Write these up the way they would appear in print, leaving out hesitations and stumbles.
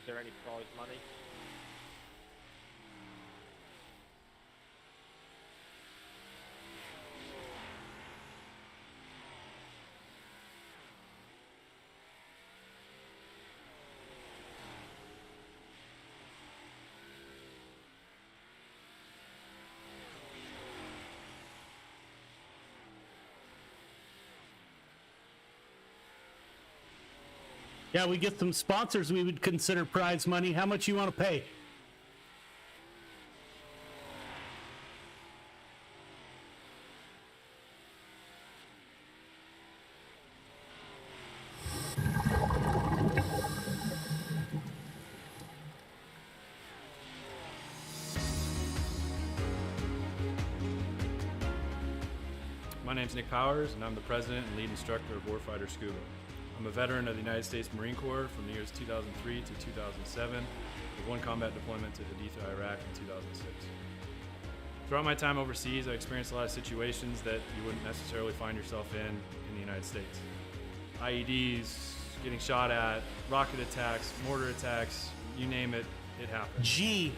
there any prize money? Yeah, we get some sponsors we would consider prize money. How much you want to pay? My name's Nick Powers, and I'm the president and lead instructor of Warfighter Scuba. I'm a veteran of the United States Marine Corps from the years 2003 to 2007, with one combat deployment to Haditha, Iraq in 2006. Throughout my time overseas, I experienced a lot of situations that you wouldn't necessarily find yourself in the United States. IEDs, getting shot at, rocket attacks, mortar attacks, you name it, it happened.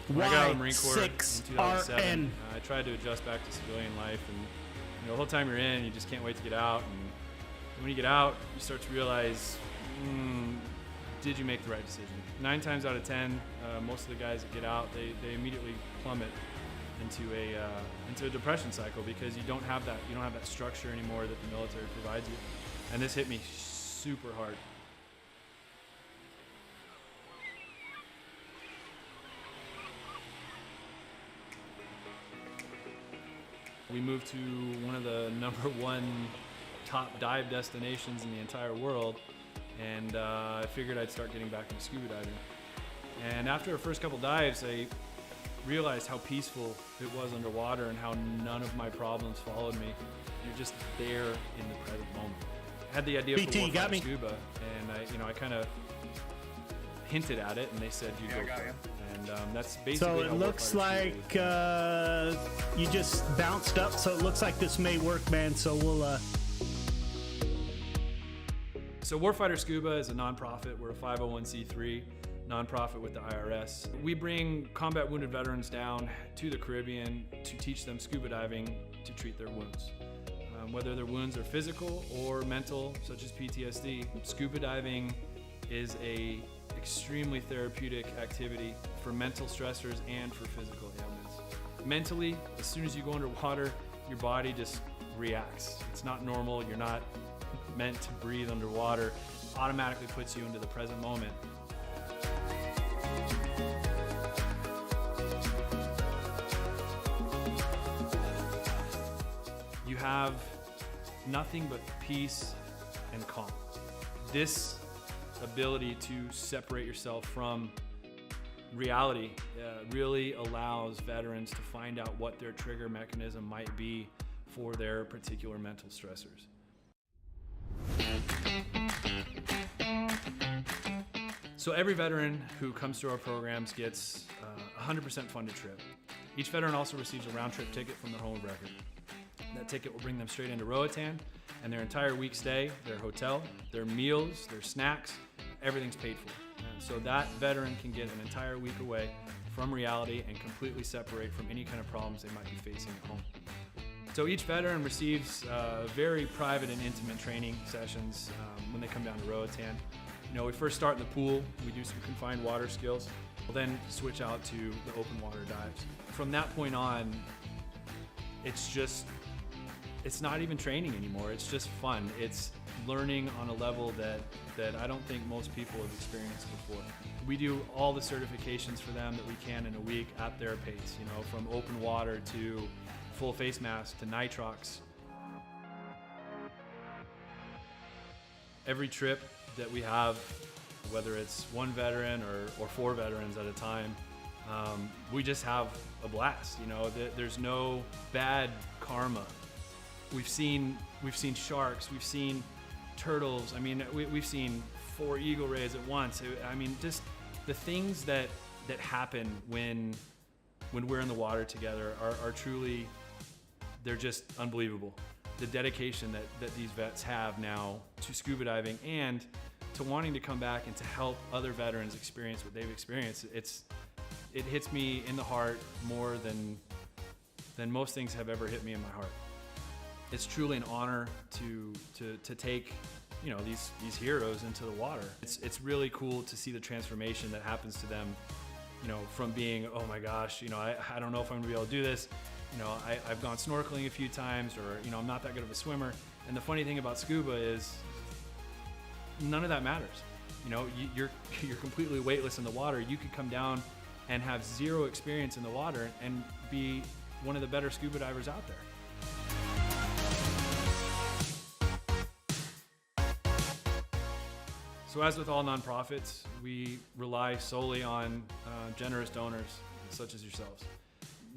When I got out of the Marine Corps in 2007, I tried to adjust back to civilian life, and the whole time you're in, you just can't wait to get out. And when you get out, you start to realize, did you make the right decision? 9 times out of 10, most of the guys that get out, they immediately plummet into a depression cycle because you don't have that structure anymore that the military provides you. And this hit me super hard. We moved to one of the #1 top dive destinations in the entire world, and I figured I'd start getting back into scuba diving. And after the first couple dives, I realized how peaceful it was underwater and how none of my problems followed me. You're just there in the present moment. I had the idea for Warfighter Scuba, and I kind of hinted at it, and they said, "You go for it." And that's basically. So it looks like you just bounced up. So it looks like this may work, man. So we'll. So Warfighter Scuba is a nonprofit. We're a 501c3 nonprofit with the IRS. We bring combat wounded veterans down to the Caribbean to teach them scuba diving to treat their wounds. Whether their wounds are physical or mental, such as PTSD, scuba diving is a extremely therapeutic activity for mental stressors and for physical ailments. Mentally, as soon as you go underwater, your body just reacts. It's not normal. You're not meant to breathe underwater. It automatically puts you into the present moment. You have nothing but peace and calm. This ability to separate yourself from reality really allows veterans to find out what their trigger mechanism might be for their particular mental stressors. So every veteran who comes through our programs gets a 100% funded trip. Each veteran also receives a round-trip ticket from their home of record. That ticket will bring them straight into Roatan, and their entire week stay, their hotel, their meals, their snacks, everything's paid for. And so that veteran can get an entire week away from reality and completely separate from any kind of problems they might be facing at home. So each veteran receives very private and intimate training sessions when they come down to Roatan. We first start in the pool. We do some confined water skills. We'll then switch out to the open water dives. From that point on, it's not even training anymore. It's just fun. It's learning on a level that I don't think most people have experienced before. We do all the certifications for them that we can in a week at their pace, from open water to full face mask to nitrox. Every trip that we have, whether it's one veteran or 4 veterans at a time, we just have a blast. There's no bad karma. We've seen sharks, we've seen turtles. We've seen 4 eagle rays at once. Just the things that happen when we're in the water together are truly, they're just unbelievable. The dedication that these vets have now to scuba diving and to wanting to come back and to help other veterans experience what they've experienced. It hits me in the heart more than most things have ever hit me in my heart. It's truly an honor to take, you know, these heroes into the water. It's really cool to see the transformation that happens to them, you know, from being, oh my gosh, you know, I don't know if I'm gonna be able to do this. You know, I've gone snorkeling a few times, or, you know, I'm not that good of a swimmer. And the funny thing about scuba is none of that matters. You know, you're completely weightless in the water. You could come down and have zero experience in the water and be one of the better scuba divers out there. So as with all nonprofits, we rely solely on generous donors such as yourselves.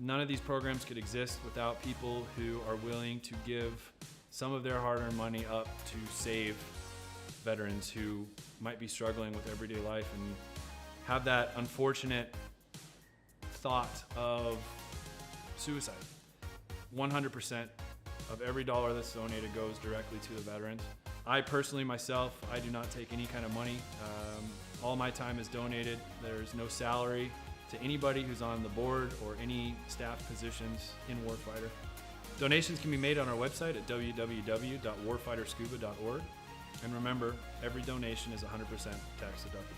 None of these programs could exist without people who are willing to give some of their hard-earned money up to save veterans who might be struggling with everyday life and have that unfortunate thought of suicide. 100% of every dollar that's donated goes directly to the veterans. I personally, myself, I do not take any kind of money. All my time is donated. There's no salary to anybody who's on the board or any staff positions in Warfighter. Donations can be made on our website at www.warfighterscuba.org. And remember, every donation is 100% tax deductible.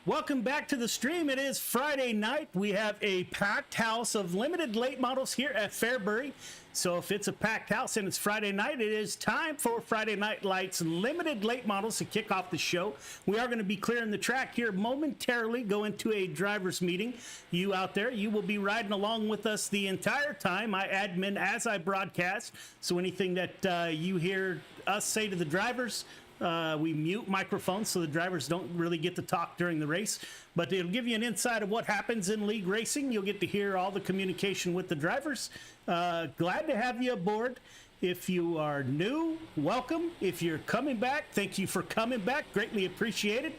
Welcome back to the stream. It is Friday night. We have a packed house of limited late models here at Fairbury. So if it's a packed house and it's Friday night, it is time for Friday Night Lights limited late models to kick off the show. We are going to be clearing the track here momentarily, go into a driver's meeting. You out there, you will be riding along with us the entire time. I admin as I broadcast. So anything that you hear us say to the drivers, we mute microphones so the drivers don't really get to talk during the race, but it'll give you an insight of what happens in league racing. You'll get to hear all the communication with the drivers. Glad to have you aboard. If you are new, welcome. If you're coming back, thank you for coming back. Greatly appreciated.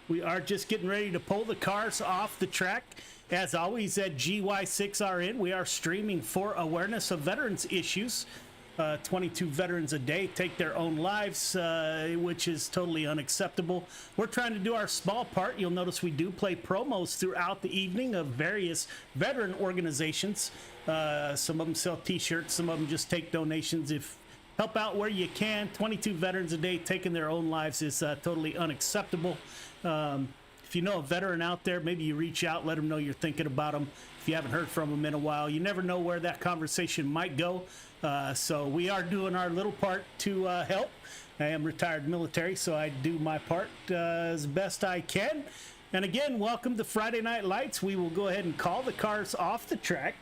We are just getting ready to pull the cars off the track. As always, at GY6RN, we are streaming for awareness of veterans issues. 22 veterans a day take their own lives, which is totally unacceptable. We're trying to do our small part. You'll notice we do play promos throughout the evening of various veteran organizations. Some of them sell t-shirts, some of them just take donations. If help out where you can. 22 veterans a day taking their own lives is totally unacceptable. If you know a veteran out there, maybe you reach out, let them know you're thinking about them. If you haven't heard from them in a while, you never know where that conversation might go. So we are doing our little part to help. I am retired military, so I do my part as best I can. And again, welcome to Friday Night Lights. We will go ahead and call the cars off the track.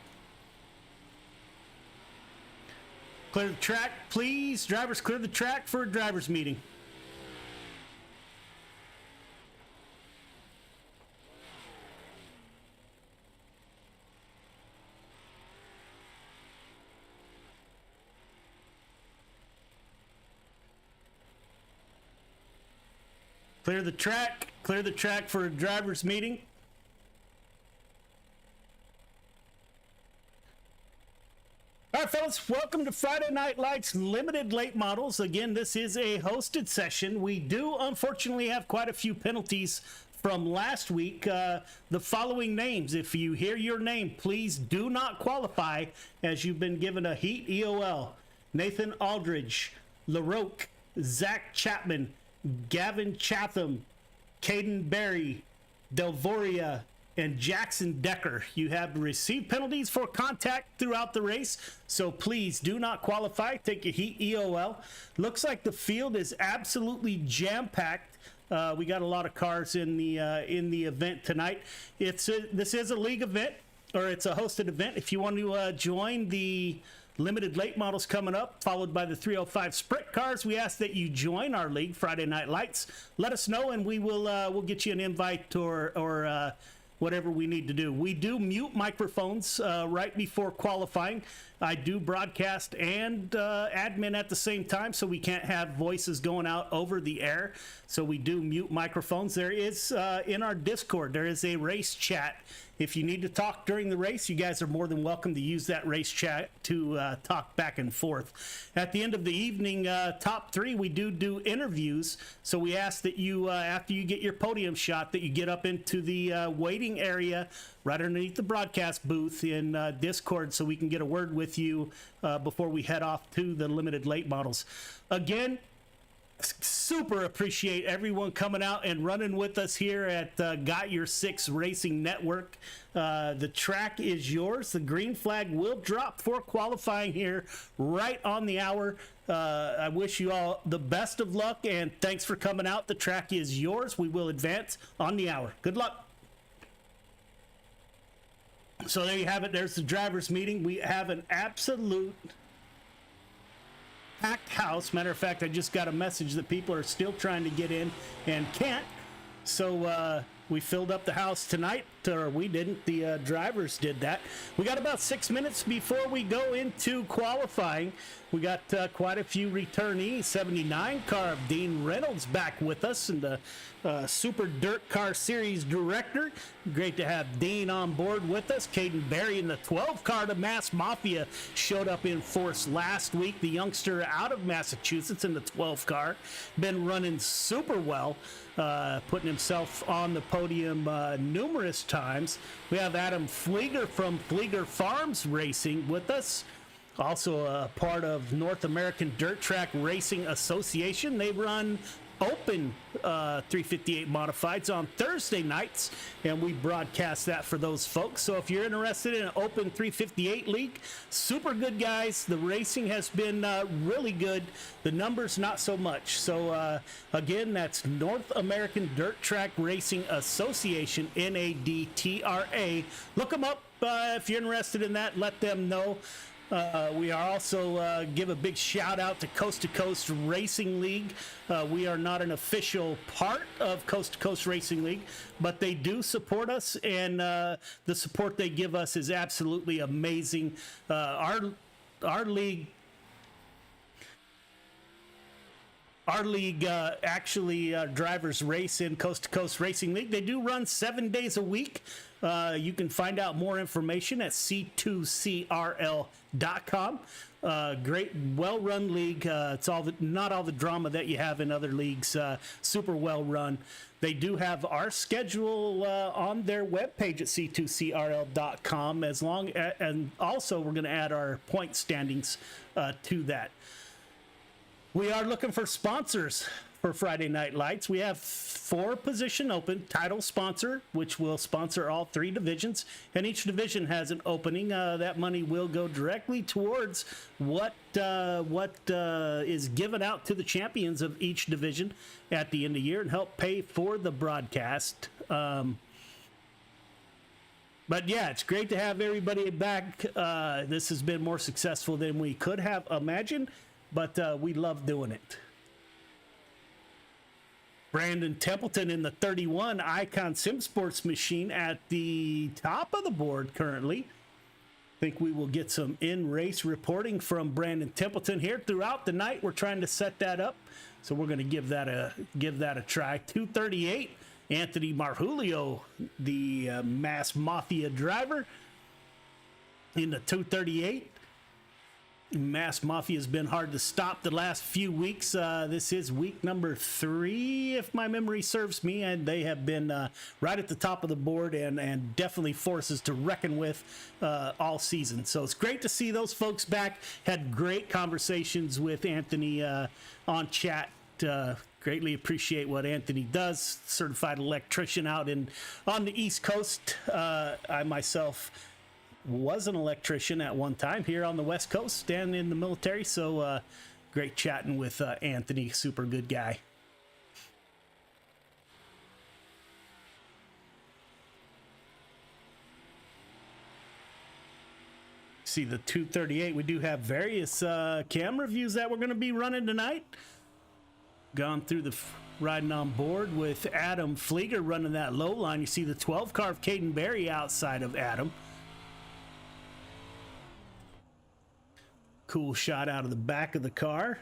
Clear the track, please. Drivers, clear the track for a driver's meeting. Clear the track for a driver's meeting. All right, fellas, welcome to Friday Night Lights Limited Late Models. Again, this is a hosted session. We do, unfortunately, have quite a few penalties from last week. The following names, if you hear your name, please do not qualify as you've been given a heat EOL. Nathan Aldridge, LaRoque, Zach Chapman, Gavin Chatham, Caden Berry, Delvoria, and Jackson Decker. You have received penalties for contact throughout the race, so please do not qualify. Take a heat EOL. Looks like the field is absolutely jam-packed. We got a lot of cars in the event tonight. This is a league event, or it's a hosted event. If you want to join the limited late models coming up, followed by the 305 sprint cars, we ask that you join our league, Friday Night Lights. Let us know, and we will we'll get you an invite or whatever we need to do. We do mute microphones right before qualifying. I do broadcast and admin at the same time, so we can't have voices going out over the air. So we do mute microphones. There is, in our Discord, there is a race chat. If you need to talk during the race, you guys are more than welcome to use that race chat to talk back and forth. At the end of the evening, top three, we do interviews. So we ask that you, after you get your podium shot, that you get up into the waiting area right underneath the broadcast booth in Discord so we can get a word with you before we head off to the limited late models. Again, super appreciate everyone coming out and running with us here at Got Your Six Racing Network. The track is yours. The green flag will drop for qualifying here right on the hour. I wish you all the best of luck, and thanks for coming out. The track is yours. We will advance on the hour. Good luck. So there you have it. There's the drivers' meeting. We have an absolute packed house. Matter of fact, I just got a message that people are still trying to get in and can't. So we filled up the house tonight, or we didn't. The drivers did that. We got about 6 minutes before we go into qualifying. We got quite a few returnees. 79 car of Dean Reynolds back with us, and the Super Dirt Car Series director. Great to have Dean on board with us. Caden Berry in the 12 car to Mass Mafia showed up in force last week. The youngster out of Massachusetts in the 12 car. Been running super well, putting himself on the podium numerous times. We have Adam Flieger from Flieger Farms Racing with us. Also a part of North American Dirt Track Racing Association. They run open 358 modifieds on Thursday nights, and we broadcast that for those folks. So if you're interested in an open 358 league, super good guys. The racing has been really good. The numbers not so much. So again, that's North American Dirt Track Racing Association, NADTRA. Look them up if you're interested in that. Let them know. We are also give a big shout out to Coast Racing League. We are not an official part of Coast to Coast Racing League, but they do support us, and the support they give us is absolutely amazing. Our league. Our league actually drivers race in Coast to Coast Racing League. They do run 7 days a week. You can find out more information at c2crl.com. Great, well-run league. It's not all the drama that you have in other leagues. Super well-run. They do have our schedule on their webpage at c2crl.com. And also we're going to add our point standings to that. We are looking for sponsors for Friday Night Lights. We have 4 position open, title sponsor, which will sponsor all 3 divisions, and each division has an opening. That money will go directly towards what is given out to the champions of each division at the end of the year and help pay for the broadcast. But yeah, it's great to have everybody back. This has been more successful than we could have imagined, but we love doing it. Brandon Templeton in the 31 Icon Sim Sports machine at the top of the board currently. I think we will get some in-race reporting from Brandon Templeton here throughout the night. We're trying to set that up, so we're going to give that a try. 238, Anthony Marjulio, the Mass Mafia driver, in the 238. Mass Mafia has been hard to stop the last few weeks. This is week number 3, if my memory serves me, and they have been right at the top of the board and definitely forces to reckon with all season. So it's great to see those folks back. Had great conversations with Anthony on chat. Greatly appreciate what Anthony does. Certified electrician out on the East Coast. I myself was an electrician at one time here on the West Coast and in the military, so great chatting with Anthony. Super good guy. See the 238. We do have various camera views that we're going to be running tonight. Gone through the riding on board with Adam Flieger running that low line. You see the 12 car of Caden Berry outside of Adam. Cool shot out of the back of the car.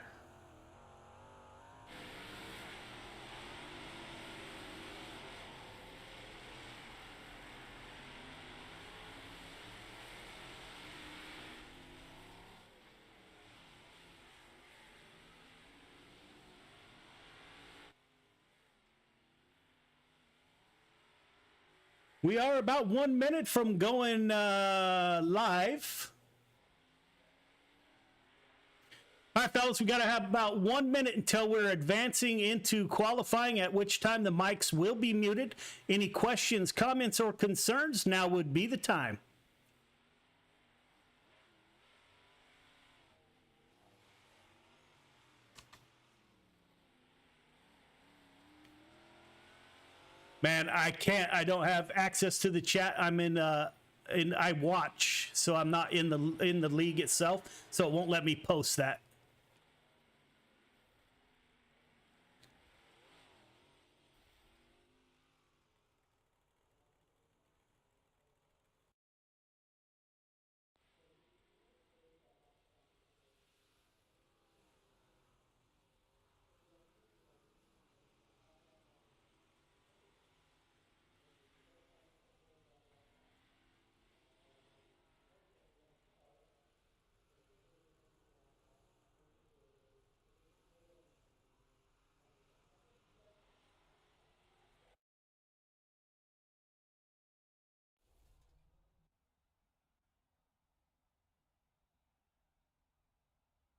We are about 1 minute from going live. All right, fellas, we got to have about 1 minute until we're advancing into qualifying, at which time the mics will be muted. Any questions, comments, or concerns, now would be the time. Man, I don't have access to the chat. I'm in I watch, so I'm not in the league itself, so it won't let me post that.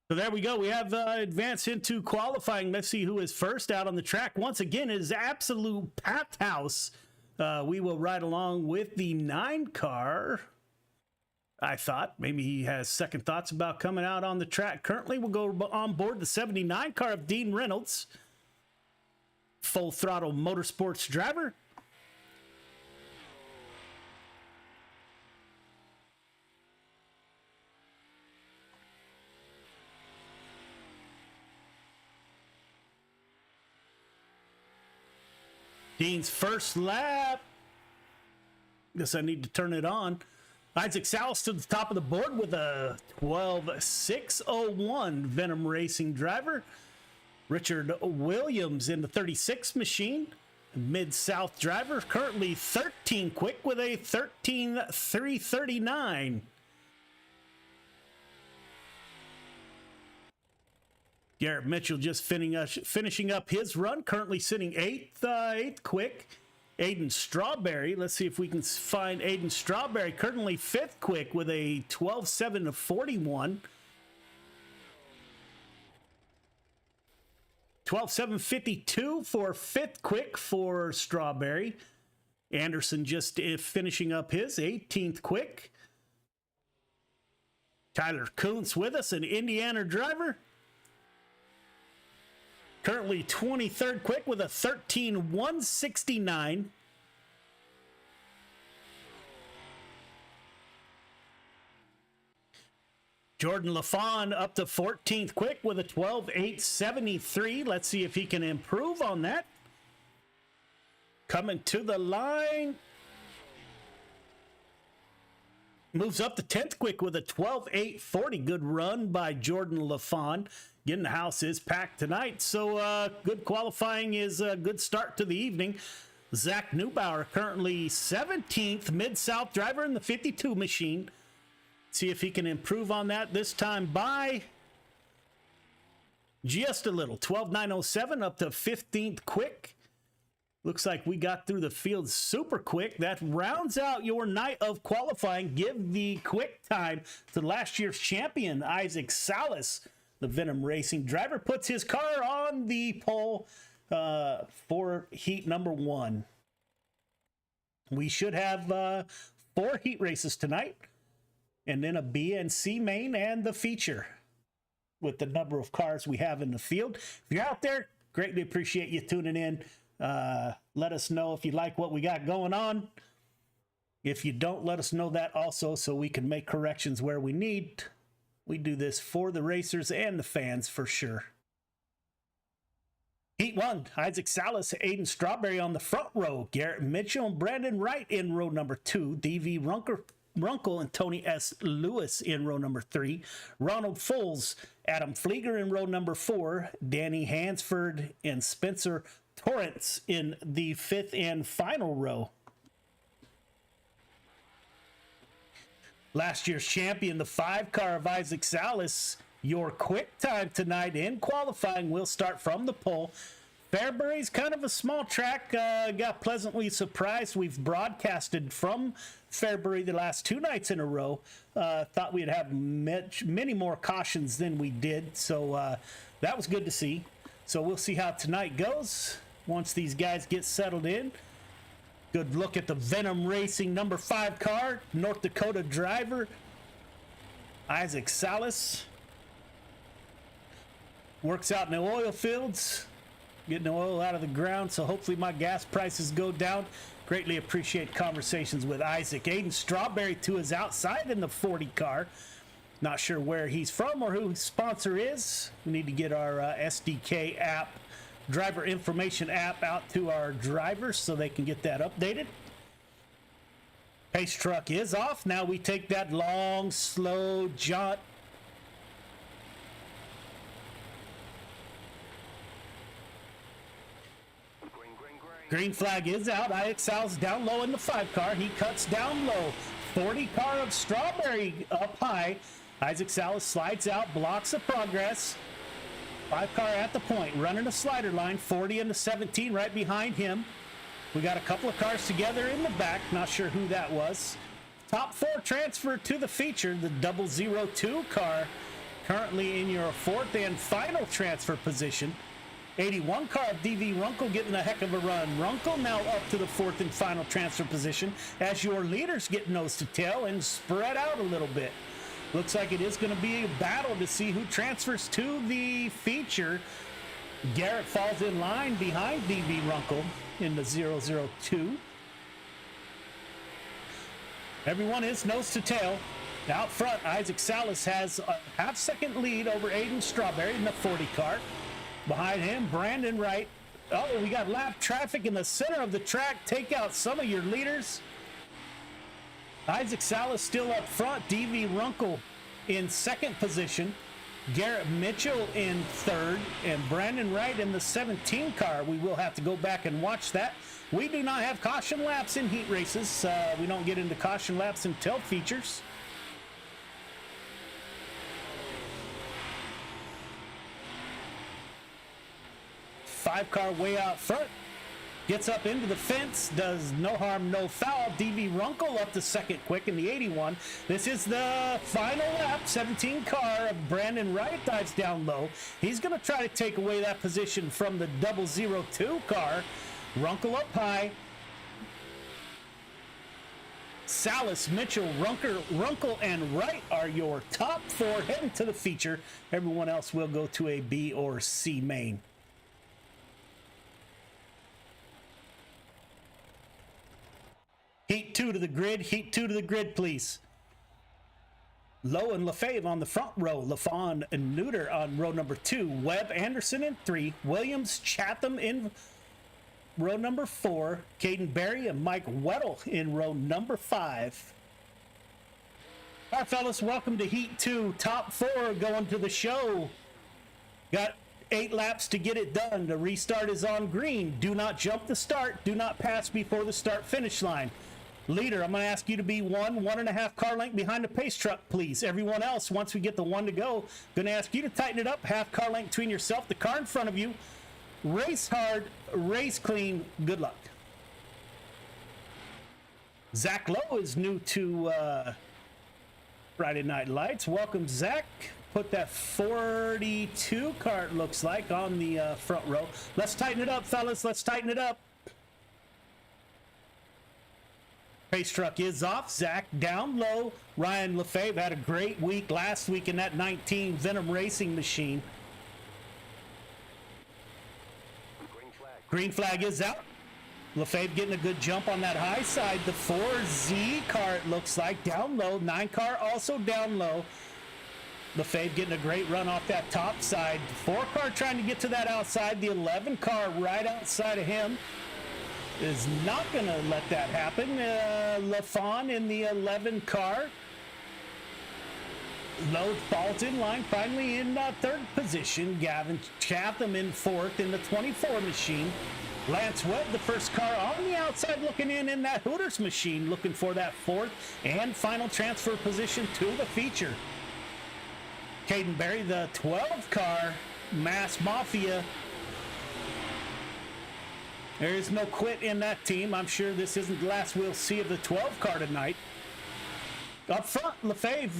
So there we go. We have advanced into qualifying. Let's see who is first out on the track. Once again, it is absolute packed house. We will ride along with the 9 car. I thought maybe he has second thoughts about coming out on the track. Currently, we'll go on board the 79 car of Dean Reynolds. Full throttle motorsports driver. Dean's first lap. Guess I need to turn it on. Isaac Salas to the top of the board with a 12.601 Venom Racing driver. Richard Williams in the 36 machine. Mid-South driver. Currently 13 quick with a 13.339. Garrett Mitchell just finishing up his run, currently sitting eighth quick. Aiden Strawberry, let's see if we can find Aiden Strawberry, currently 5th quick with a 12.741. 12.752 for 5th quick for Strawberry. Anderson just finishing up his 18th quick. Tyler Kuntz with us, an Indiana driver. Currently 23rd quick with a 13.169. Jordan LaFawn up to 14th quick with a 12.873. Let's see if he can improve on that. Coming to the line. Moves up to 10th quick with a 12.840. Good run by Jordan LaFawn. Again, the house is packed tonight, so good qualifying is a good start to the evening. Zach Neubauer, currently 17th Mid-South driver in the 52 machine. See if he can improve on that this time by just a little. 12.907 up to 15th quick. Looks like we got through the field super quick. That rounds out your night of qualifying. Give the quick time to last year's champion, Isaac Salas. The Venom Racing driver puts his car on the pole for heat number 1. We should have 4 heat races tonight, and then a B and C main and the feature with the number of cars we have in the field. If you're out there, greatly appreciate you tuning in. Let us know if you like what we got going on. If you don't, let us know that also so we can make corrections where we need. We do this for the racers and the fans for sure. Heat 1, Isaac Salas, Aiden Strawberry on the front row. Garrett Mitchell and Brandon Wright in row number 2. DV Runkle and Tony S. Lewis in row number 3. Ronald Foles, Adam Flieger in row number 4. Danny Hansford and Spencer Torrance in the 5th and final row. Last year's champion, the 5 car of Isaac Salas. Your quick time tonight in qualifying will start from the pole. Fairbury's kind of a small track. Got pleasantly surprised. We've broadcasted from Fairbury the last 2 nights in a row. Thought we'd have many more cautions than we did. So that was good to see. So we'll see how tonight goes once these guys get settled in. Good look at the Venom Racing number 5 car. North Dakota driver Isaac Salas. Works out in the oil fields, getting the oil out of the ground, so hopefully my gas prices go down. Greatly appreciate conversations with Isaac. Aiden Strawberry, too, is outside in the 40 car. Not sure where he's from or who his sponsor is. We need to get our SDK app, driver information app, out to our drivers so they can get that updated. Pace truck is off. Now we take that long, slow jaunt. Green flag is out. IXL's down low in the 5 car. He cuts down low. 40 car of Strawberry up high. Isaac Salas slides out, blocks the progress. 5 car at the point, running a slider line. 40 and the 17 right behind him. We got a couple of cars together in the back. Not sure who that was. Top 4 transfer to the feature. The 002 car currently in your 4th and final transfer position. 81 car of DV Runkle getting a heck of a run. Runkle now up to the 4th and final transfer position as your leaders get nose to tail and spread out a little bit. Looks like it is going to be a battle to see who transfers to the feature. Garrett falls in line behind DV Runkle in the 002. Everyone is nose to tail. Out front, Isaac Salas has a half-second lead over Aiden Strawberry in the 40 car. Behind him, Brandon Wright. Oh, we got lap traffic in the center of the track. Take out some of your leaders. Isaac Salas still up front. DV Runkle in 2nd position. Garrett Mitchell in 3rd. And Brandon Wright in the 17 car. We will have to go back and watch that. We do not have caution laps in heat races. We don't get into caution laps until features. Five car way out front, gets up into the fence, does no harm, no foul. DV Runkle up to 2nd quick in the 81. This is the final lap. 17 car of Brandon Wright dives down low. He's going to try to take away that position from the 002 car. Runkle up high. Salas, Mitchell, Runkle, and Wright are your top 4 heading to the feature. Everyone else will go to a B or C main. Heat 2 to the grid. Heat 2 to the grid, please. Lowe and Lefebvre on the front row. LaFawn and Neuter on row number 2. Webb Anderson in 3. Williams Chatham in row number 4. Caden Berry and Mike Weddle in row number 5. All right, fellas, welcome to Heat 2. Top 4 going to the show. Got 8 laps to get it done. The restart is on green. Do not jump the start. Do not pass before the start-finish line. Leader, I'm going to ask you to be 1.5 car length behind the pace truck, please. Everyone else, once we get the 1 to go, going to ask you to tighten it up. Half car length between yourself, the car in front of you. Race hard, race clean. Good luck. Zach Lowe is new to Friday Night Lights. Welcome, Zach. Put that 42 car, it looks like, on the front row. Let's tighten it up, fellas. Let's tighten it up. Pace truck is off. Zach down low. Ryan Lefebvre had a great week last week in that 19 Venom Racing machine. Green flag is out. Lefebvre getting a good jump on that high side. The 4Z car, it looks like, down low. 9 car also down low. LaFave getting a great run off that top side. 4 car trying to get to that outside. The 11 car right outside of him is not going to let that happen. LaFawn in the 11 car. Load falls in line, finally in third position. Gavin Chatham in fourth in the 24 machine. Lance Webb, the first car on the outside, looking in that Hooters machine, looking for that fourth and final transfer position to the feature. Caden Berry, the 12 car, Mass Mafia. There is no quit in that team. I'm sure this isn't the last we'll see of the 12 car tonight. Up front, LaFave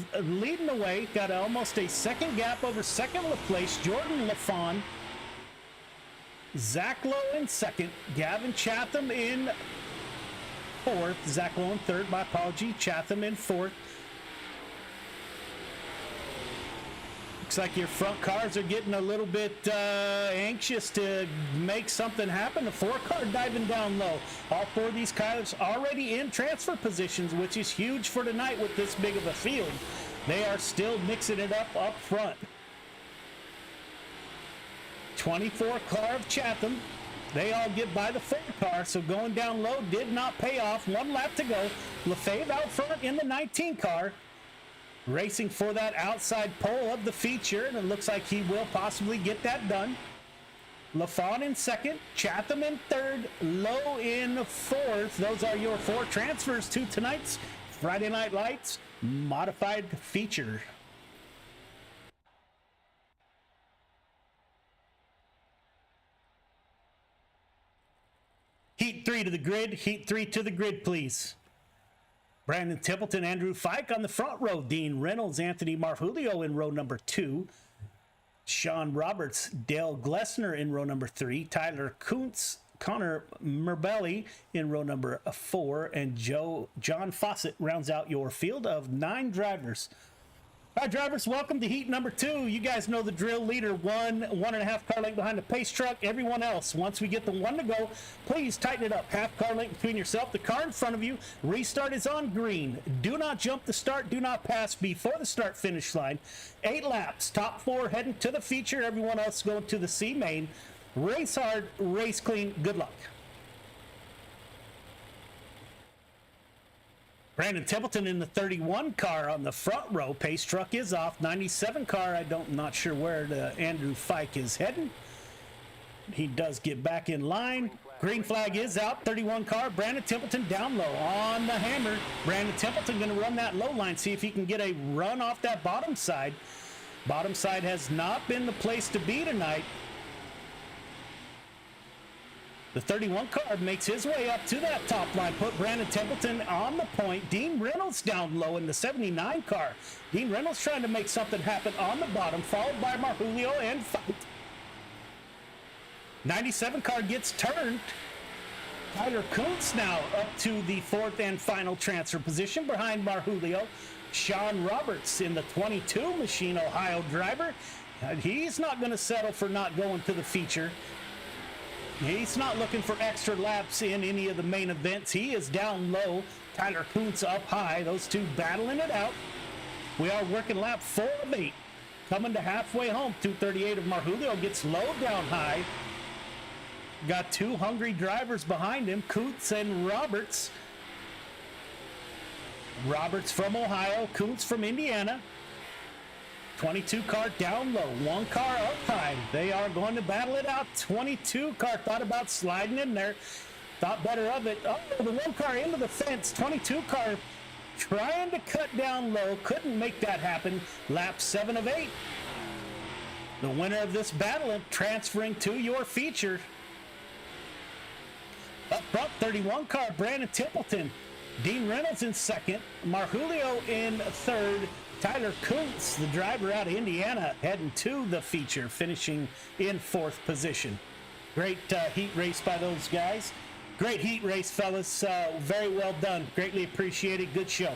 leading the way, got almost a second gap over second place. Jordan LaFawn, Zach Lowe in second, Gavin Chatham in fourth, Zach Lowe in third, my apology, Chatham in fourth. Looks like your front cars are getting a little bit anxious to make something happen. The 4 car diving down low. All 4 of these cars already in transfer positions, which is huge for tonight with this big of a field. They are still mixing it up front. 24 car of Chatham. They all get by the 4 car, so going down low did not pay off. 1 lap to go. LaFave out front in the 19 car. Racing for that outside pole of the feature, and it looks like he will possibly get that done. LaFawn in second, Chatham in third, Lowe in fourth. Those are your 4 transfers to tonight's Friday Night Lights modified feature. Heat 3 to the grid. Heat 3 to the grid, please. Brandon Templeton, Andrew Fike on the front row. Dean Reynolds, Anthony Marjulio in row number 2. Sean Roberts, Dale Glessner in row number 3. Tyler Kuntz, Connor Merbelli in row number 4. And John Fawcett rounds out your field of 9 drivers. All right, drivers, welcome to heat number 2. You guys know the drill. Leader 1.5 car length behind the pace truck. Everyone else, once we get the 1 to go, please tighten it up. Half car length between yourself, the car in front of you. Restart is on green. Do not jump the start. Do not pass before the start finish line. 8 laps. Top 4 heading to the feature. Everyone else going to the C main. Race hard, race clean. Good luck. Brandon Templeton in the 31 car on the front row. Pace truck is off. 97 car, not sure where Andrew Fike is heading. He does get back in line. Green flag is out. 31 car, Brandon Templeton down low on the hammer. Brandon Templeton going to run that low line, see if he can get a run off that bottom side. Bottom side has not been the place to be tonight. The 31 car makes his way up to that top line, put Brandon Templeton on the point. Dean Reynolds down low in the 79 car. Dean Reynolds trying to make something happen on the bottom, followed by Marjulio and Fight. 97 car gets turned. Tyler Kuntz now up to the 4th and final transfer position behind Marjulio. Sean Roberts in the 22 machine, Ohio driver. He's not going to settle for not going to the feature. He's not looking for extra laps in any of the main events. He is down low. Tyler Kuntz up high. Those two battling it out. We are working lap 4 of 8. Coming to halfway home. 238 of Marjulio gets low down high. Got 2 hungry drivers behind him, Kuntz and Roberts. Roberts from Ohio, Kuntz from Indiana. 22 car down low, 1 car up high. They are going to battle it out. 22 car thought about sliding in there, thought better of it. Oh, the 1 car into the fence. 22 car trying to cut down low, couldn't make that happen. Lap 7 of 8. The winner of this battle transferring to your feature. Up front, 31 car, Brandon Templeton. Dean Reynolds in second. Marjulio in third. Tyler Kuntz, the driver out of Indiana, heading to the feature, finishing in 4th position. Great heat race by those guys. Great heat race, fellas. Very well done. Greatly appreciated. Good show.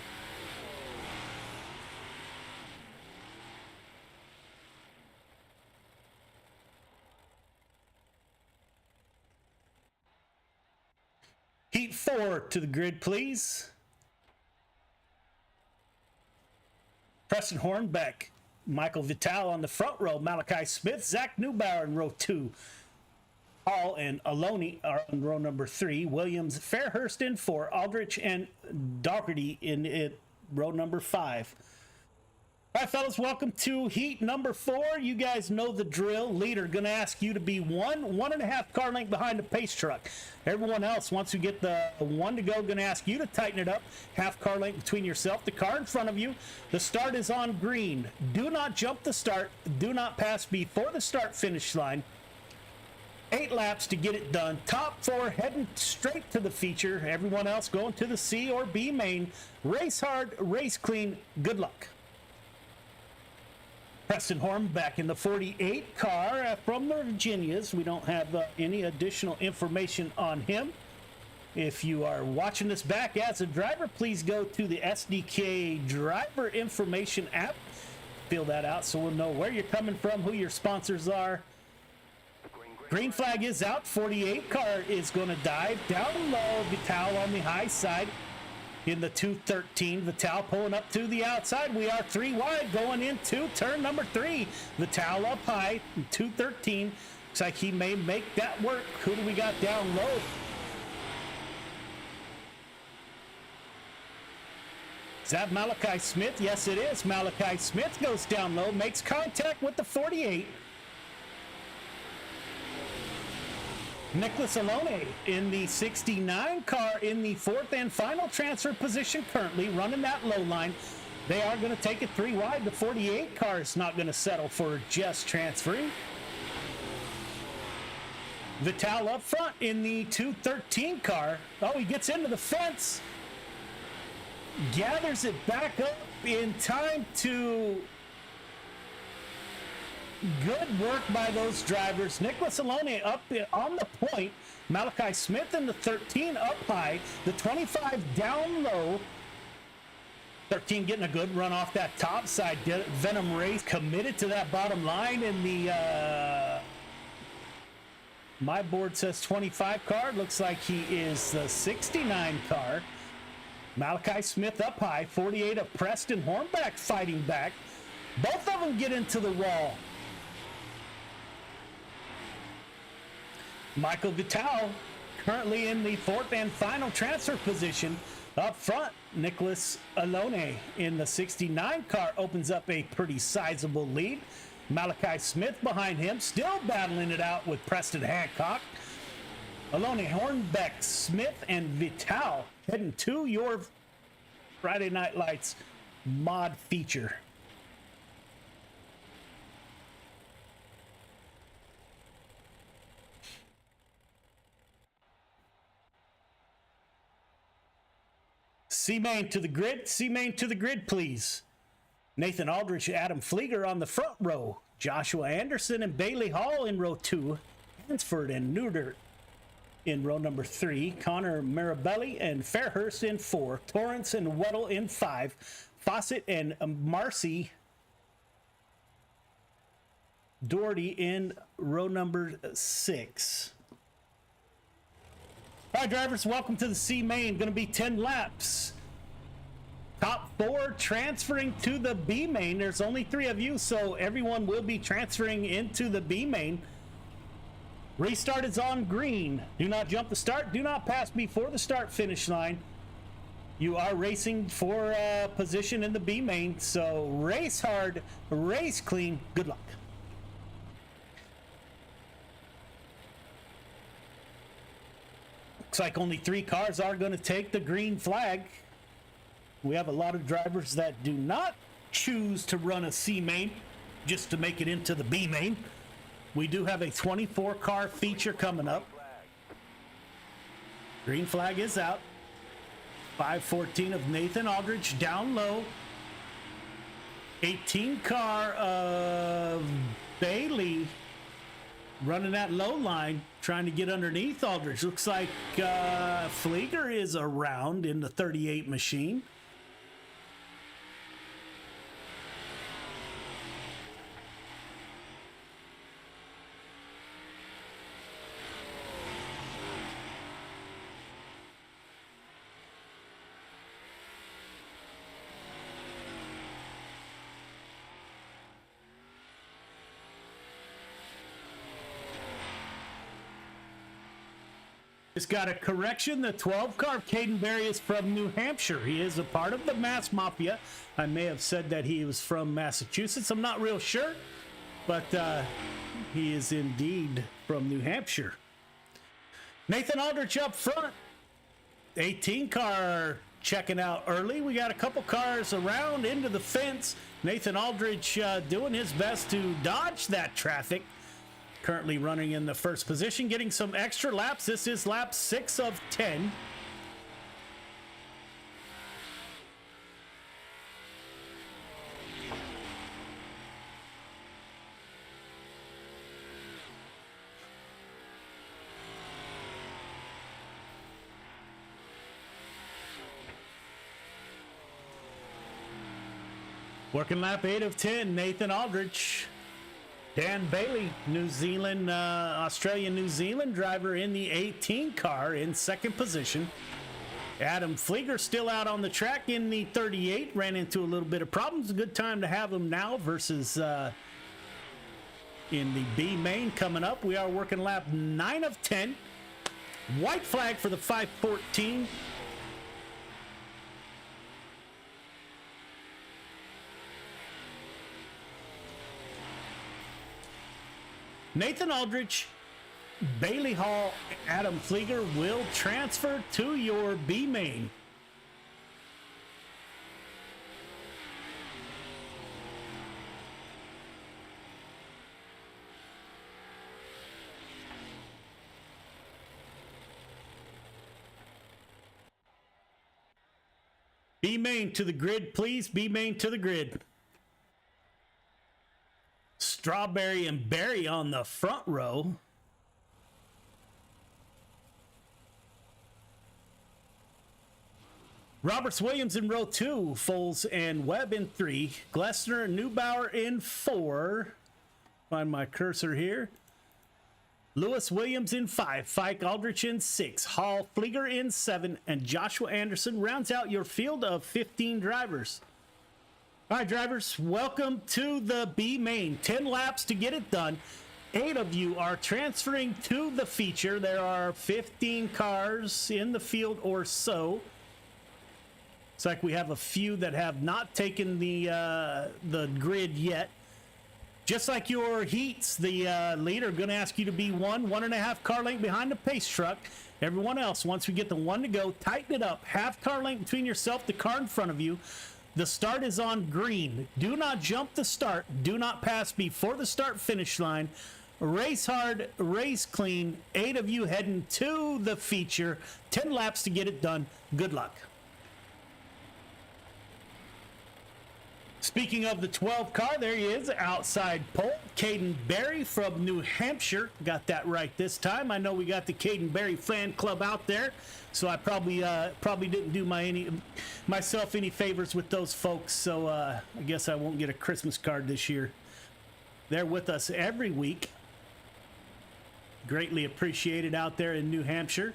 Heat 4 to the grid, please. Preston Hornbeck, Michael Vital on the front row. Malachi Smith, Zach Neubauer in row 2. Hall and Aloni are on row number 3. Williams, Fairhurst in 4. Aldrich and Dougherty in row number 5. All right, fellas, welcome to heat number 4. You guys know the drill. Leader going to ask you to be 1.5 car length behind the pace truck. Everyone else, once you get the 1 to go, going to ask you to tighten it up. Half car length between yourself, the car in front of you. The start is on green. Do not jump the start. Do not pass before the start finish line. 8 laps to get it done. Top 4 heading straight to the feature. Everyone else going to the C or B main. Race hard, race clean. Good luck. Preston Horn back in the 48 car from the Virginias. We don't have any additional information on him. If you are watching this back as a driver, please go to the SDK driver information app. Fill that out so we'll know where you're coming from, who your sponsors are. Green flag is out. 48 car is going to dive down low. Vital on the high side. In the 213, Vital pulling up to the outside. We are 3 wide going into turn number 3. Vital up high, 213. Looks like he may make that work. Who do we got down low? Is that Malachi Smith? Yes, it is. Malachi Smith goes down low, makes contact with the 48. Nicholas Alone in the 69 car in the 4th and final transfer position currently, running that low line. They are going to take it 3 wide. The 48 car is not going to settle for just transferring. Vital up front in the 213 car. Oh, he gets into the fence. Gathers it back up in time to... Good work by those drivers. Nicholas Alone up on the point. Malachi Smith in the 13 up high. The 25 down low. 13 getting a good run off that top side. Venom Race committed to that bottom line in the... my board says 25 car. Looks like he is the 69 car. Malachi Smith up high. 48 of Preston Hornback fighting back. Both of them get into the wall. Michael Vital currently in the 4th and final transfer position. Up front, Nicholas Alone in the 69 car opens up a pretty sizable lead. Malachi Smith behind him, still battling it out with Preston Hancock. Alone, Hornbeck, Smith, and Vital heading to your Friday Night Lights mod feature. C-Main to the grid. C-Main to the grid, please. Nathan Aldrich, Adam Flieger on the front row. Joshua Anderson and Bailey Hall in row 2. Hansford and Neuter in row number 3. Connor Marabelli and Fairhurst in 4. Torrance and Weddle in 5. Fawcett and Marcy Doherty in row number 6. All right, drivers, welcome to the C-Main. Going to be 10 laps. Top 4 transferring to the B-Main. There's only 3 of you, so everyone will be transferring into the B-Main. Restart is on green. Do not jump the start. Do not pass before the start finish line. You are racing for position in the B-Main, so race hard, race clean. Good luck. Looks like only 3 cars are going to take the green flag. We have a lot of drivers that do not choose to run a C-Main just to make it into the B-Main. We do have a 24 car feature coming up. Green flag is out. 514 of Nathan Aldrich down low. 18 car of Bailey running that low line, trying to get underneath Aldrich. Looks like Flieger is around in the 38 machine. Just got a correction. The 12 car of Caden Berry is from New Hampshire. He is a part of the Mass Mafia. I may have said that he was from Massachusetts. I'm not real sure, but he is indeed from New Hampshire. Nathan Aldrich up front. 18 car checking out early. We got a couple cars around into the fence. Nathan Aldrich doing his best to dodge that traffic. Currently running in the first position, getting some extra laps. This is lap 6 of 10. Working lap 8 of 10, Nathan Aldrich. Dan Bailey, New Zealand, Australian New Zealand driver in the 18 car in second position. Adam Flieger still out on the track in the 38. Ran into a little bit of problems. A good time to have him now versus in the B main coming up. We are working lap 9 of 10. White flag for the 514. Nathan Aldrich, Bailey Hall, Adam Flieger will transfer to your B main. B main to the grid, please. B main to the grid. Strawberry and Berry on the front row. Roberts Williams in row 2. Foles and Webb in 3. Glessner and Neubauer in 4. Find my cursor here. Lewis Williams in 5. Fike Aldrich in 6. Hall Flieger in 7. And Joshua Anderson rounds out your field of 15 drivers. All right, drivers, welcome to the B main. 10 laps to get it done. 8 of you are transferring to the feature. There are 15 cars in the field or so. It's like we have a few that have not taken the grid yet. Just like your heats, the leader going to ask you to be 1.5 car length behind the pace truck. Everyone else, once we get the 1 to go, tighten it up. Half car length between yourself, the car in front of you. The start is on green. Do not jump the start. Do not pass before the start finish line. Race hard, race clean. 8 of you heading to the feature. 10 laps to get it done. Good luck. Speaking of the 12 car, there he is, outside pole. Caden Berry from New Hampshire. Got that right this time. I know we got the Caden Berry fan club out there, so I probably didn't do myself any favors with those folks, so I guess I won't get a Christmas card this year. They're with us every week. Greatly appreciated out there in New Hampshire.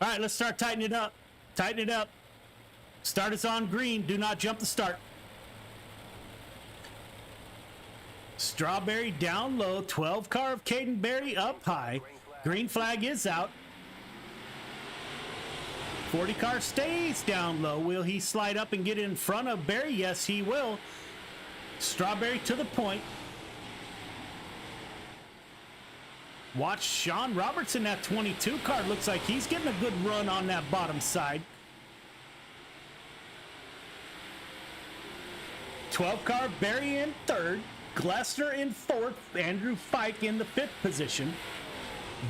All right, let's start tightening it up. Tighten it up. Start is on green. Do not jump the start. Strawberry down low. 12 car of Caden Berry up high. Green flag is out. 40 car stays down low. Will he slide up and get in front of Berry? Yes, he will. Strawberry to the point. Watch Sean Roberts in that 22 car. Looks like he's getting a good run on that bottom side. 12 car, Berry in 3rd. Glessner in 4th. Andrew Fike in the 5th position.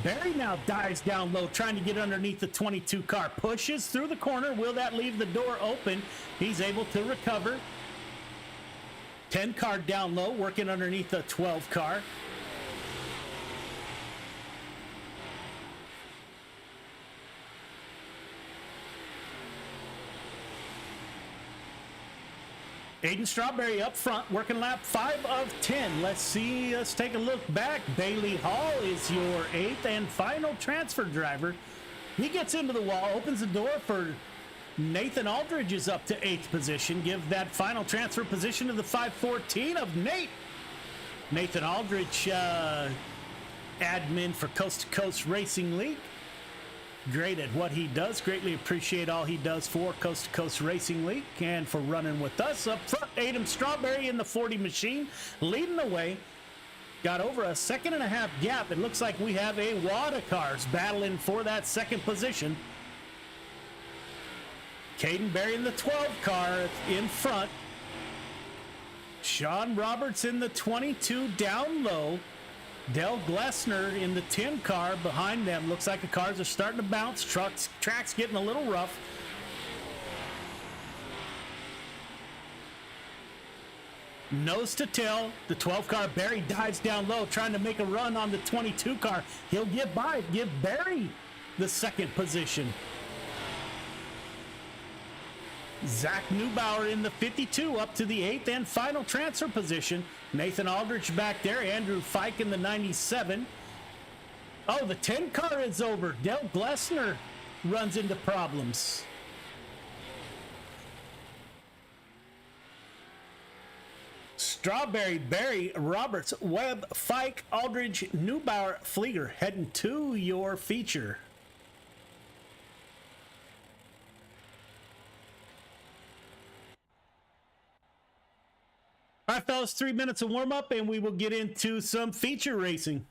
Berry now dives down low, trying to get underneath the 22 car. Pushes through the corner. Will that leave the door open? He's able to recover. 10 car down low, working underneath the 12 car. Aiden Strawberry up front, working lap 5 of 10. Let's take a look back. Bailey Hall is your 8th and final transfer driver. He gets into the wall, opens the door for Nathan Aldridge is up to 8th position. Give that final transfer position to the 514 of Nate. Nathan Aldrich, admin for Coast to Coast Racing League. Great at what he does. Greatly appreciate all he does for Coast to Coast Racing League and for running with us. Up front, Adam Strawberry in the 40 machine, leading the way. Got over a 1.5-second gap. It looks like we have a wad of cars battling for that second position. Caden Berry in the 12 car in front. Sean Roberts in the 22 down low. Dell Glessner in the 10 car behind them. Looks like the cars are starting to bounce. Track's getting a little rough. Nose to tail, the 12 car, Barry dives down low, trying to make a run on the 22 car. He'll get by, give Barry the second position. Zach Neubauer in the 52 up to the 8th and final transfer position. Nathan Aldrich back there, Andrew Fike in the 97. Oh, the 10 car is over. Dell Glessner runs into problems. Strawberry, Berry, Roberts, Webb, Fike, Aldridge, Neubauer, Flieger heading to your feature. All right, fellas, 3 minutes of warm-up, and we will get into some feature racing.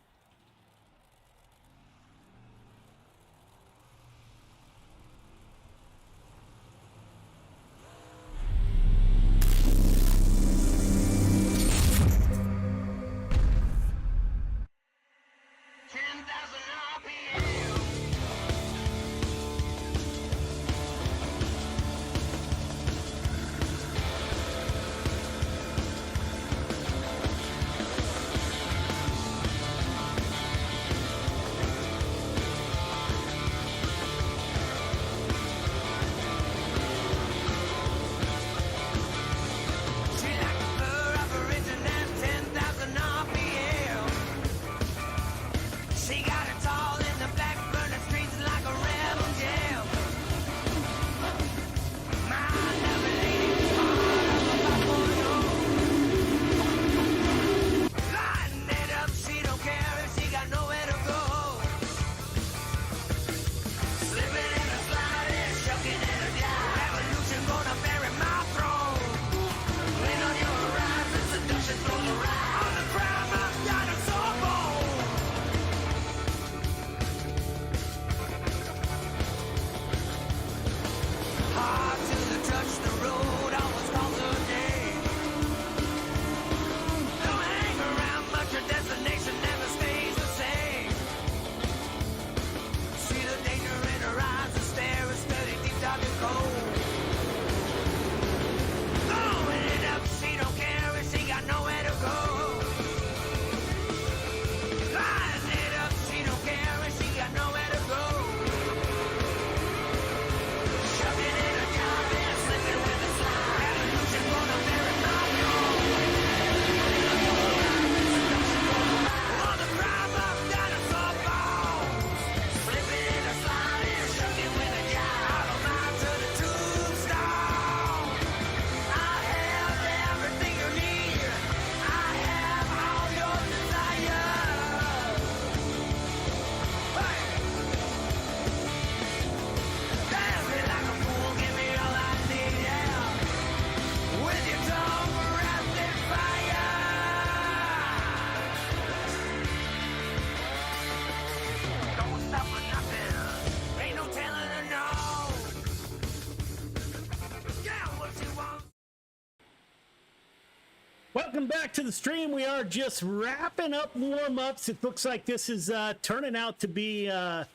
Welcome back to the stream. We are just wrapping up warm-ups. It looks like this is turning out to be going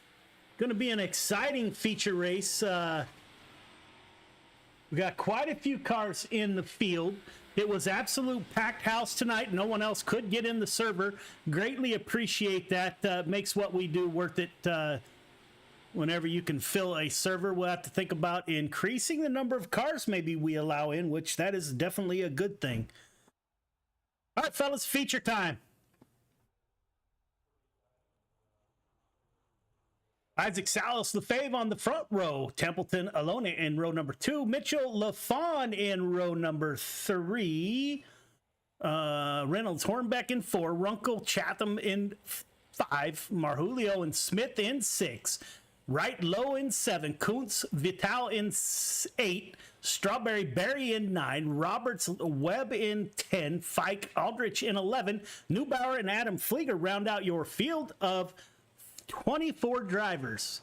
to be an exciting feature race. We got quite a few cars in the field. It was absolute packed house tonight. No one else could get in the server. Greatly appreciate that. Makes what we do worth it. Whenever you can fill a server, we'll have to think about increasing the number of cars maybe we allow in, which that is definitely a good thing. All right, fellas, feature time. Isaac Salas Lefebvre on the front row. Templeton Alone in row number 2. Mitchell LaFawn in row number 3. Reynolds, Hornbeck in 4, Runkle, Chatham in 5, Marjulio and Smith in 6, Wright Low in 7, Kuntz, Vital in 8, Strawberry Berry in 9, Roberts Webb in 10, Fike Aldrich in 11, Neubauer and Adam Flieger round out your field of 24 drivers.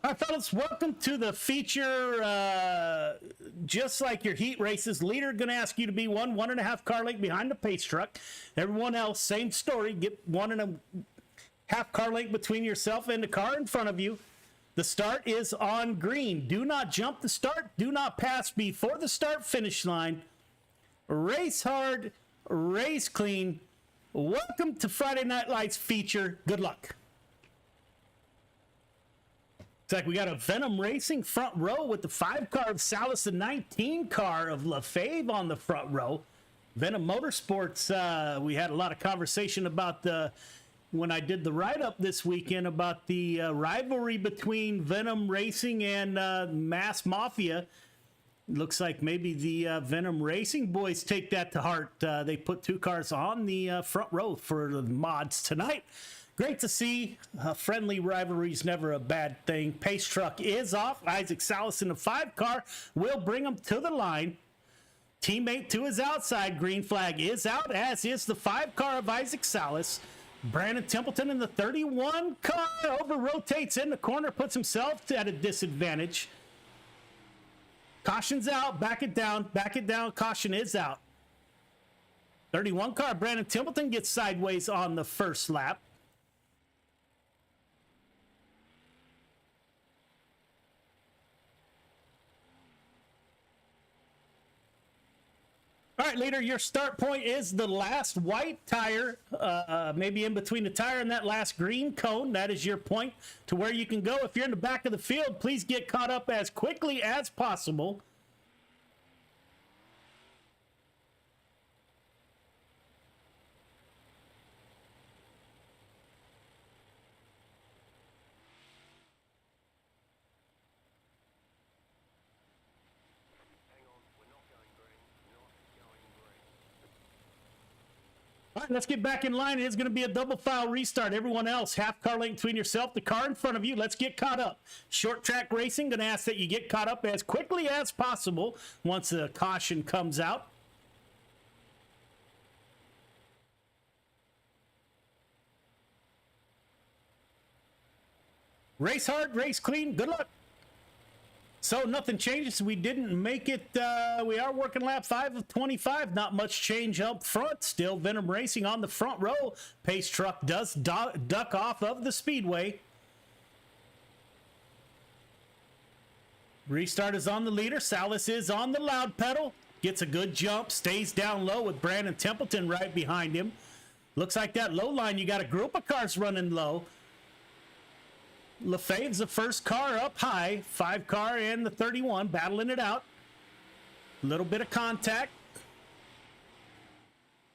All right, fellas, welcome to the feature. Just like your heat races, leader going to ask you to be 1.5 car length behind the pace truck. Everyone else, same story. Get 1.5 car length between yourself and the car in front of you. The start is on green. Do not jump the start. Do not pass before the start finish line. Race hard, race clean. Welcome to Friday Night Lights feature. Good luck. It's like we got a Venom Racing front row with the 5 car of Salas, the 19 car of LaFave on the front row. Venom Motorsports, we had a lot of conversation about when I did the write-up this weekend about the rivalry between Venom Racing and Mass Mafia. Looks like maybe the Venom Racing boys take that to heart. They put 2 cars on the front row for the mods tonight. Great to see. Friendly rivalry is never a bad thing. Pace truck is off. Isaac Salas in the 5 car will bring him to the line. Teammate to his outside. Green flag is out, as is the 5 car of Isaac Salas. Brandon Templeton in the 31 car over rotates in the corner, puts himself at a disadvantage. Caution's out. Back it down. Back it down. Caution is out. 31 car. Brandon Templeton gets sideways on the first lap. All right, leader, your start point is the last white tire, maybe in between the tire and that last green cone. That is your point to where you can go. If you're in the back of the field, please get caught up as quickly as possible. All right, let's get back in line. It is going to be a double file restart. Everyone else, half car length between yourself, the car in front of you. Let's get caught up. Short track racing, going to ask that you get caught up as quickly as possible once the caution comes out. Race hard, race clean. Good luck. So nothing changes. We didn't make it. We are working lap 5 of 25. Not much change up front. Still Venom Racing on the front row. Pace truck does duck off of the speedway. Restart is on the leader. Salas is on the loud pedal. Gets a good jump. Stays down low with Brandon Templeton right behind him. Looks like that low line. You got a group of cars running low. LaFave's the first car up high. 5 car and the 31 battling it out. A little bit of contact.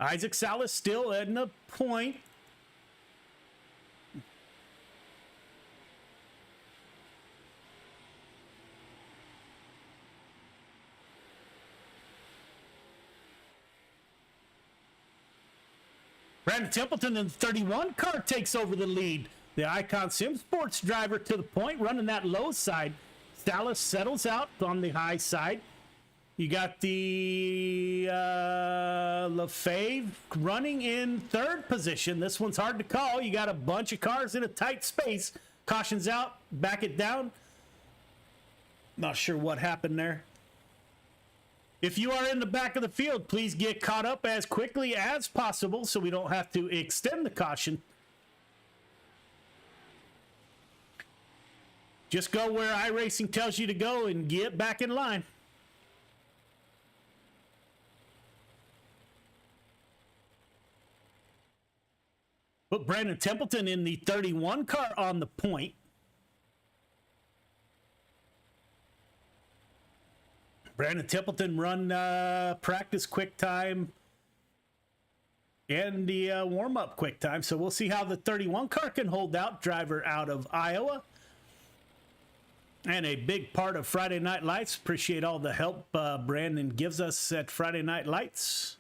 Isaac Salas still at the point. Brandon Templeton in the 31 car takes over the lead. The Icon Sim Sports driver to the point, running that low side. Salas settles out on the high side. You got the LaFave running in 3rd position. This one's hard to call. You got a bunch of cars in a tight space. Caution's out. Back it down. Not sure what happened there. If you are in the back of the field, please get caught up as quickly as possible so we don't have to extend the caution. Just go where iRacing tells you to go and get back in line. Put Brandon Templeton in the 31 car on the point. Brandon Templeton run practice quick time and the warm-up quick time. So we'll see how the 31 car can hold out. Driver out of Iowa. And a big part of Friday Night Lights. Appreciate all the help Brandon gives us at Friday Night Lights.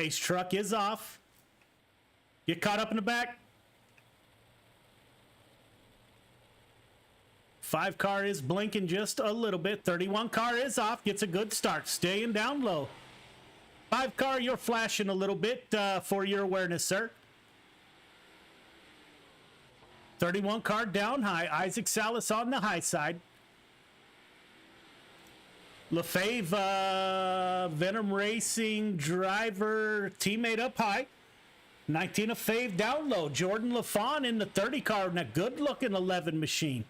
Pace truck is off. Get caught up in the back. 5 car is blinking just a little bit. 31 car is off. Gets a good start. Staying down low. 5 car, you're flashing a little bit for your awareness, sir. 31 car down high. Isaac Salas on the high side. LaFave, Venom Racing driver, teammate up high. 19 of Fave down low. Jordan LaFawn in the 30 car in a good looking 11 machine.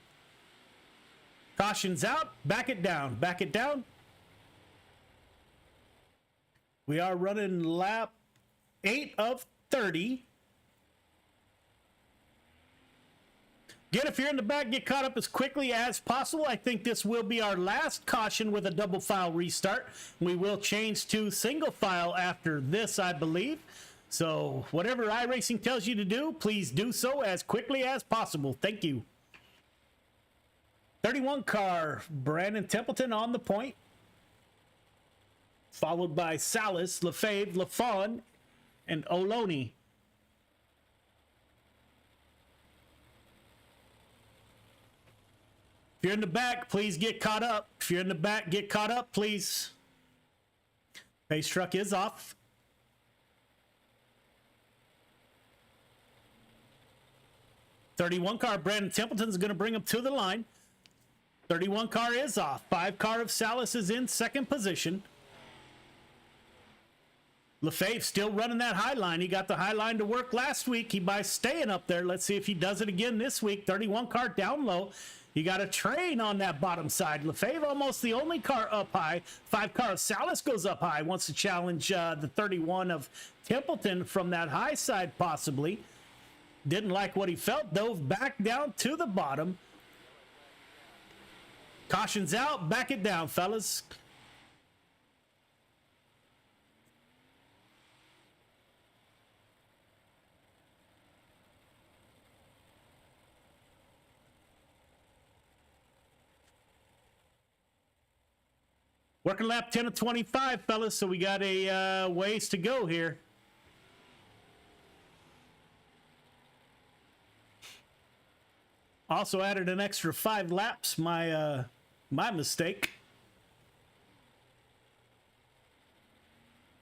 Caution's out. Back it down. Back it down. We are running lap 8 of 30. Again, if you're in the back, get caught up as quickly as possible. I think this will be our last caution with a double file restart. We will change to single file after this, I believe. So whatever iRacing tells you to do, please do so as quickly as possible. Thank you. 31 car, Brandon Templeton on the point. Followed by Salas, LaFave, LaFawn, and Oloni. If you're in the back, please get caught up. If you're in the back, get caught up, please. Pace truck is off. .31 car, Brandon Templeton's going to bring him to the line. 31 car is off. 5 car of Salas is in second position. LaFave still running that high line. He got the high line to work last week. He by staying up there. Let's see if he does it again this week. 31 car down low. You got a train on that bottom side. LaFave almost the only car up high. 5 car of Salas goes up high. Wants to challenge the 31 of Templeton from that high side possibly. Didn't like what he felt. Dove back down to the bottom. Caution's out. Back it down, fellas. Working lap 10 of 25, fellas, so we got a ways to go here. Also added an extra 5 laps, my mistake.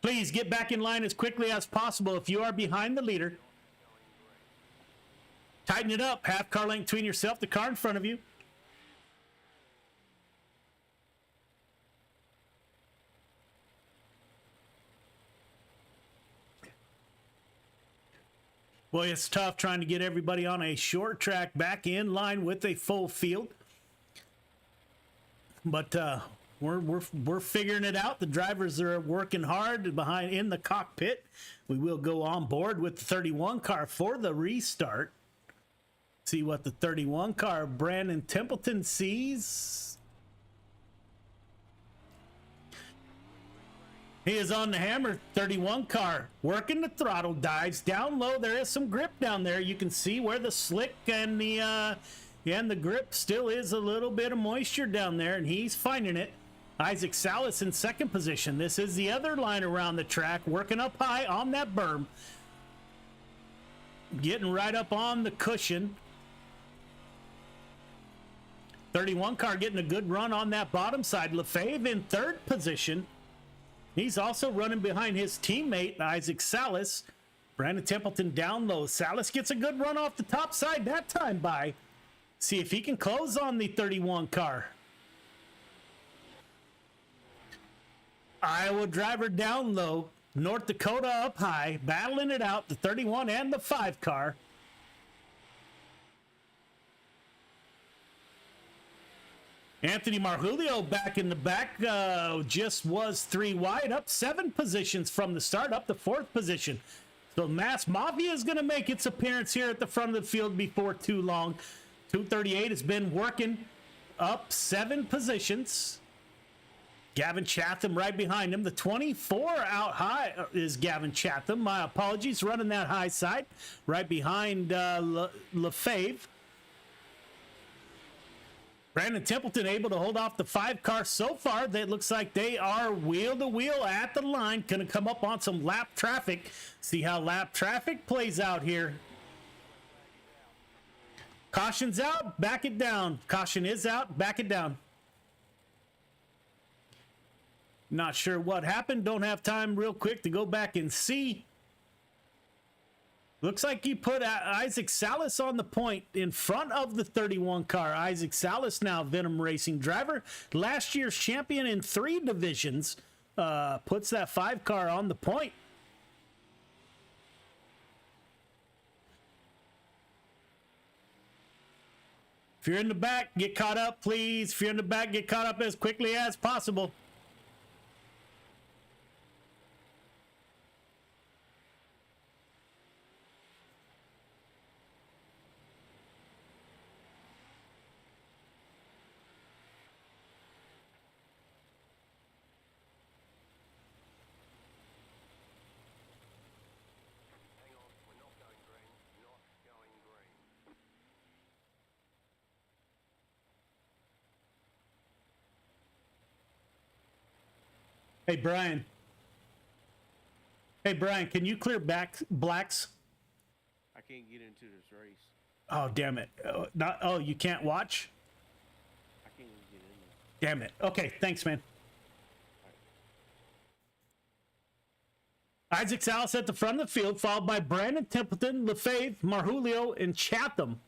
Please get back in line as quickly as possible if you are behind the leader. Tighten it up, half car length between yourself, the car in front of you. Boy, it's tough trying to get everybody on a short track back in line with a full field. But we're figuring it out. The drivers are working hard behind in the cockpit. We will go on board with the 31 car for the restart. See what the 31 car Brandon Templeton sees. He is on the hammer. 31 car working the throttle, dives down low. There is some grip down there. You can see where the slick and the grip still is a little bit of moisture down there, and he's finding it. Isaac Salas in second position. This is the other line around the track, working up high on that berm, getting right up on the cushion. 31 car getting a good run on that bottom side. LaFave in third position. He's also running behind his teammate, Isaac Salas. Brandon Templeton down low. Salas gets a good run off the top side that time by. See if he can close on the 31 car. Iowa driver down low. North Dakota up high. Battling it out, the 31 and the 5 car. Anthony Marjulio back in the back, just was 3 wide, up 7 positions from the start, up to 4th position. So Mass Mafia is going to make its appearance here at the front of the field before too long. 238 has been working up 7 positions. Gavin Chatham right behind him. The 24 out high is Gavin Chatham. My apologies, running that high side right behind LaFave. Brandon Templeton able to hold off the 5 car so far. That looks like they are wheel to wheel at the line. Going to come up on some lap traffic. See how lap traffic plays out here. Caution's out, back it down. Caution is out, back it down. Not sure what happened. Don't have time real quick to go back and see. Looks like you put Isaac Salas on the point in front of the 31 car. Isaac Salas, now Venom Racing driver, last year's champion in 3 divisions, puts that 5 car on the point. If you're in the back, get caught up, please. If you're in the back, get caught up as quickly as possible. Hey, Brian. Hey, Brian, can you clear back blacks? I can't get into this race. Oh, damn it. Oh, you can't watch? I can't even get in there. Damn it. Okay, thanks, man. Isaac Salas at the front of the field, followed by Brandon Templeton, Lefebvre, Marjulio, and Chatham.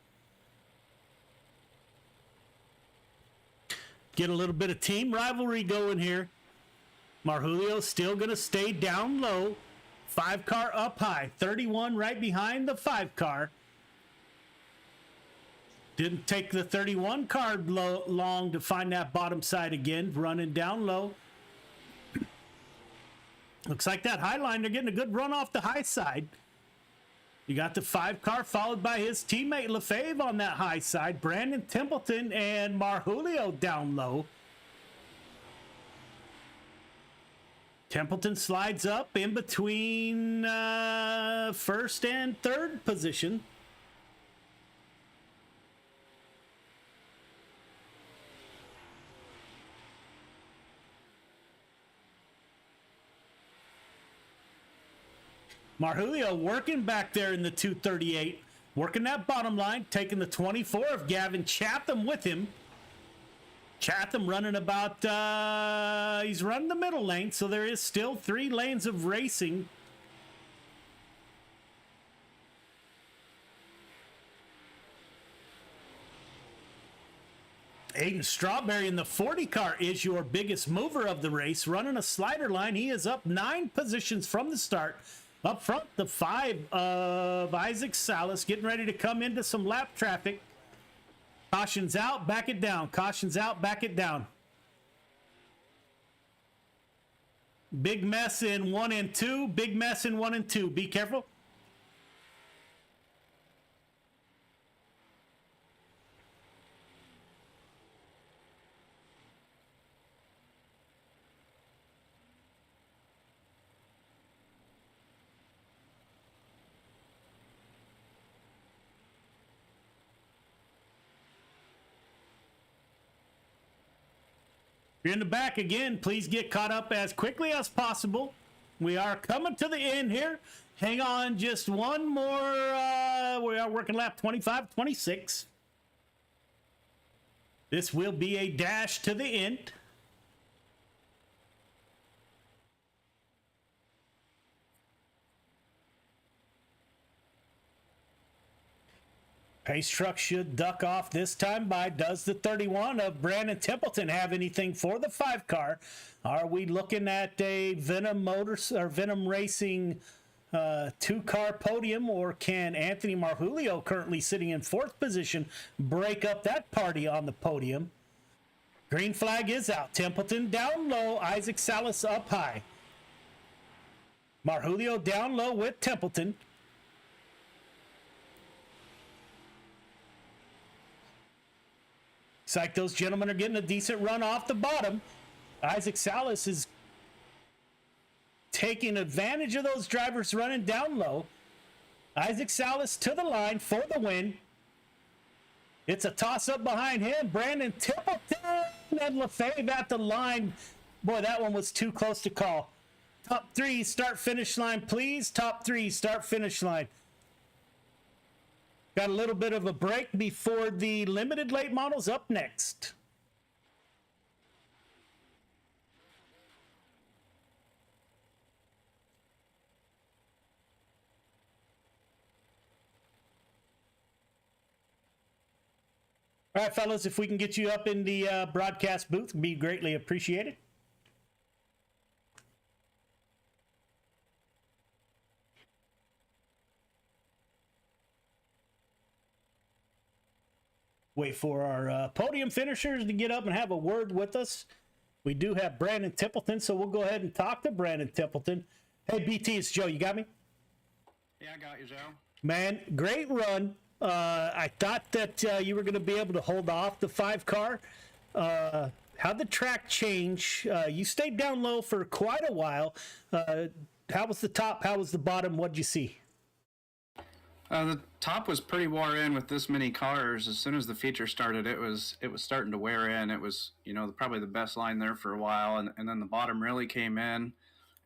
Get a little bit of team rivalry going here. Marjulio still going to stay down low. 5 car up high. 31 right behind the 5 car. Didn't take the 31 car long to find that bottom side again. Running down low. Looks like that high line, they're getting a good run off the high side. You got the 5 car followed by his teammate Lefebvre on that high side. Brandon Templeton and Marjulio down low. Templeton slides up in between first and third position. Marjulio working back there in the 238, working that bottom line, taking the 24 of Gavin Chatham with him. Chatham running about, he's running the middle lane, so there is still 3 lanes of racing. Aiden Strawberry in the 40 car is your biggest mover of the race, running a slider line. He is up 9 positions from the start. Up front, the 5 of Isaac Salas getting ready to come into some lap traffic. Caution's out, back it down. Caution's out, back it down. Big mess in 1 and 2. Big mess in 1 and 2. Be careful. If you're in the back again, please get caught up as quickly as possible. We are coming to the end here. Hang on just one more. We are working lap 25, 26. This will be a dash to the end. Pace truck should duck off this time by. Does the 31 of Brandon Templeton have anything for the 5 car? Are we looking at a Venom Motors or Venom Racing 2-car podium, or can Anthony Marjulio, currently sitting in 4th position, break up that party on the podium? Green flag is out. Templeton down low. Isaac Salas up high. Marjulio down low with Templeton. Looks like those gentlemen are getting a decent run off the bottom. Isaac Salas is taking advantage of those drivers running down low. Isaac Salas to the line for the win. It's a toss-up behind him. Brandon Templeton and LaFave at the line. Boy, that one was too close to call. Top three, start finish line, please. Top three, start finish line. Got a little bit of a break before the limited late models up next. All right, fellas, if we can get you up in the broadcast booth, it'd be greatly appreciated. Wait for our podium finishers to get up and have a word with us. We do have Brandon Templeton, so we'll go ahead and talk to Brandon Templeton. Hey, BT, it's Joe. You got me? Yeah, I got you, Joe. Man, great run. I thought that you were going to be able to hold off the 5 car. How'd the track change? You stayed down low for quite a while. How was the top? How was the bottom? What'd you see? The top was pretty wore in with this many cars. As soon as the feature started, it was starting to wear in. It was, probably the best line there for a while, and then the bottom really came in,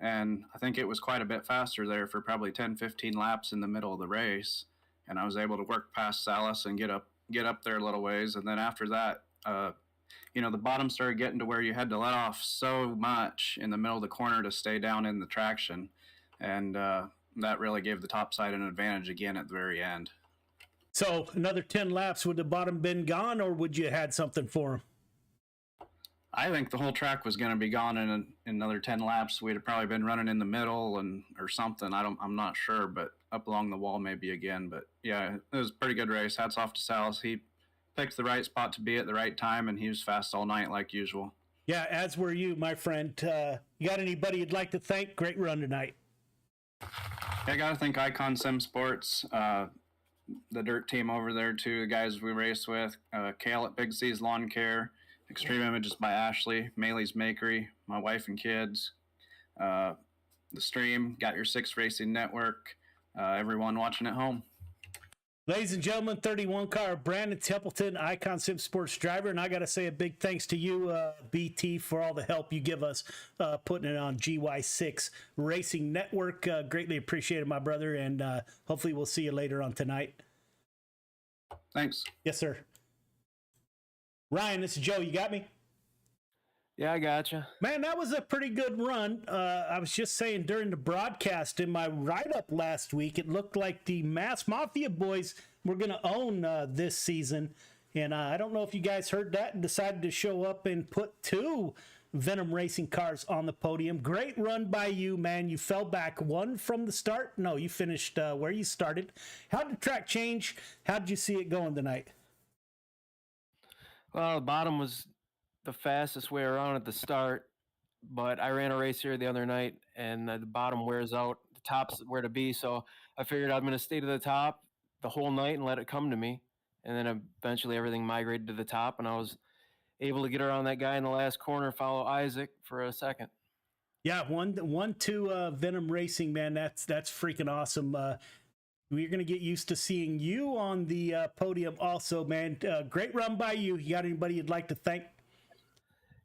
and I think it was quite a bit faster there for probably 10, 15 laps in the middle of the race, and I was able to work past Salas and get up there a little ways, and then after that, the bottom started getting to where you had to let off so much in the middle of the corner to stay down in the traction, and that really gave the top side an advantage again at the very end. So another 10 laps, would the bottom been gone, or would you had something for him? I think the whole track was going to be gone in another 10 laps. We'd have probably been running in the middle or something. I'm not sure, but up along the wall maybe again. But yeah, it was a pretty good race. Hats off to Salas. He picked the right spot to be at the right time, and he was fast all night like usual. Yeah, as were you, my friend. You got anybody you'd like to thank? Great run tonight. Yeah, I got to thank Icon Sim Sports, the dirt team over there too, the guys we race with, Kale at Big C's Lawn Care, Extreme Images by Ashley, Maley's Makery, my wife and kids, the stream, Got Your Six Racing Network, everyone watching at home. Ladies and gentlemen, 31 car Brandon Templeton, Icon Sim Sports driver, and I got to say a big thanks to you, BT, for all the help you give us putting it on GY6 Racing Network. Greatly appreciated, my brother, and hopefully we'll see you later on tonight. Thanks. Yes, sir. Ryan, this is Joe. You got me? Yeah, I gotcha. Man, that was a pretty good run. I was just saying during the broadcast in my write-up last week, it looked like the Mass Mafia boys were going to own this season. And I don't know if you guys heard that and decided to show up and put 2 Venom Racing cars on the podium. Great run by you, man. You fell back 1 from the start. No, you finished where you started. How did the track change? How did you see it going tonight? Well, the bottom was the fastest way around at the start, but I ran a race here the other night, and the bottom wears out. The top's where to be, so I figured I'm going to stay to the top the whole night and let it come to me. And then eventually everything migrated to the top, and I was able to get around that guy in the last corner, follow Isaac for a second. Yeah, 1-2 Venom Racing, man. That's freaking awesome. We're going to get used to seeing you on the podium also, man. Great run by you. You got anybody you'd like to thank?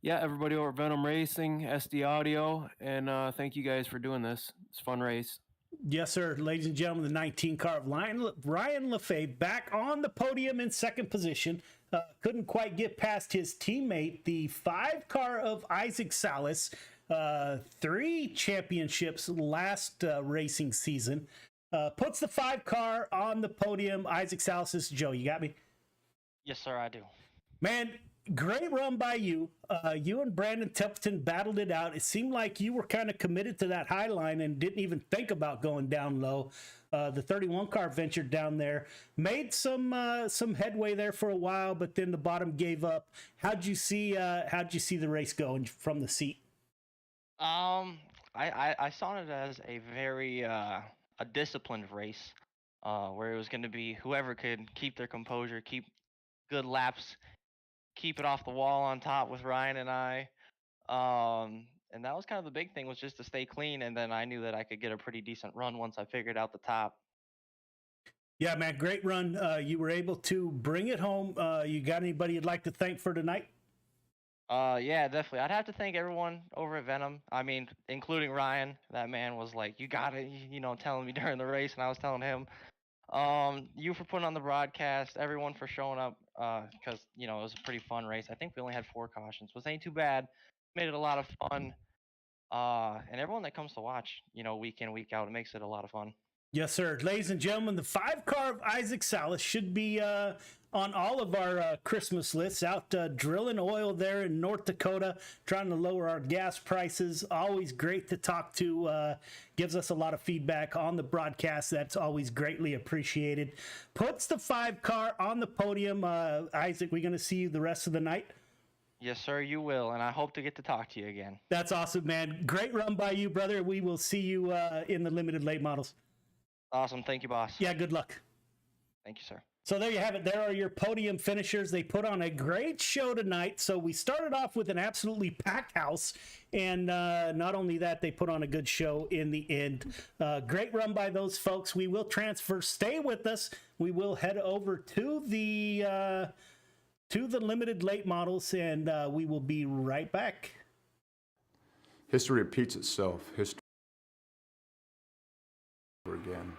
Yeah, everybody over at Venom Racing, SD Audio, and thank you guys for doing this. It's a fun race. Yes, sir. Ladies and gentlemen, the 19 car of Ryan LaFave back on the podium in second position. Couldn't quite get past his teammate, the 5 car of Isaac Salas. 3 championships last racing season. Puts the 5 car on the podium. Isaac Salas. This is Joe. You got me? Yes, sir, I do. Man, great run by you. You and Brandon Templeton battled it out. It seemed like you were kind of committed to that high line and didn't even think about going down low. The 31 car ventured down there, made some headway there for a while, but then the bottom gave up. How'd you see the race going from the seat? I saw it as a very a disciplined race, where it was going to be whoever could keep their composure, keep good laps, keep it off the wall on top with Ryan and I. And that was kind of the big thing, was just to stay clean, and then I knew that I could get a pretty decent run once I figured out the top. Yeah, man, great run. You were able to bring it home. You got anybody you'd like to thank for tonight? Yeah, definitely. I'd have to thank everyone over at Venom. I mean, including Ryan. That man was like, "You got it," telling me during the race, and I was telling him. You for putting on the broadcast, everyone for showing up, because it was a pretty fun race. I think we only had 4 cautions, which ain't too bad. Made it a lot of fun. And everyone that comes to watch, week in, week out, it makes it a lot of fun. Yes, sir. Ladies and gentlemen, the 5-car of Isaac Salas should be on all of our Christmas lists. Out drilling oil there in North Dakota, trying to lower our gas prices. Always great to talk to. Gives us a lot of feedback on the broadcast. That's always greatly appreciated. Puts the 5-car on the podium. Isaac, we're going to see you the rest of the night. Yes, sir, you will, and I hope to get to talk to you again. That's awesome, man. Great run by you, brother. We will see you in the limited late models. Awesome. Thank you, boss. Yeah, good luck. Thank you, sir. So there you have it. There are your podium finishers. They put on a great show tonight. So we started off with an absolutely packed house. And not only that, they put on a good show in the end. Great run by those folks. We will transfer. Stay with us. We will head over to the limited late models, and we will be right back. History repeats itself. History again.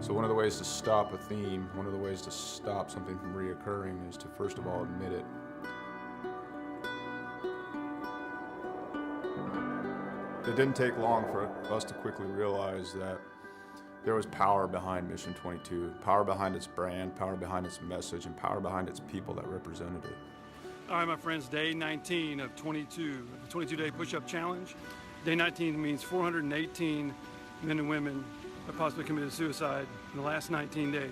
So one of the ways to stop a theme, one of the ways to stop something from reoccurring is to first of all admit it. It didn't take long for us to quickly realize that there was power behind Mission 22, power behind its brand, power behind its message, and power behind its people that represented it. All right, my friends, day 19 of 22, the 22-day push-up challenge. Day 19 means 418 men and women have possibly committed suicide in the last 19 days.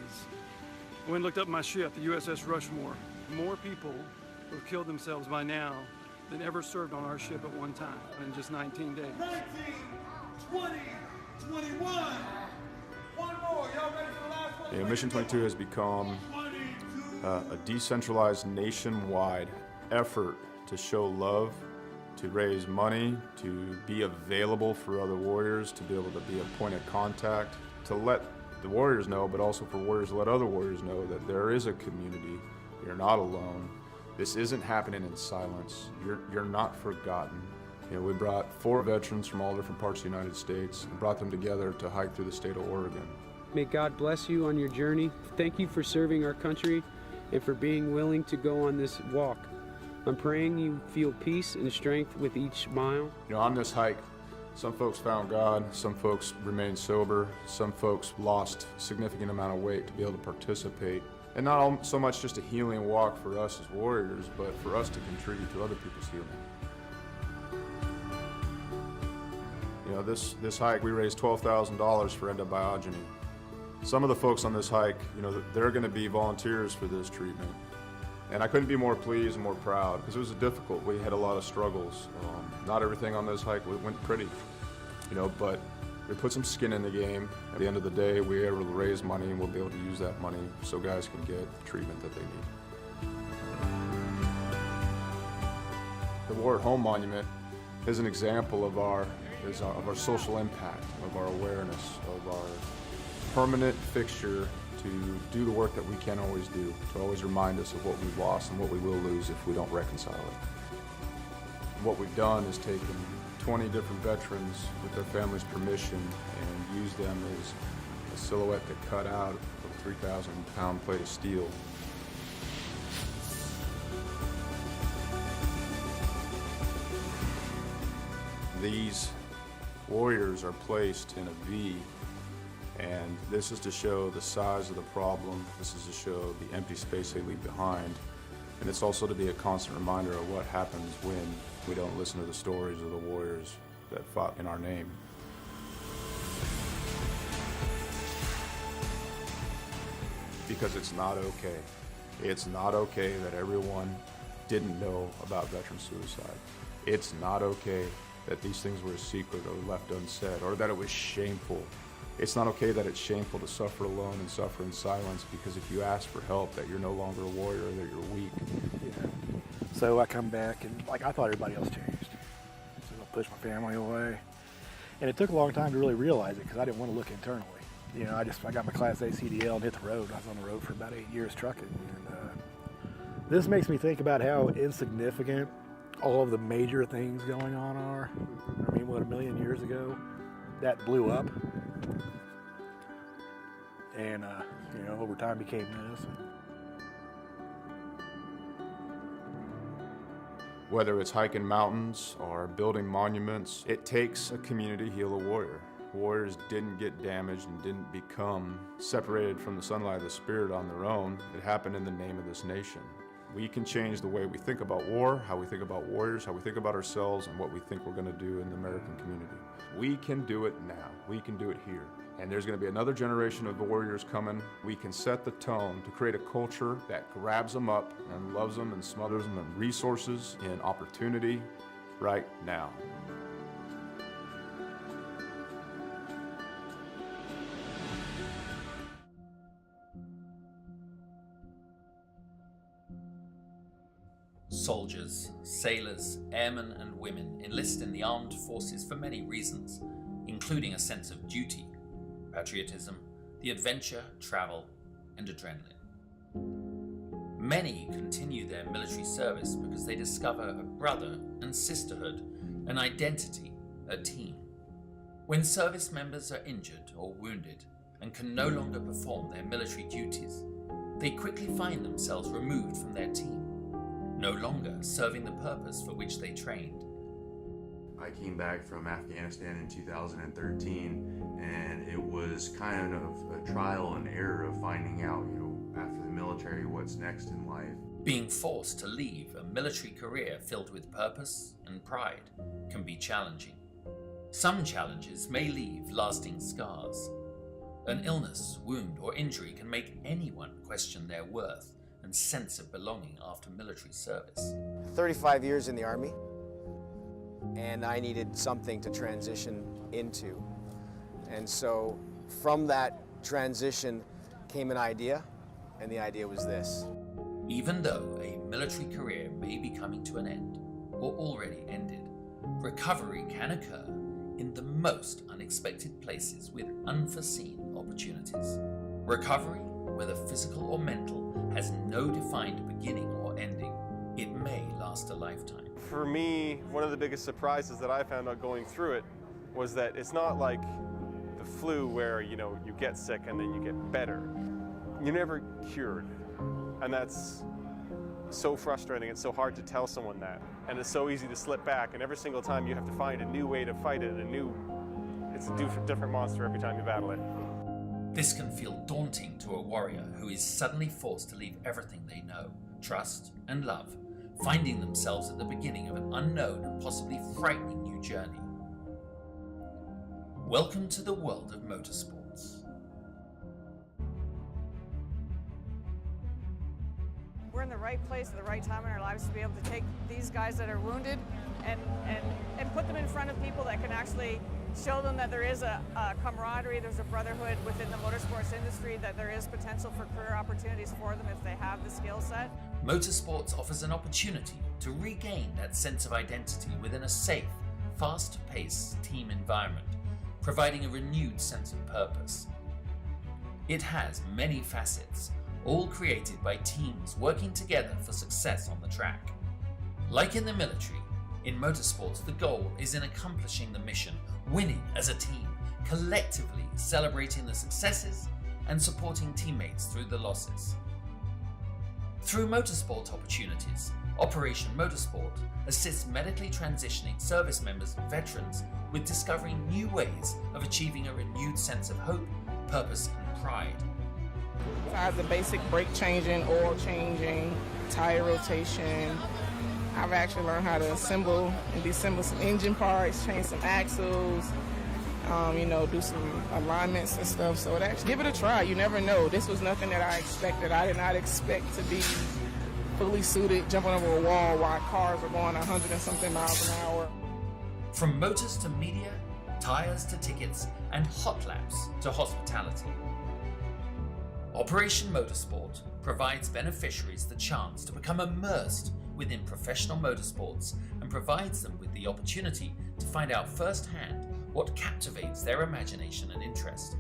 I went and looked up my ship, the USS Rushmore. More people who have killed themselves by now than ever served on our ship at one time in just 19 days. 19, 20, 21. One more. Y'all ready for the last one? Yeah, Mission 22 has become a decentralized nationwide effort to show love, to raise money, to be available for other warriors, to be able to be a point of contact, to let the warriors know, but also for warriors to let other warriors know that there is a community. You're not alone. This isn't happening in silence. You're not forgotten. We brought 4 veterans from all different parts of the United States and brought them together to hike through the state of Oregon. May God bless you on your journey. Thank you for serving our country and for being willing to go on this walk. I'm praying you feel peace and strength with each mile. On this hike, some folks found God, some folks remained sober, some folks lost a significant amount of weight to be able to participate. And not so much just a healing walk for us as warriors, but for us to contribute to other people's healing. This hike, we raised $12,000 for endobiogeny. Some of the folks on this hike, they're going to be volunteers for this treatment. And I couldn't be more pleased and more proud because it was difficult. We had a lot of struggles. Not everything on this hike went pretty, but we put some skin in the game. At the end of the day, we were able to raise money and we'll be able to use that money so guys can get the treatment that they need. The War at Home Monument is an example of our social impact, of our awareness, of our permanent fixture to do the work that we can't always do, to always remind us of what we've lost and what we will lose if we don't reconcile it. What we've done is taken 20 different veterans with their families' permission and used them as a silhouette to cut out of a 3,000-pound plate of steel. These warriors are placed in a V, and this is to show the size of the problem. This is to show the empty space they leave behind. And it's also to be a constant reminder of what happens when we don't listen to the stories of the warriors that fought in our name. Because it's not okay. It's not okay that everyone didn't know about veteran suicide. It's not okay that these things were a secret or left unsaid, or that it was shameful. It's not okay that it's shameful to suffer alone and suffer in silence, because if you ask for help, that you're no longer a warrior, that you're weak. Yeah. So I come back and I thought everybody else changed. So I pushed my family away. And it took a long time to really realize it because I didn't want to look internally. you know, I got my Class A CDL and hit the road. I was on the road for about 8 years trucking. And this makes me think about how insignificant all of the major things going on are. I mean, what, 1,000,000 years ago, that blew up. And, you know, over time became this. Whether it's hiking mountains or building monuments, it takes a community to heal a warrior. Warriors didn't get damaged and didn't become separated from the sunlight of the spirit on their own. It happened in the name of this nation. We can change the way we think about war, how we think about warriors, how we think about ourselves, and what we think we're going to do in the American community. We can do it now. We can do it here. And there's going to be another generation of warriors coming. We can set the tone to create a culture that grabs them up and loves them and smothers them in resources, in opportunity, right now. Soldiers, sailors, airmen and women enlist in the armed forces for many reasons, including a sense of duty, patriotism, the adventure, travel, and adrenaline. Many continue their military service because they discover a brother and sisterhood, an identity, a team. When service members are injured or wounded and can no longer perform their military duties, they quickly find themselves removed from their team, no longer serving the purpose for which they trained. I came back from Afghanistan in 2013, and it was kind of a trial and error of finding out, you know, after the military, what's next in life. Being forced to leave a military career filled with purpose and pride can be challenging. Some challenges may leave lasting scars. An illness, wound, or injury can make anyone question their worth and sense of belonging after military service. 35 years in the Army, and I needed something to transition into. And so from that transition came an idea, and the idea was this. Even though a military career may be coming to an end, or already ended, recovery can occur in the most unexpected places with unforeseen opportunities. Recovery, whether physical or mental, has no defined beginning or ending. It may last a lifetime. For me, one of the biggest surprises that I found out going through it was that it's not like the flu where, you know, you get sick and then you get better. You're never cured. And that's so frustrating. It's so hard to tell someone that. And it's so easy to slip back, and every single time you have to find a new way to fight it, it's a different monster every time you battle it. This can feel daunting to a warrior who is suddenly forced to leave everything they know, trust, and love, finding themselves at the beginning of an unknown and possibly frightening new journey. Welcome to the world of motorsports. We're in the right place at the right time in our lives to be able to take these guys that are wounded and put them in front of people that can actually show them that there is a camaraderie, there's a brotherhood within the motorsports industry, that there is potential for career opportunities for them if they have the skill set. Motorsports offers an opportunity to regain that sense of identity within a safe, fast-paced team environment, providing a renewed sense of purpose. It has many facets, all created by teams working together for success on the track. Like in the military, in motorsports the goal is in accomplishing the mission, winning as a team, collectively celebrating the successes and supporting teammates through the losses. Through motorsport opportunities, Operation Motorsport assists medically transitioning service members and veterans with discovering new ways of achieving a renewed sense of hope, purpose, and pride. Besides the basic brake changing, oil changing, tire rotation, I've actually learned how to assemble and disassemble some engine parts, change some axles, do some alignments and stuff. So give it a try. You never know. This was nothing that I expected. I did not expect to be fully suited, jumping over a wall while cars are going 100 and something miles an hour. From motors to media, tires to tickets, and hot laps to hospitality. Operation Motorsport provides beneficiaries the chance to become immersed within professional motorsports and provides them with the opportunity to find out firsthand what captivates their imagination and interest.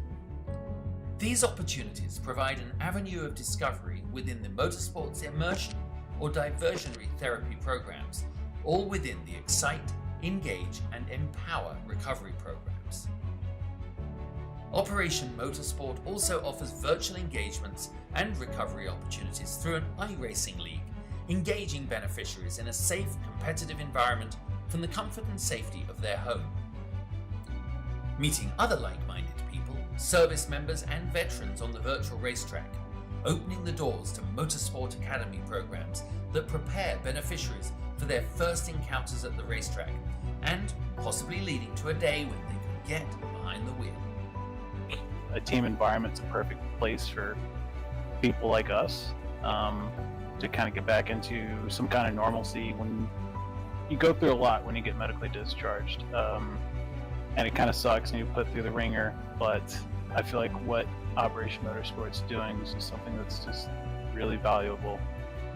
These opportunities provide an avenue of discovery within the motorsports immersion or diversionary therapy programs, all within the Excite, Engage, and Empower recovery programs. Operation Motorsport also offers virtual engagements and recovery opportunities through an iRacing league, engaging beneficiaries in a safe, competitive environment from the comfort and safety of their home. Meeting other like-minded people, service members and veterans on the virtual racetrack, opening the doors to Motorsport Academy programs that prepare beneficiaries for their first encounters at the racetrack, and possibly leading to a day when they can get behind the wheel. A team environment's a perfect place for people like us to kind of get back into some kind of normalcy when you go through a lot when you get medically discharged. And it kind of sucks and you put through the ringer, but I feel like what Operation Motorsport's doing is just something that's just really valuable.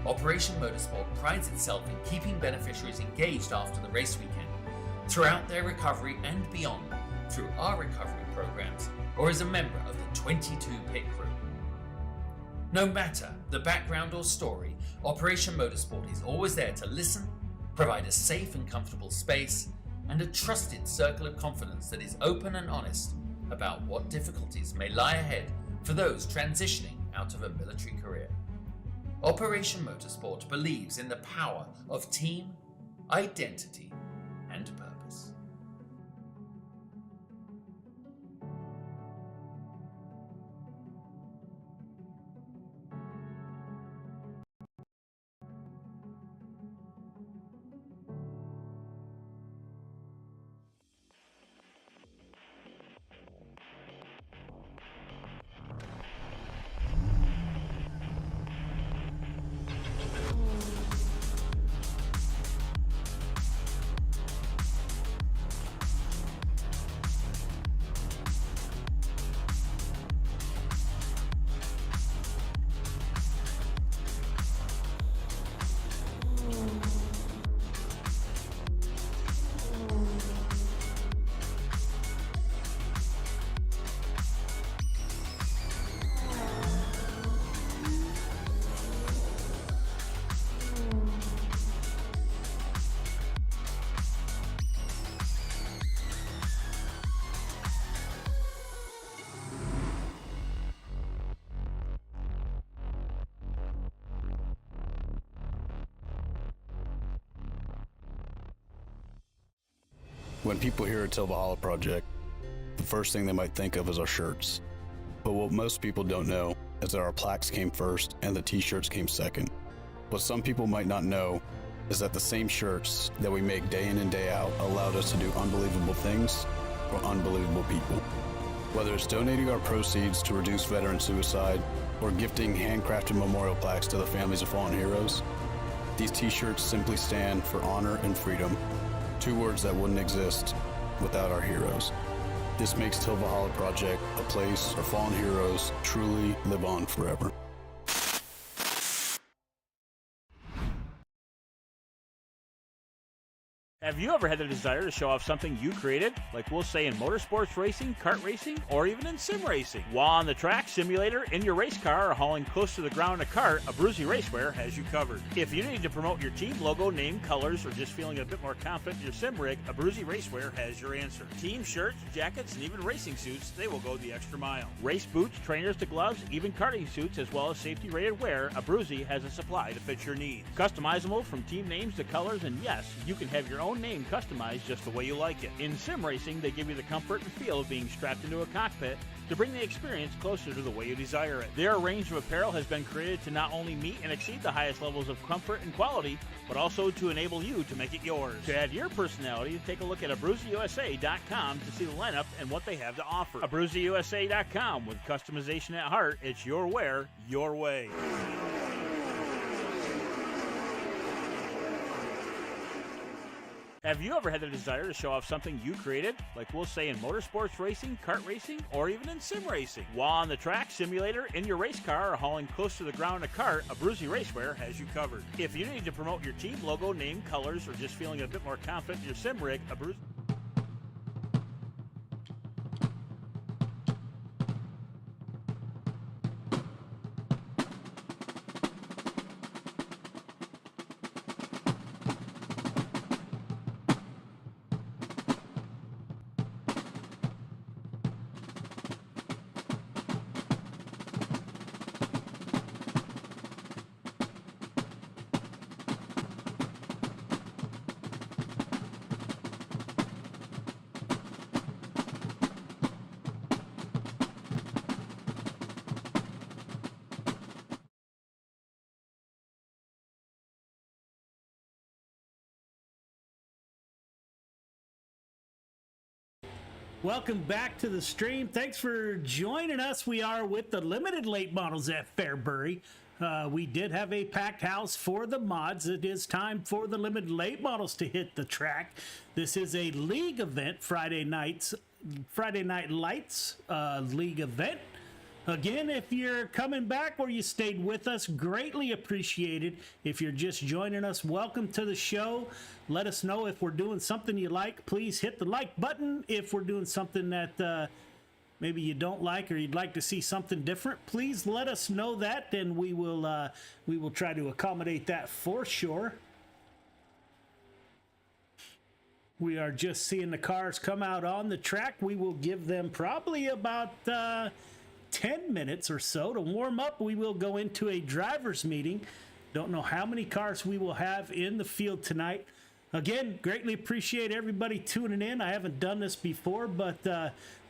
Operation Motorsport prides itself in keeping beneficiaries engaged after the race weekend, throughout their recovery and beyond, through our recovery programs, or as a member of the 22 pit crew. No matter the background or story, Operation Motorsport is always there to listen, provide a safe and comfortable space, and a trusted circle of confidence that is open and honest about what difficulties may lie ahead for those transitioning out of a military career. Operation Motorsport believes in the power of team, identity, and purpose. When people hear a Till Valhalla project, the first thing they might think of is our shirts. But what most people don't know is that our plaques came first and the t-shirts came second. What some people might not know is that the same shirts that we make day in and day out allowed us to do unbelievable things for unbelievable people. Whether it's donating our proceeds to reduce veteran suicide or gifting handcrafted memorial plaques to the families of fallen heroes, these t-shirts simply stand for honor and freedom, two words that wouldn't exist without our heroes. This makes Till Valhalla Project a place where fallen heroes truly live on forever. Have you ever had the desire to show off something you created? Like we'll say in motorsports racing, kart racing, or even in sim racing. While on the track, simulator, in your race car, or hauling close to the ground in a cart, Abruzzi Racewear has you covered. If you need to promote your team logo, name, colors, or just feeling a bit more confident in your sim rig, Abruzzi Racewear has your answer. Team shirts, jackets, and even racing suits, they will go the extra mile. Race boots, trainers to gloves, even karting suits, as well as safety-rated wear, Abruzzi has a supply to fit your needs. Customizable from team names to colors, and yes, you can have your own name customized just the way you like it. In sim racing, they give you the comfort and feel of being strapped into a cockpit to bring the experience closer to the way you desire it. Their range of apparel has been created to not only meet and exceed the highest levels of comfort and quality, but also to enable you to make it yours. To add your personality, take a look at AbruzziUSA.com to see the lineup and what they have to offer. AbruzziUSA.com, with customization at heart, it's your wear, your way. Have you ever had the desire to show off something you created? Like we'll say in motorsports racing, kart racing, or even in sim racing. While on the track, simulator, in your race car, or hauling close to the ground in a cart, Abruzzi Racewear has you covered. If you need to promote your team logo, name, colors, or just feeling a bit more confident in your sim rig, Abruzzi... Welcome back to the stream. Thanks for joining us. We are with the limited late models at Fairbury. We did have a packed house for the mods. It is time for the limited late models to hit the track. This is a league event, Friday Night Lights league event. Again, if you're coming back or you stayed with us, greatly appreciated. If you're just joining us, welcome to the show. Let us know if we're doing something you like. Please hit the like button. If we're doing something that maybe you don't like or you'd like to see something different, please let us know that, and we will try to accommodate that for sure. We are just seeing the cars come out on the track. We will give them probably about 10 minutes or so to warm up. We will go into a driver's meeting. Don't know how many cars we will have in the field tonight. Again, greatly appreciate everybody tuning in. I haven't done this before, but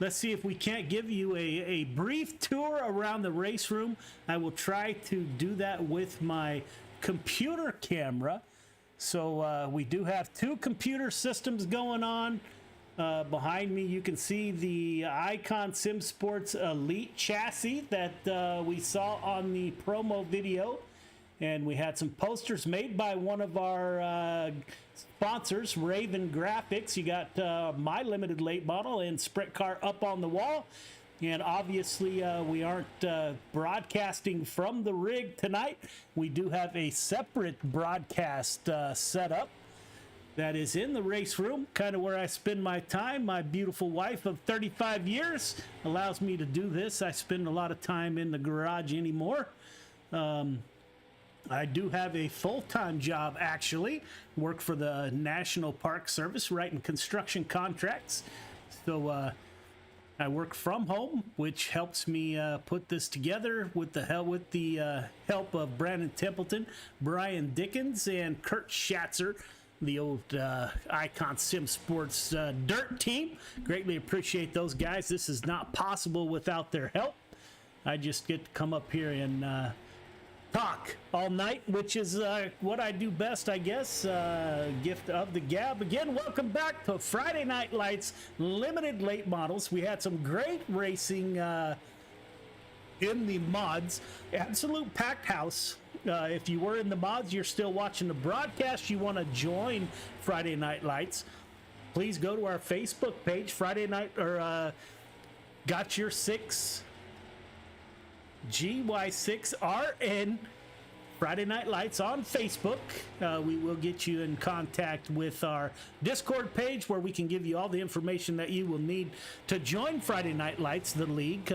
let's see if we can't give you a brief tour around the race room. I will try to do that with my computer camera. So we do have two computer systems going on. Behind me, you can see the Icon Sim Sports Elite chassis that we saw on the promo video. And we had some posters made by one of our sponsors, Raven Graphics. You got my limited late model and sprint car up on the wall. And obviously, we aren't broadcasting from the rig tonight. We do have a separate broadcast set up that is in the race room, kind of where I spend my time. My beautiful wife of 35 years allows me to do this. I spend a lot of time in the garage anymore. I do have a full-time job, actually. Work for the National Park Service, writing construction contracts. So I work from home, which helps me put this together with the help of Brandon Templeton, Brian Dickens, and Kurt Schatzer, the old Icon Sim Sports dirt team. Greatly appreciate those guys. This is not possible without their help. I just get to come up here and talk all night, which is what I do best, I guess. Gift of the gab. Again, welcome back to Friday Night Lights limited late models. We had some great racing in the mods. Absolute packed house. If you were in the mods, you're still watching the broadcast, you want to join Friday Night Lights, please go to our Facebook page, Friday Night, or Got Your 6 GY6RN Friday Night Lights on Facebook. We will get you in contact with our Discord page, where we can give you all the information that you will need to join Friday Night Lights, the league.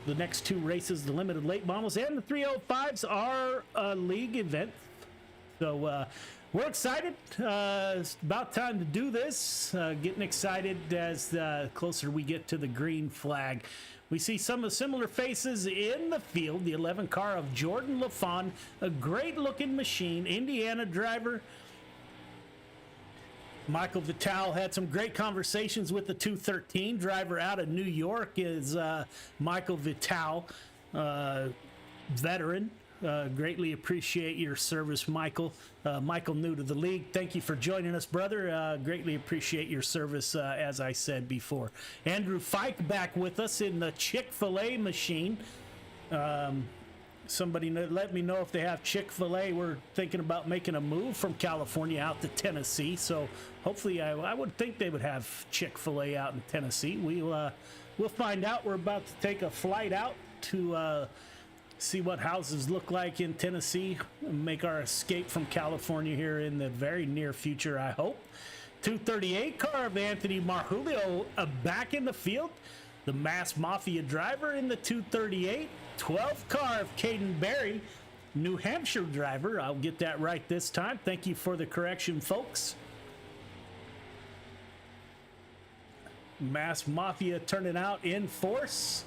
The next two races, the limited late models and the 305s, are a league event. So we're excited. It's about time to do this. Getting excited as closer we get to the green flag. We see some of the similar faces in the field. The 11 car of Jordan LaFon, a great looking machine, Indiana driver. Michael Vitale had some great conversations with the 213 driver out of New York. Is Michael Vitale, veteran. Greatly appreciate your service, Michael. Michael, new to the league. Thank you for joining us, brother. Greatly appreciate your service, as I said before. Andrew Fike back with us in the Chick-fil-A machine. Somebody let me know if they have Chick-fil-A. We're thinking about making a move from California out to Tennessee, so hopefully I would think they would have Chick-fil-A out in Tennessee. We'll find out. We're about to take a flight out to see what houses look like in Tennessee and make our escape from California here in the very near future, I hope. 238 car of Anthony Marjulio back in the field. The Mass Mafia driver in the 238. 12 car of Caden Berry, New Hampshire driver. I'll get that right this time. Thank you for the correction, folks. Mass Mafia turning out in force.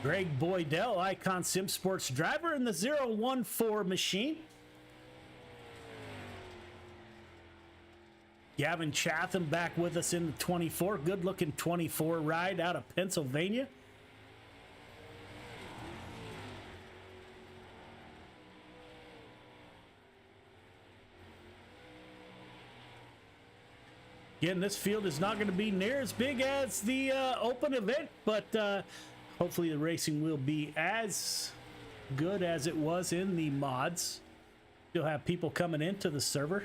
Greg Boydell, Icon Sim Sports driver in the 014 machine. Gavin Chatham back with us in the 24. Good looking 24 ride out of Pennsylvania. Again, this field is not going to be near as big as the open event, but hopefully the racing will be as good as it was in the mods. You'll have people coming into the server.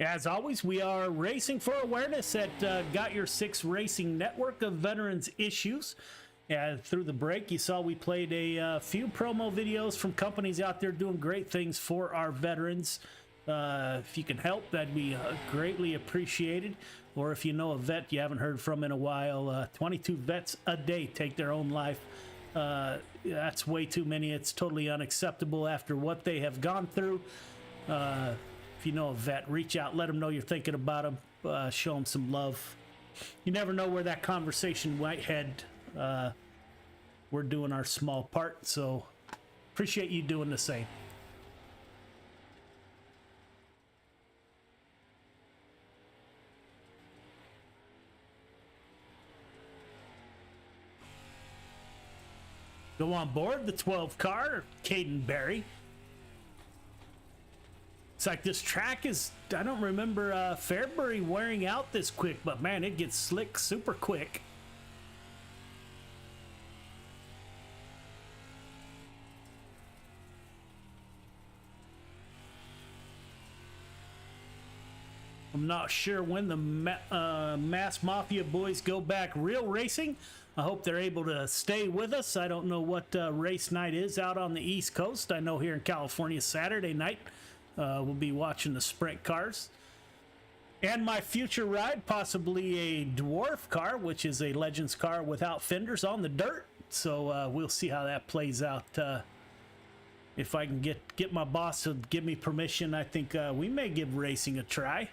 As always, we are racing for awareness at Got Your Six Racing Network of Veterans Issues. Through the break, you saw we played a few promo videos from companies out there doing great things for our veterans. If you can help, that'd be greatly appreciated. Or if you know a vet you haven't heard from in a while, 22 vets a day take their own life. That's way too many. It's totally unacceptable after what they have gone through. If you know a vet, reach out, let them know you're thinking about them, show them some love. You never know where that conversation might head. We're doing our small part, so appreciate you doing the same. Go on board the 12 car, Caden Berry. It's like this track is, I don't remember Fairbury wearing out this quick, but man, it gets slick super quick. I'm not sure when the Mass Mafia boys go back real racing. I hope they're able to stay with us. I don't know what race night is out on the East Coast. I know here in California, Saturday night, we'll be watching the sprint cars. And my future ride, possibly a dwarf car, which is a Legends car without fenders on the dirt. So we'll see how that plays out. If I can get my boss to give me permission, I think we may give racing a try.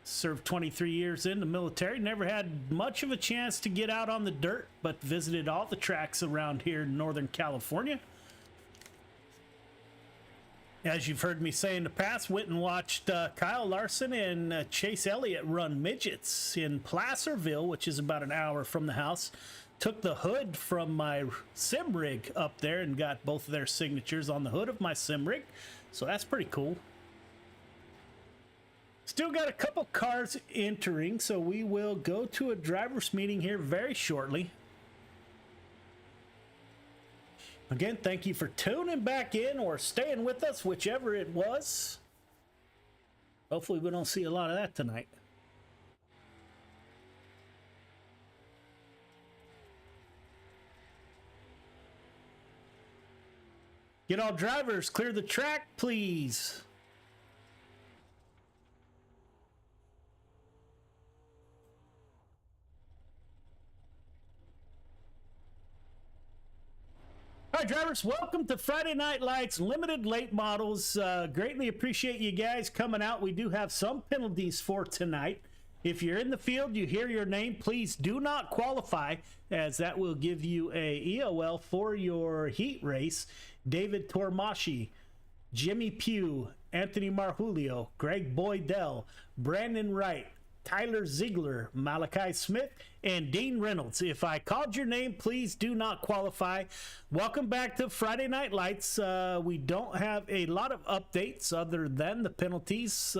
Served 23 years in the military, never had much of a chance to get out on the dirt, but visited all the tracks around here in Northern California. As you've heard me say in the past, went and watched Kyle Larson and Chase Elliott run midgets in Placerville, which is about an hour from the house. Took the hood from my sim rig up there and got both of their signatures on the hood of my sim rig. So that's pretty cool. Still got a couple cars entering, so we will go to a driver's meeting here very shortly. Again, thank you for tuning back in or staying with us, whichever it was. Hopefully we don't see a lot of that tonight. Get all drivers, clear the track, please. All right, drivers, welcome to Friday Night Lights Limited Late Models. Greatly appreciate you guys coming out. We do have some penalties for tonight. If you're in the field, you hear your name, please do not qualify, as that will give you a EOL for your heat race. David Tormashi, Jimmy Pugh, Anthony Marjulio, Greg Boydell, Brandon Wright, Tyler Ziegler, Malachi Smith, and Dean Reynolds. If I called your name, please do not qualify. Welcome back to Friday Night Lights. We don't have a lot of updates other than the penalties.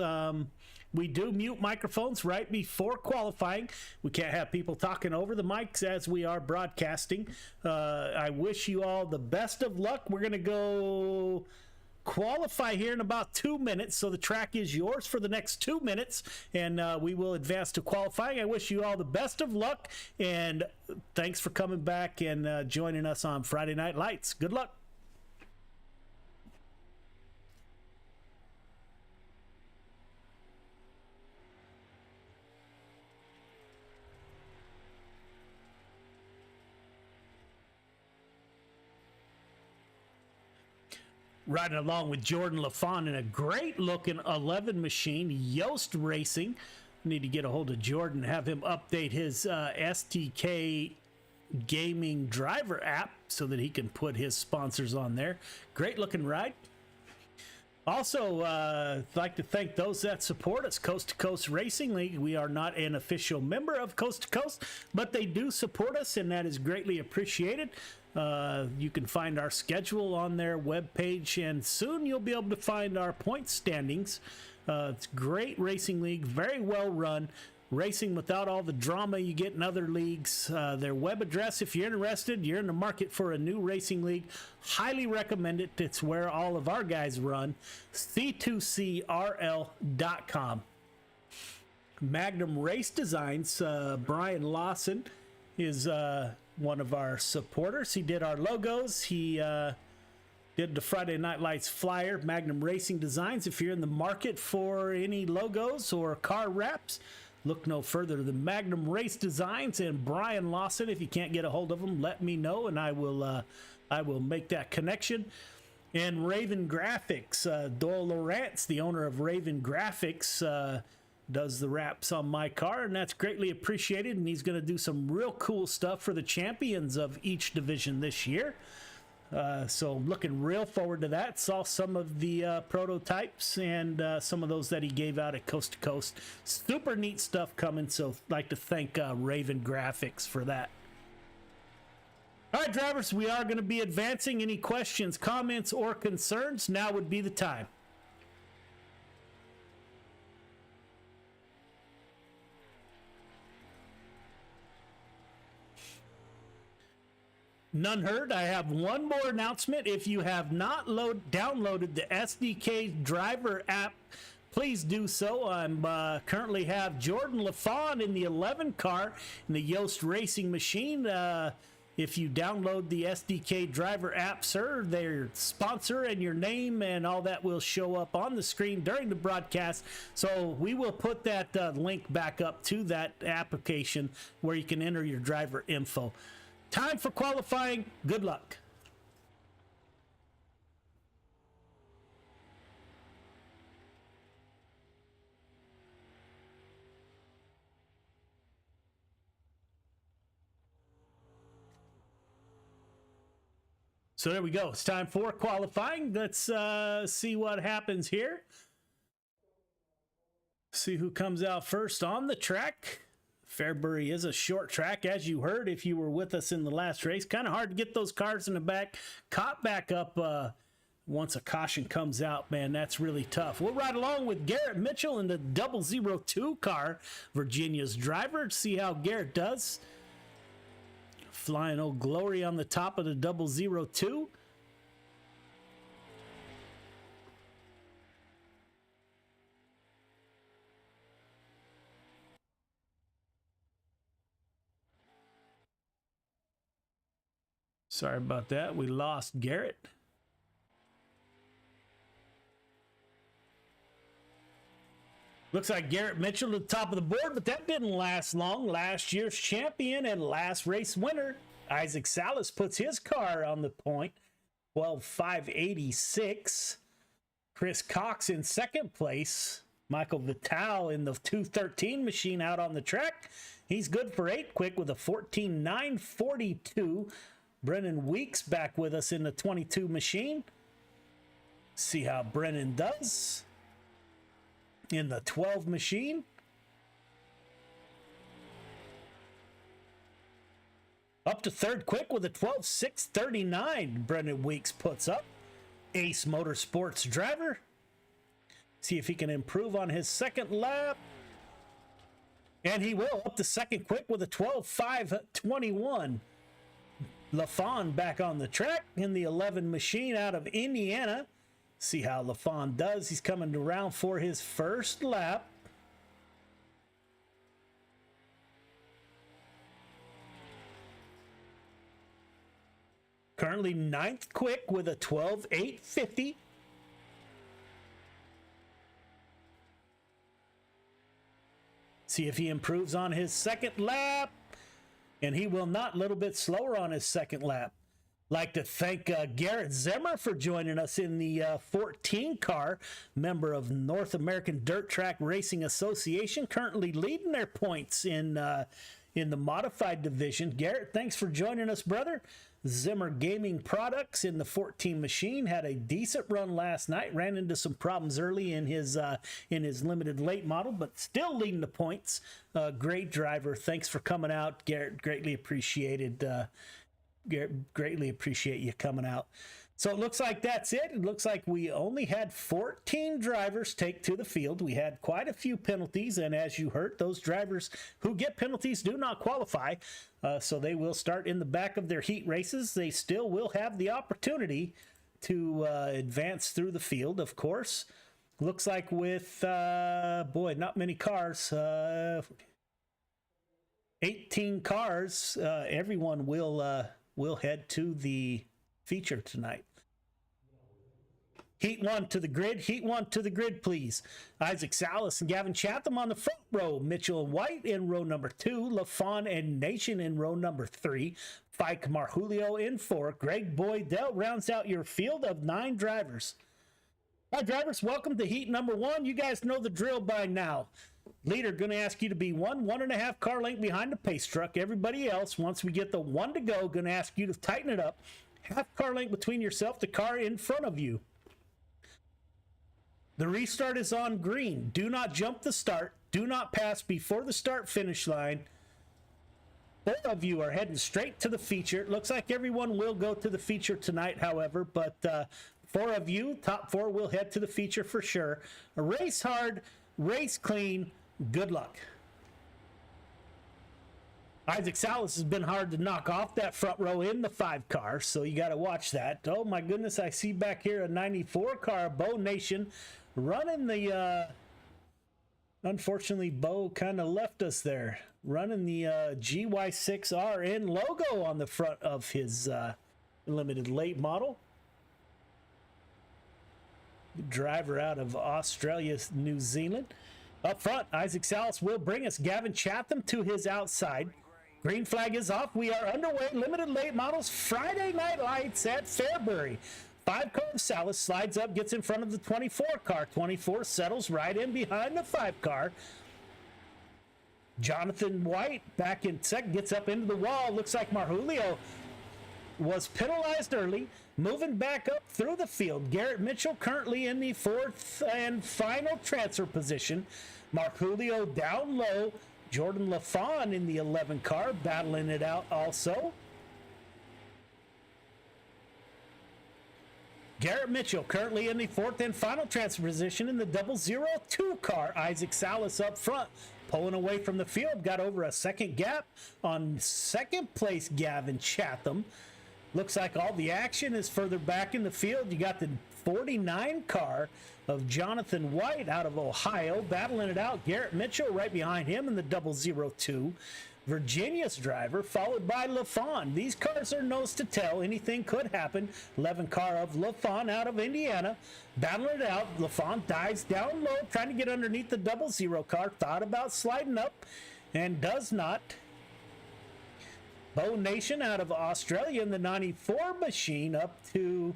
We do mute microphones right before qualifying. We can't have people talking over the mics as we are broadcasting. I wish you all the best of luck. We're going to go qualify here in about 2 minutes, so the track is yours for the next 2 minutes, and we will advance to qualifying. I wish you all the best of luck, and thanks for coming back and joining us on Friday Night Lights. Good luck. Riding along with Jordan LaFon in a great looking 11 machine, Yoast Racing. Need to get a hold of Jordan, have him update his STK gaming driver app so that he can put his sponsors on there. Great looking ride. Also, I'd like to thank those that support us. Coast to Coast Racing League. We are not an official member of Coast to Coast, but they do support us, and that is greatly appreciated. You can find our schedule on their webpage, and soon you'll be able to find our point standings. It's a great racing league, very well run. Racing without all the drama you get in other leagues. Their web address, if you're interested, you're in the market for a new racing league, highly recommend it. It's where all of our guys run, c2crl.com. Magnum Race Designs, Brian Lawson is one of our supporters. He did our logos. He did the Friday Night Lights flyer. Magnum Racing Designs. If you're in the market for any logos or car wraps, look no further than Magnum Race Designs and Brian Lawson. If you can't get a hold of them, let me know, and I will make that connection. And Raven Graphics, Doyle Lawrence, the owner of Raven Graphics, does the wraps on my car, and that's greatly appreciated. And he's going to do some real cool stuff for the champions of each division this year. So I'm looking real forward to that. Saw some of the prototypes and some of those that he gave out at Coast to Coast. Super neat stuff coming, so I'd like to thank Raven Graphics for that. All right, drivers, we are going to be advancing. Any questions, comments, or concerns? Now would be the time. None heard. I have one more announcement. If you have not downloaded the SDK driver app, please do so. I'm currently have Jordan LaFawn in the 11 car in the Yost Racing Machine. If you download the SDK driver app, sir, their sponsor and your name and all that will show up on the screen during the broadcast. So we will put that link back up to that application where you can enter your driver info. Time for qualifying. Good luck. So there we go. It's time for qualifying. Let's see what happens here. See who comes out first on the track. Fairbury is a short track, as you heard if you were with us in the last race. Kind of hard to get those cars in the back caught back up once a caution comes out. Man, that's really tough. We'll ride along with Garrett Mitchell in the 002 car, Virginia's driver. See how Garrett does. Flying Old Glory on the top of the 002. Sorry about that. We lost Garrett. Looks like Garrett Mitchell at the top of the board, but that didn't last long. Last year's champion and last race winner, Isaac Salas, puts his car on the point. 12,586. Chris Cox in second place. Michael Vitale in the 213 machine out on the track. He's good for 8 quick with a 14,942. Brennan Weeks back with us in the 22 machine. See how Brennan does in the 12 machine. Up to third quick with a 12,639. Brennan Weeks puts up. Ace Motorsports driver. See if he can improve on his second lap. And he will. Up to second quick with a 12,521. LaFawn back on the track in the 11 machine out of Indiana. See how LaFawn does. He's coming around for his first lap. Currently 9th quick with a 12,850. See if he improves on his second lap. And he will not. A little bit slower on his second lap. Like to thank Garrett Zimmer for joining us in the 14 car, member of North American Dirt Track Racing Association, currently leading their points in in the modified division. Garrett, thanks for joining us, brother. Zimmer Gaming Products in the 14 machine had a decent run last night. Ran into some problems early in his limited late model, but still leading the points. Great driver. Thanks for coming out, Garrett. Greatly appreciated. Garrett, greatly appreciate you coming out. So it looks like that's it. It looks like we only had 14 drivers take to the field. We had quite a few penalties, and as you heard, those drivers who get penalties do not qualify, so they will start in the back of their heat races. They still will have the opportunity to advance through the field, of course. Looks like with, not many cars, 18 cars, everyone will head to the feature tonight. Heat 1 to the grid. Heat 1 to the grid, please. Isaac Salas and Gavin Chatham on the front row. Mitchell and White in row number 2. LaFawn and Nation in row number 3. Fike Marjulio in 4. Greg Boydell rounds out your field of 9 drivers. All right, drivers, welcome to heat number 1. You guys know the drill by now. Leader going to ask you to be 1.5 car length behind the pace truck. Everybody else, once we get the 1 to go, going to ask you to tighten it up. Half car length between yourself, the car in front of you. The restart is on green. Do not jump the start. Do not pass before the start finish line. 4 of you are heading straight to the feature. It looks like everyone will go to the feature tonight, however, but 4 of you, top 4, will head to the feature for sure. Race hard, race clean. Good luck. Isaac Salas has been hard to knock off that front row in the 5 car, so you got to watch that. Oh my goodness, I see back here a 94 car, Bo Nation, running the, unfortunately, Bo kind of left us there, running the GY6RN logo on the front of his limited late model. Driver out of Australia, New Zealand. Up front, Isaac Salas will bring us Gavin Chatham to his outside. Green flag is off. We are underway. Limited late models Friday Night Lights at Fairbury. 5 car Salas slides up, gets in front of the 24 car. 24 settles right in behind the 5 car. Jonathan White back in second, gets up into the wall. Looks like Marjulio was penalized early, moving back up through the field. Garrett Mitchell currently in the 4th and final transfer position. Marjulio down low. Jordan LaFawn in the 11 car, battling it out also. Garrett Mitchell currently in the 4th and final transfer position in the 002 car. Isaac Salas up front, pulling away from the field. Got over a second gap on second place Gavin Chatham. Looks like all the action is further back in the field. You got the 49 car of Jonathan White out of Ohio, battling it out. Garrett Mitchell right behind him in the 002. Virginia's driver, followed by LaFawn. These cars are nose to tail. Anything could happen. 11 car of LaFawn out of Indiana, battling it out. LaFawn dives down low, trying to get underneath the 00 car. Thought about sliding up and does not. Bo Nation out of Australia in the 94 machine up to,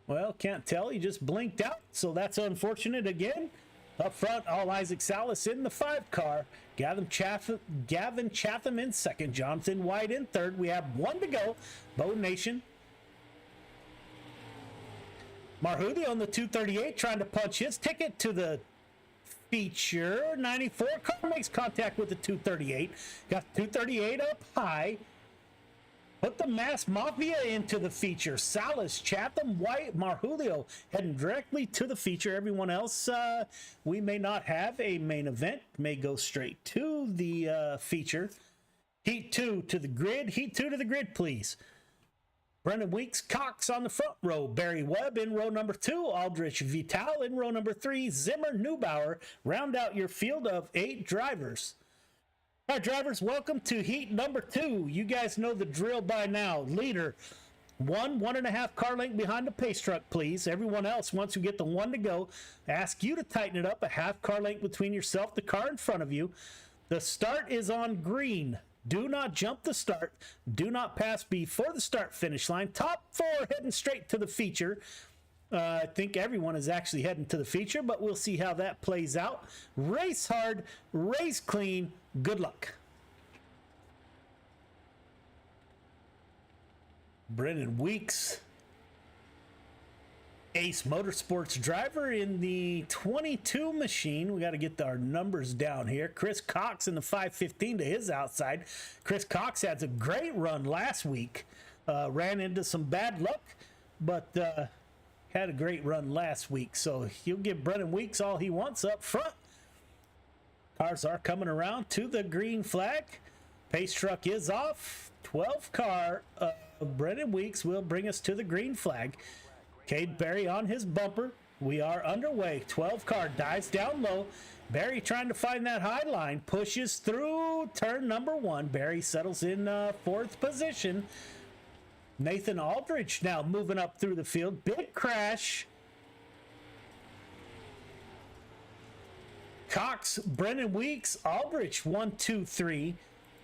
well, can't tell. He just blinked out, so that's unfortunate again. Up front, all Isaac Salas in the 5 car. Gavin Chatham in second. Jonathan White in third. We have 1 to go. Bo Nation. Marjulio on the 238 trying to punch his ticket to the feature. 94 car makes contact with the 238. Got 238 up high. Put the Mass Mafia into the feature. Salas, Chatham, White, Marjulio heading directly to the feature. Everyone else, we may not have a main event. May go straight to the feature. Heat 2 to the grid. Heat 2 to the grid, please. Brendan Weeks, Cox on the front row. Barry Webb in row number 2. Aldrich Vital in row number 3. Zimmer, Neubauer. Round out your field of 8 drivers. All right, drivers, welcome to heat number 2. You guys know the drill by now. Leader, 1.5 car length behind the pace truck, please. Everyone else, once we get the 1 to go, ask you to tighten it up. A half car length between yourself, the car in front of you. The start is on green. Do not jump the start. Do not pass before the start finish line. Top 4 heading straight to the feature. I think everyone is actually heading to the feature, but we'll see how that plays out. Race hard, race clean. Good luck. Brennan Weeks, Ace Motorsports driver in the 22 machine. We got to get our numbers down here. Chris Cox in the 515 to his outside. Chris Cox had a great run last week. Ran into some bad luck, but had a great run last week. So he'll give Brennan Weeks all he wants up front. Cars are coming around to the green flag. Pace truck is off. 12 car Brennan Weeks will bring us to the green flag. Cade Berry on his bumper. We are underway. 12 car dives down low. Berry trying to find that high line. Pushes through turn number 1. Berry settles in 4th position. Nathan Aldridge now moving up through the field. Big crash. Cox, Brennan Weeks, Aldrich 1, 2, 3.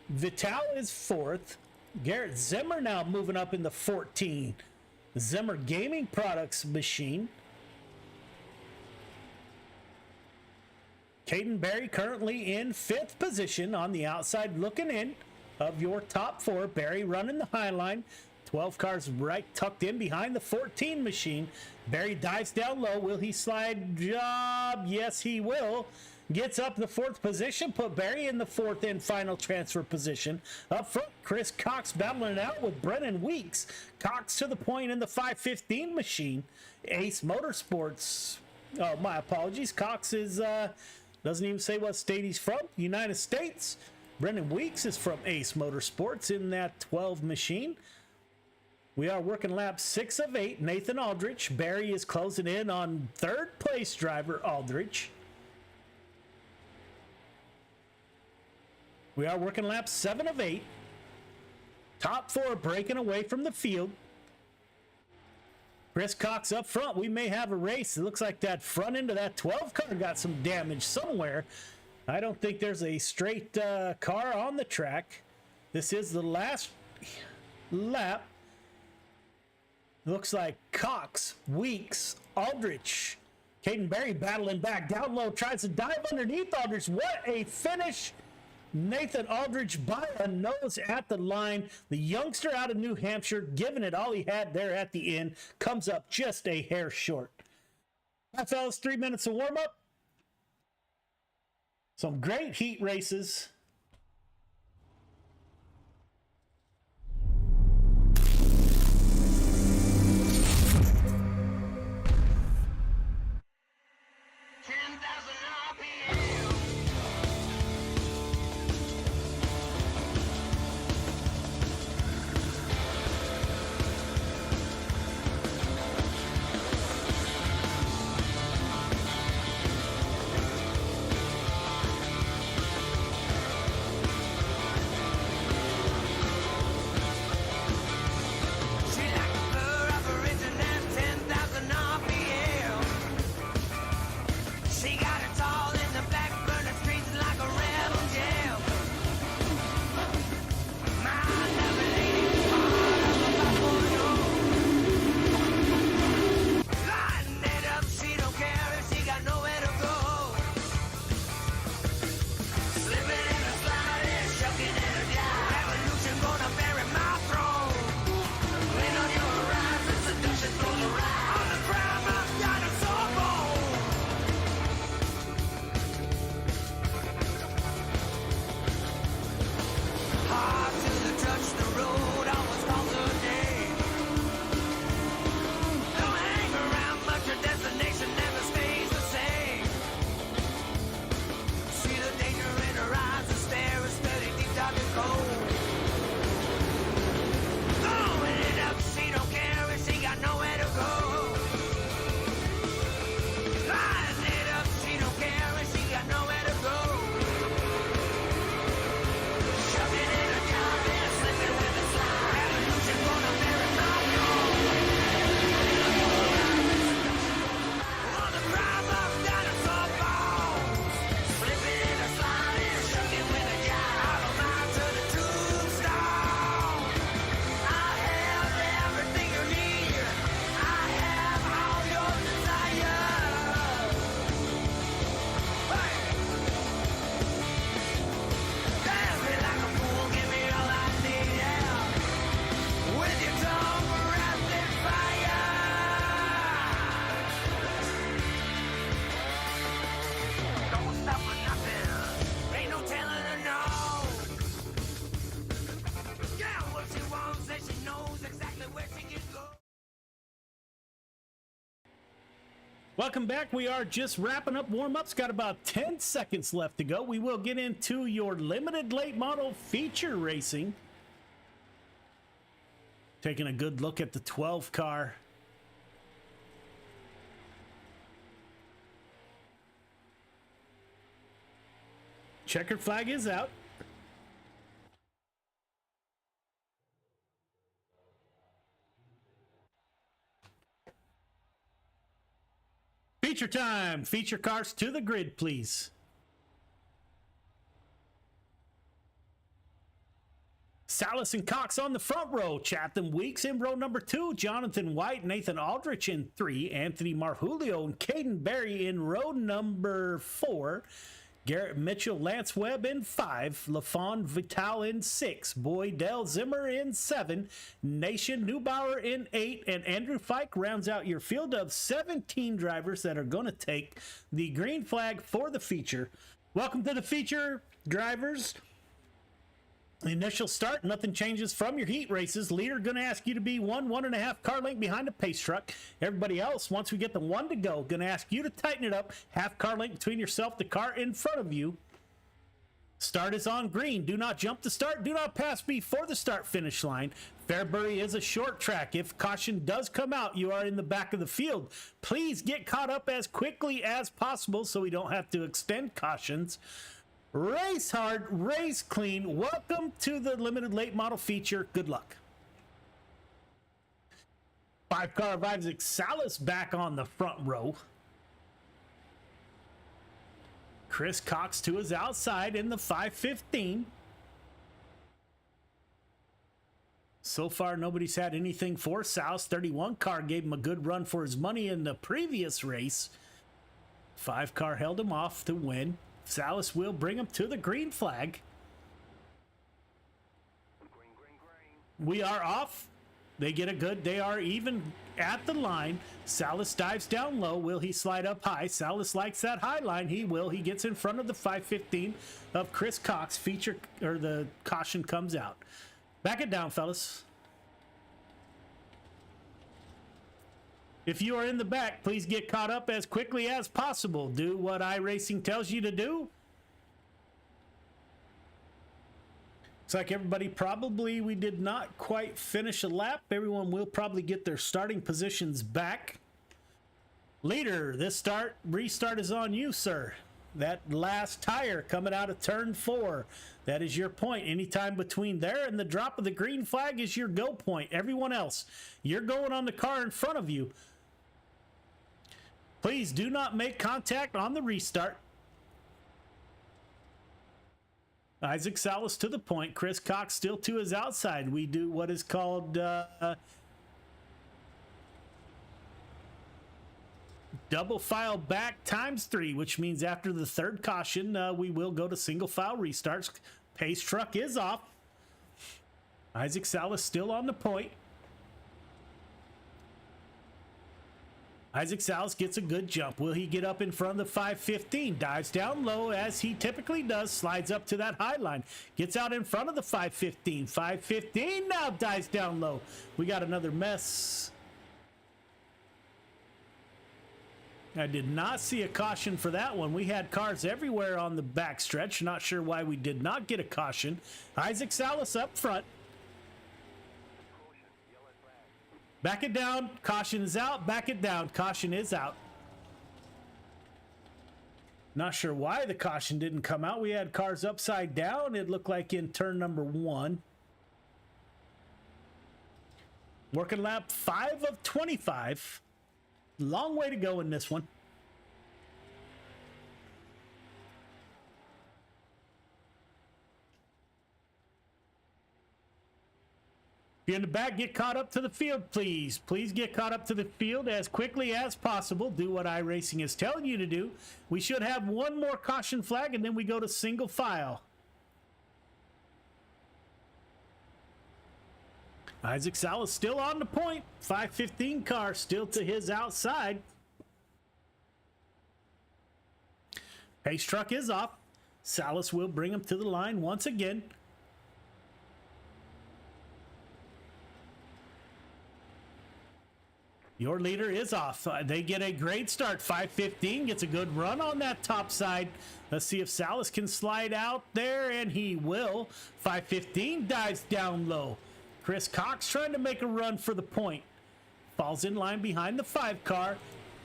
Vital is 4th. Garrett Zimmer now moving up in the 14. Zimmer Gaming Products machine. Caden Berry currently in 5th position on the outside looking in of your top 4. Berry running the high line. 12 cars right tucked in behind the 14 machine. Berry dives down low. Will he slide job? Yes, he will. Gets up the 4th position. Put Berry in the 4th and final transfer position. Up front, Chris Cox battling it out with Brennan Weeks. Cox to the point in the 515 machine. Ace Motorsports. Oh, my apologies. Cox is doesn't even say what state he's from. United States. Brennan Weeks is from Ace Motorsports in that 12 machine. We are working lap 6 of 8. Nathan Aldrich. Berry is closing in on 3rd place driver Aldrich. We are working lap 7 of 8. Top 4 breaking away from the field. Chris Cox up front. We may have a race. It looks like that front end of that 12 car got some damage somewhere. I don't think there's a straight car on the track. This is the last lap. Looks like Cox, Weeks, Aldrich, Caden Berry battling back down low, tries to dive underneath Aldrich. What a finish! Nathan Aldrich by a nose at the line. The youngster out of New Hampshire giving it all he had there at the end. Comes up just a hair short. That fellas, 3 minutes of warm up. Some great heat races. Welcome back. We are just wrapping up warm-ups. Got about 10 seconds left to go. We will get into your limited late model feature racing. Taking a good look at the 12 car. Checkered flag is out. Feature time. Feature cars to the grid, please. Salas and Cox on the front row. Chatham Weeks in row number 2. Jonathan White, Nathan Aldrich in 3. Anthony Marjulio and Caden Berry in row number 4. Garrett Mitchell, Lance Webb in 5. LaFawn Vital in 6. Boydell Zimmer in 7. Nation Neubauer in 8. And Andrew Fike rounds out your field of 17 drivers that are going to take the green flag for the feature. Welcome to the feature, drivers. Initial start, nothing changes from your heat races. Leader going to ask you to be 1.5 car length behind a pace truck. Everybody else, once we get the 1 to go, going to ask you to tighten it up. Half car length between yourself, the car in front of you. Start is on green. Do not jump the start. Do not pass before the start finish line. Fairbury is a short track. If caution does come out, you are in the back of the field. Please get caught up as quickly as possible so we don't have to extend cautions. Race hard, race clean. Welcome to the limited late model feature. Good luck. 5 car of Isaac Salas back on the front row. Chris Cox to his outside in the 515. So far, nobody's had anything for Salas. 31 car gave him a good run for his money in the previous race. 5 car held him off to win. Salas will bring him to the green flag. We are off. They get a good, they are even at the line. Salas dives down low. Will he slide up high? Salas likes that high line. He will. He gets in front of the 515 of Chris Cox. Feature, or the caution comes out. Back it down, fellas. If you are in the back, please get caught up as quickly as possible. Do what iRacing tells you to do. Looks like everybody probably, we did not quite finish a lap. Everyone will probably get their starting positions back. Leader, this restart is on you, sir. That last tire coming out of turn 4. That is your point. Anytime between there and the drop of the green flag is your go point. Everyone else, you're going on the car in front of you. Please do not make contact on the restart. Isaac Salas to the point. Chris Cox still to his outside. We do what is called double file back ×3, which means after the 3rd caution, we will go to single file restarts. Pace truck is off. Isaac Salas still on the point. Isaac Salas gets a good jump. Will he get up in front of the 515? Dives down low as he typically does. Slides up to that high line. Gets out in front of the 515. 515 now dives down low. We got another mess. I did not see a caution for that one. We had cars everywhere on the backstretch. Not sure why we did not get a caution. Isaac Salas up front. Back it down. Caution is out. Back it down. Caution is out. Not sure why the caution didn't come out. We had cars upside down. It looked like in turn number 1. Working lap 5 of 25. Long way to go in this one. If you're in the back, get caught up to the field, please. Please get caught up to the field as quickly as possible. Do what iRacing is telling you to do. We should have one more caution flag, and then we go to single file. Isaac Salas still on the point. 515 car still to his outside. Pace truck is off. Salas will bring him to the line once again. Your leader is off. They get a great start. 5:15 gets a good run on that top side. Let's see if Salas can slide out there, and he will. 5:15 dives down low. Chris Cox trying to make a run for the point. Falls in line behind the 5 car.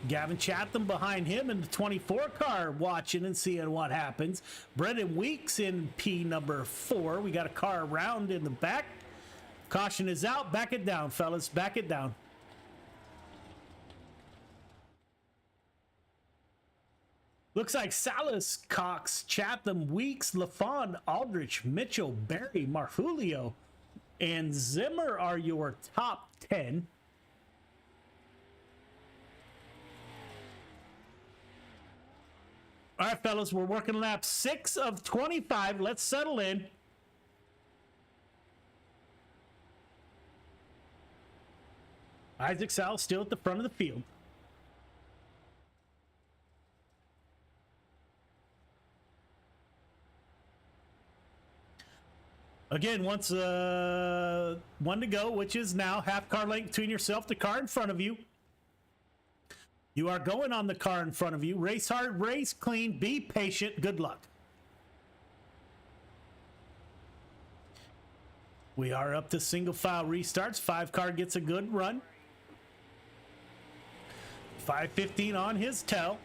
Gavin Chatham behind him in the 24 car, watching and seeing what happens. Brendan Weeks in P number 4. We got a car around in the back. Caution is out. Back it down, fellas. Back it down. Looks like Salas, Cox, Chatham, Weeks, LaFawn, Aldrich, Mitchell, Barry, Marfulio, and Zimmer are your top 10. All right, fellas, we're working lap 6 of 25. Let's settle in. Isaac Salas still at the front of the field. Again, once one to go, which is now half car length between yourself, the car in front of you. You are going on the car in front of you. Race hard, race clean, be patient. Good luck. We are up to single file restarts. 5 car gets a good run. 5:15 on his tail.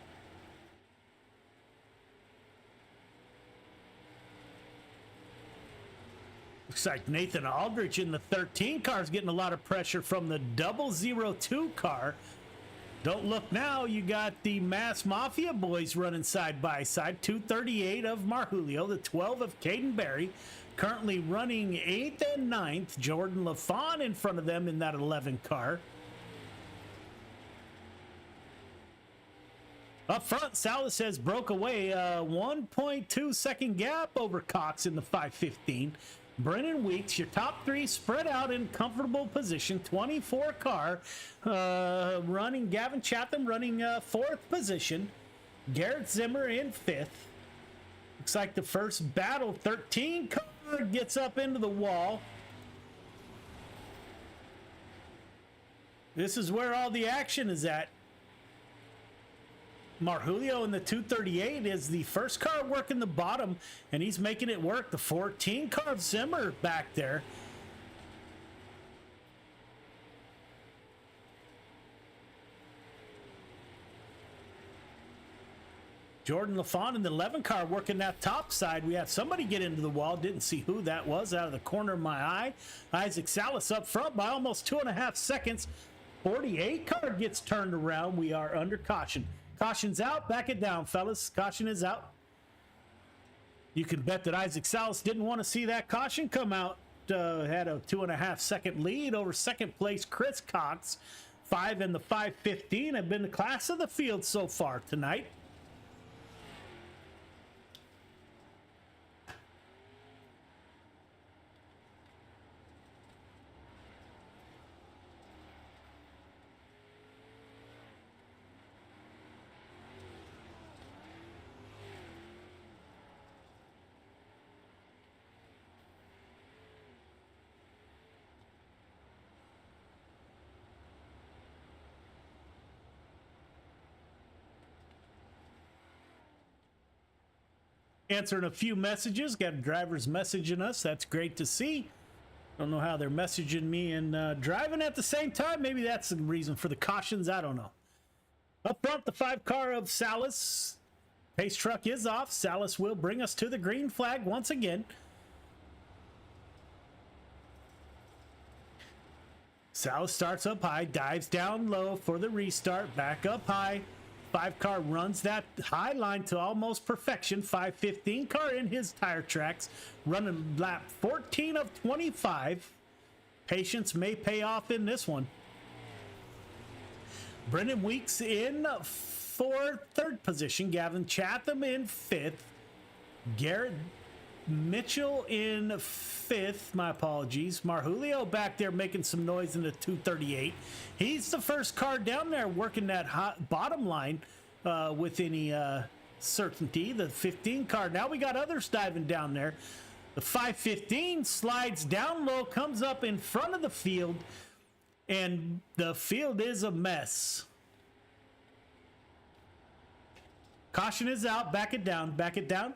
Looks like Nathan Aldrich in the 13 car is getting a lot of pressure from the 002 car. Don't look now. You got the Mass Mafia boys running side by side. 238 of Marjulio, the 12 of Caden Berry. Currently running 8th and 9th. Jordan LaFawn in front of them in that 11 car. Up front, Salas has broke away a 1.2 second gap over Cox in the 5:15. Brennan Weeks, your top 3 spread out in comfortable position. 24 car running. Gavin Chatham running 4th position. Garrett Zimmer in 5th. Looks like the first battle. 13 car gets up into the wall. This is where all the action is at. Marjulio in the 238 is the first car working the bottom, and he's making it work. The 14 car of Zimmer back there. Jordan LaFawn in the 11 car working that top side. We had somebody get into the wall. Didn't see who that was out of the corner of my eye. Isaac Salas up front by almost 2.5 seconds. 48 car gets turned around. We are under caution. Caution's out. Back it down, fellas. Caution is out. You can bet that Isaac Salas didn't want to see that caution come out. Had a 2.5 second lead over second place Chris Cox. 5 and the 5:15 have been the class of the field so far tonight. Answering a few messages. Got drivers messaging us. That's great to see. Don't know how they're messaging me and driving at the same time. Maybe that's the reason for the cautions. I don't know. Up front, the 5 car of Salas. Pace truck is off. Salas will bring us to the green flag once again. Salas starts up high, dives down low for the restart. Back up high. 5 car runs that high line to almost perfection. 5:15 car in his tire tracks, running lap 14 of 25. Patience may pay off in this one. Brendan Weeks in for 3rd position. Gavin Chatham in 5th. Garrett Mitchell in 5th. My apologies. Marjulio back there making some noise in the 238. He's the first car down there working that hot bottom line with any certainty. The 15 car. Now we got others diving down there. The 5:15 slides down low, comes up in front of the field, and the field is a mess. Caution is out. Back it down. Back it down.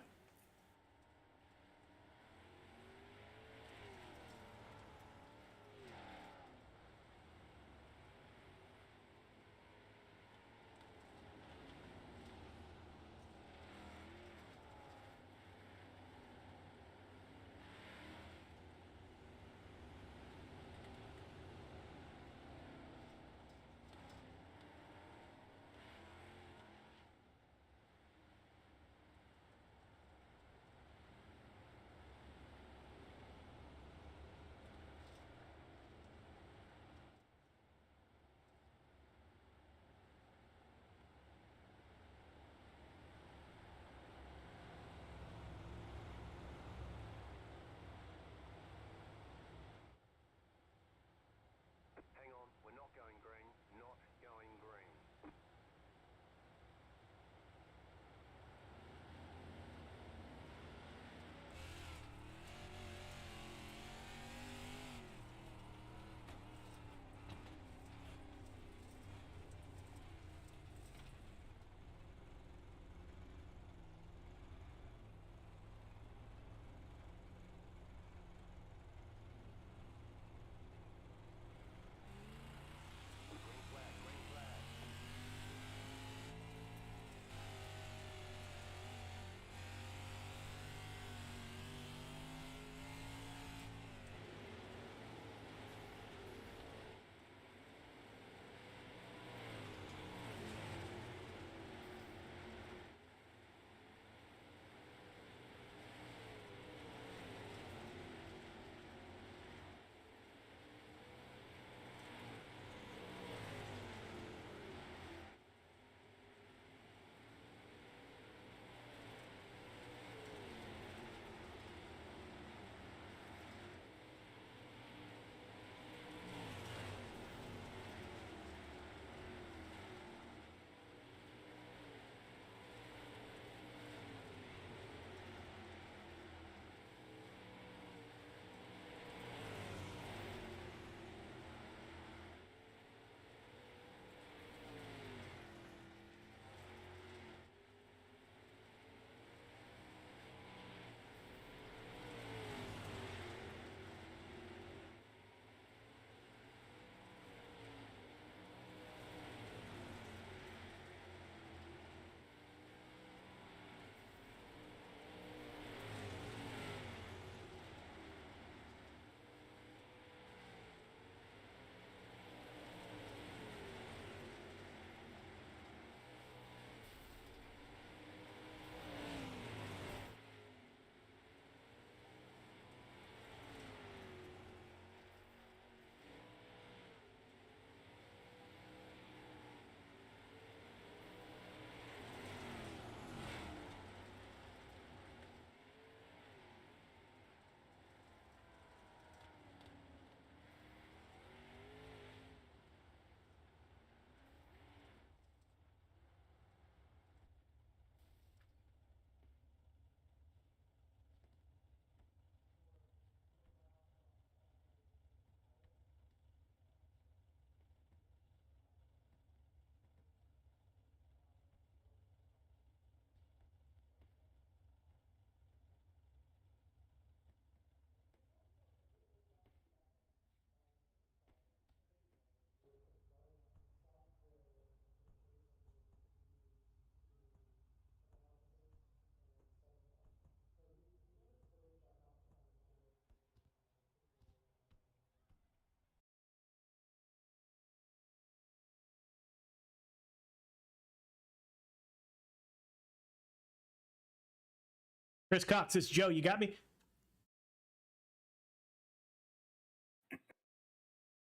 Chris Cox, it's Joe. You got me?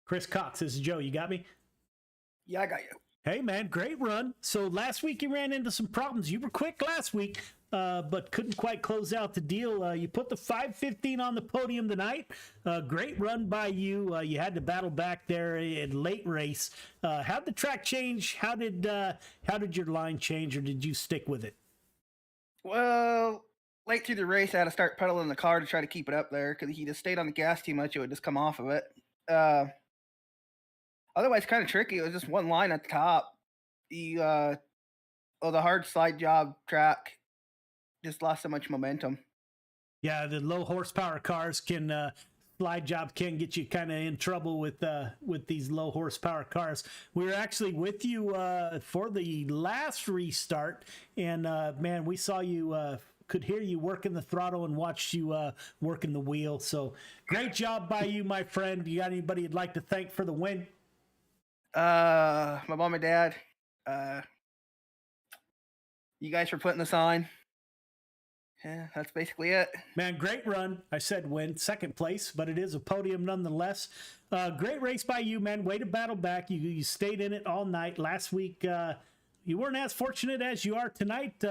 Chris Cox, this is Joe. You got me? Yeah, I got you. Hey, man, great run. So last week you ran into some problems. You were quick last week, but couldn't quite close out the deal. You put the 5:15 on the podium tonight. Great run by you. You had to battle back there in late race. How'd the track change? How did your line change, or did you stick with it? Well, late through the race, I had to start pedaling the car to try to keep it up there because he just stayed on the gas too much. It would just come off of it. Otherwise, kind of tricky. It was just one line at the top. The hard slide job track just lost so much momentum. Yeah, the low horsepower cars can slide job can get you kind of in trouble with these low horsepower cars. We were actually with you for the last restart, and man, we saw you. Could hear you working the throttle and watched you working the wheel. So great job by you, my friend. You got anybody you'd like to thank for the win? My mom and dad. You guys for putting this on. Yeah, that's basically it. Man, great run. I said win, second place, but it is a podium nonetheless. Great race by you, man. Way to battle back. You stayed in it all night. Last week, you weren't as fortunate as you are tonight.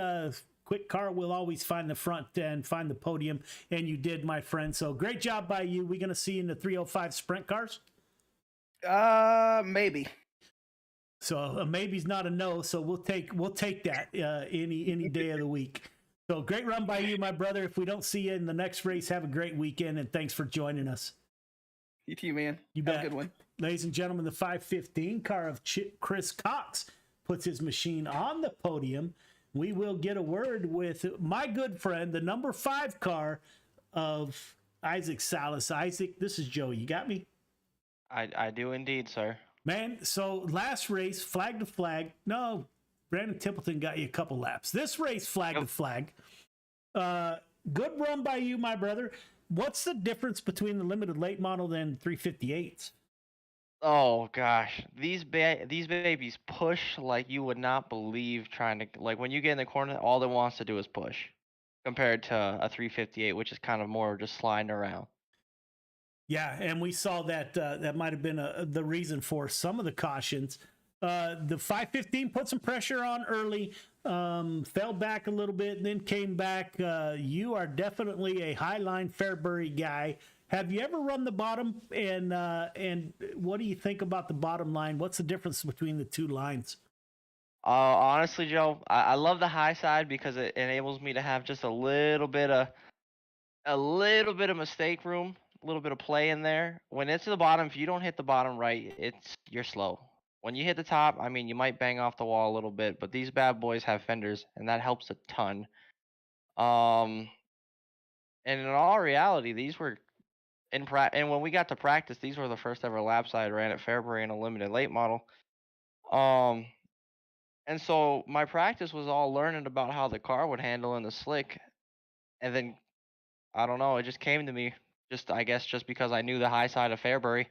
Quick car will always find the front and find the podium, and you did, my friend. So great job by you. We going to see you in the 305 sprint cars? Maybe. So a maybe's not a no. So we'll take that any day of the week. So great run by you, my brother. If we don't see you in the next race, have a great weekend, and thanks for joining us. You too, man. You Have bet. a good one. Ladies and gentlemen, the 515 car of Chris Cox puts his machine on the podium. We will get a word with my good friend, the number 5 car of Isaac Salas. Isaac, this is Joe. You got me? I do indeed, sir. Man, so last race, flag to flag. No, Brandon Templeton got you a couple laps. This race, flag to flag. Good run by you, my brother. What's the difference between the limited late model and 358s? Oh gosh, these babies push like you would not believe. Trying to like when you get in the corner, all it wants to do is push, compared to a 358, which is kind of more just sliding around. Yeah, and we saw that that might have been the reason for some of the cautions. The 515 put some pressure on early, fell back a little bit, and then came back. You are definitely a Highline Fairbury guy. Have you ever run the bottom? And what do you think about the bottom line? What's the difference between the two lines? Honestly, Joe, I love the high side because it enables me to have just a little bit of mistake room, a little bit of play in there. When it's to the bottom, if you don't hit the bottom right, you're slow. When you hit the top, I mean, you might bang off the wall a little bit, but these bad boys have fenders, and that helps a ton. And in all reality, these were and when we got to practice, these were the first ever laps I had ran at Fairbury in a limited late model. And so my practice was all learning about how the car would handle in the slick, and then I don't know, it just came to me, I guess just because I knew the high side of Fairbury.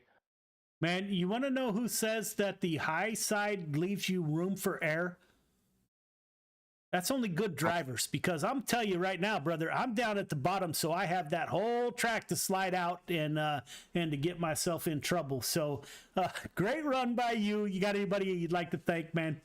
Man, you want to know who says that the high side leaves you room for error? That's only good drivers, because I'm telling you right now, brother, I'm down at the bottom, so I have that whole track to slide out and to get myself in trouble. So great run by you. You got anybody you'd like to thank, man?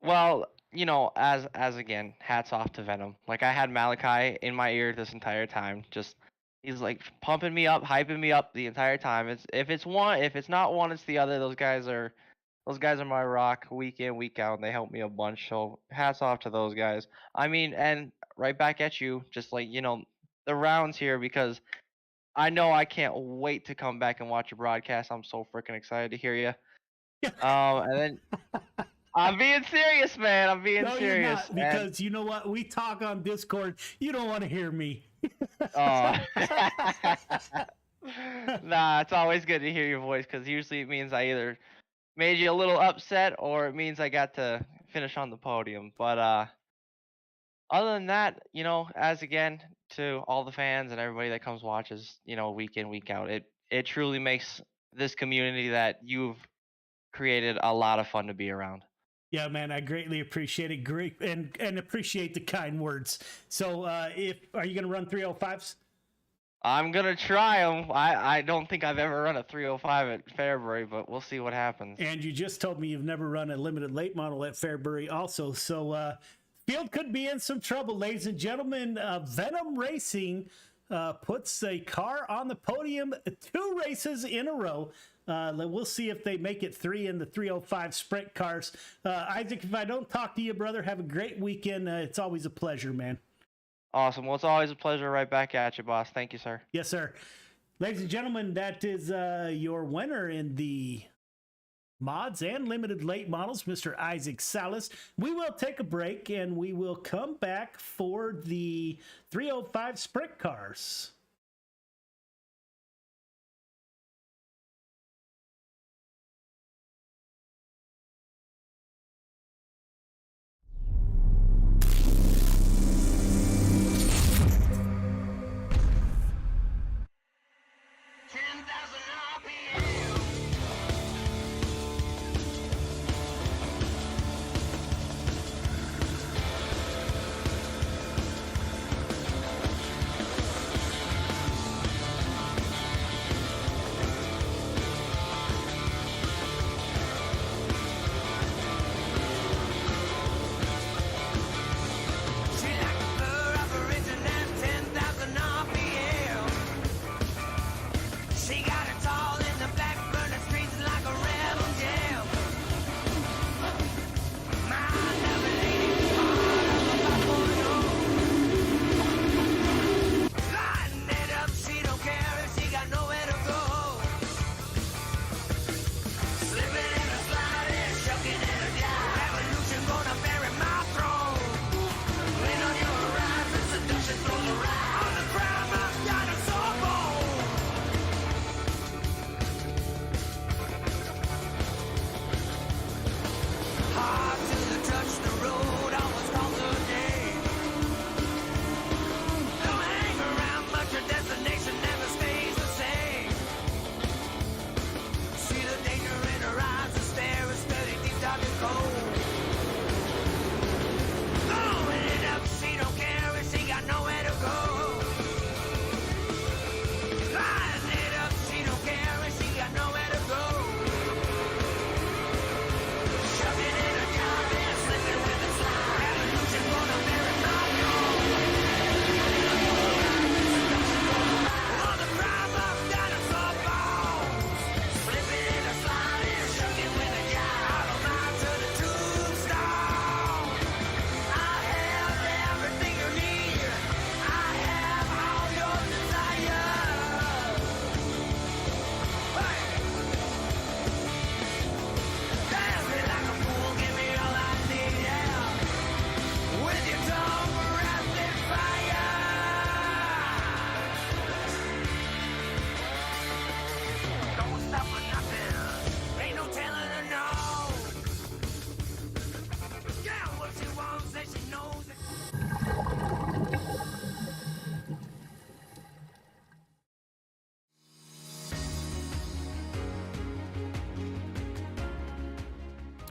Well, you know, as again, hats off to Venom. Like I had Malachi in my ear this entire time. Just he's like pumping me up, hyping me up the entire time. If it's not one, it's the other. Those guys are my rock week in, week out, and they help me a bunch. So hats off to those guys. I mean, and right back at you, just like, you know, the rounds here, because I know I can't wait to come back and watch your broadcast. I'm so freaking excited to hear you. And then I'm being serious, man. I'm being serious. You're not, because you know what? We talk on Discord. You don't want to hear me. Oh. Nah, it's always good to hear your voice, because usually it means I either made you a little upset or it means I got to finish on the podium. But other than that, you know, as again to all the fans and everybody that comes watches, you know, week in, week out, it truly makes this community that you've created a lot of fun to be around. Yeah, man, I greatly appreciate it. Great, and appreciate the kind words. So, are you going to run 305s? I'm gonna try them. I don't think I've ever run a 305 at Fairbury, but we'll see what happens. And you just told me you've never run a limited late model at Fairbury also. So, field could be in some trouble, ladies and gentlemen. Venom Racing puts a car on the podium 2 races in a row. We'll see if they make it 3 in the 305 sprint cars. Isaac, if I don't talk to you, brother, have a great weekend. It's always a pleasure, man. Awesome. Well, it's always a pleasure. Right back at you, boss. Thank you, sir. Yes, sir. Ladies and gentlemen, that is your winner in the mods and limited late models, Mr. Isaac Salas. We will take a break and we will come back for the 305 sprint cars.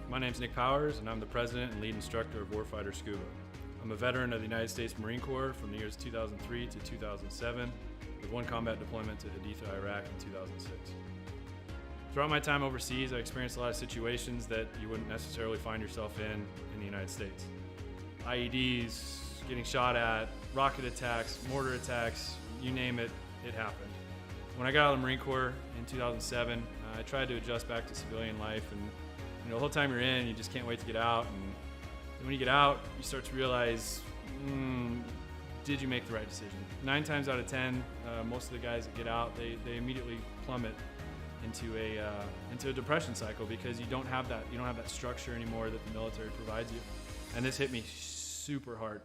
My name's Nick Powers, and I'm the president and lead instructor of Warfighter Scuba. I'm a veteran of the United States Marine Corps from the years 2003 to 2007, with one combat deployment to Haditha, Iraq in 2006. Throughout my time overseas, I experienced a lot of situations that you wouldn't necessarily find yourself in the United States. IEDs, getting shot at, rocket attacks, mortar attacks, you name it, it happened. When I got out of the Marine Corps in 2007, I tried to adjust back to civilian life, and the whole time you're in, you just can't wait to get out. And when you get out, you start to realize, did you make the right decision? 9 times out of 10, most of the guys that get out, they immediately plummet into a depression cycle because you don't have that structure anymore that the military provides you. And this hit me super hard.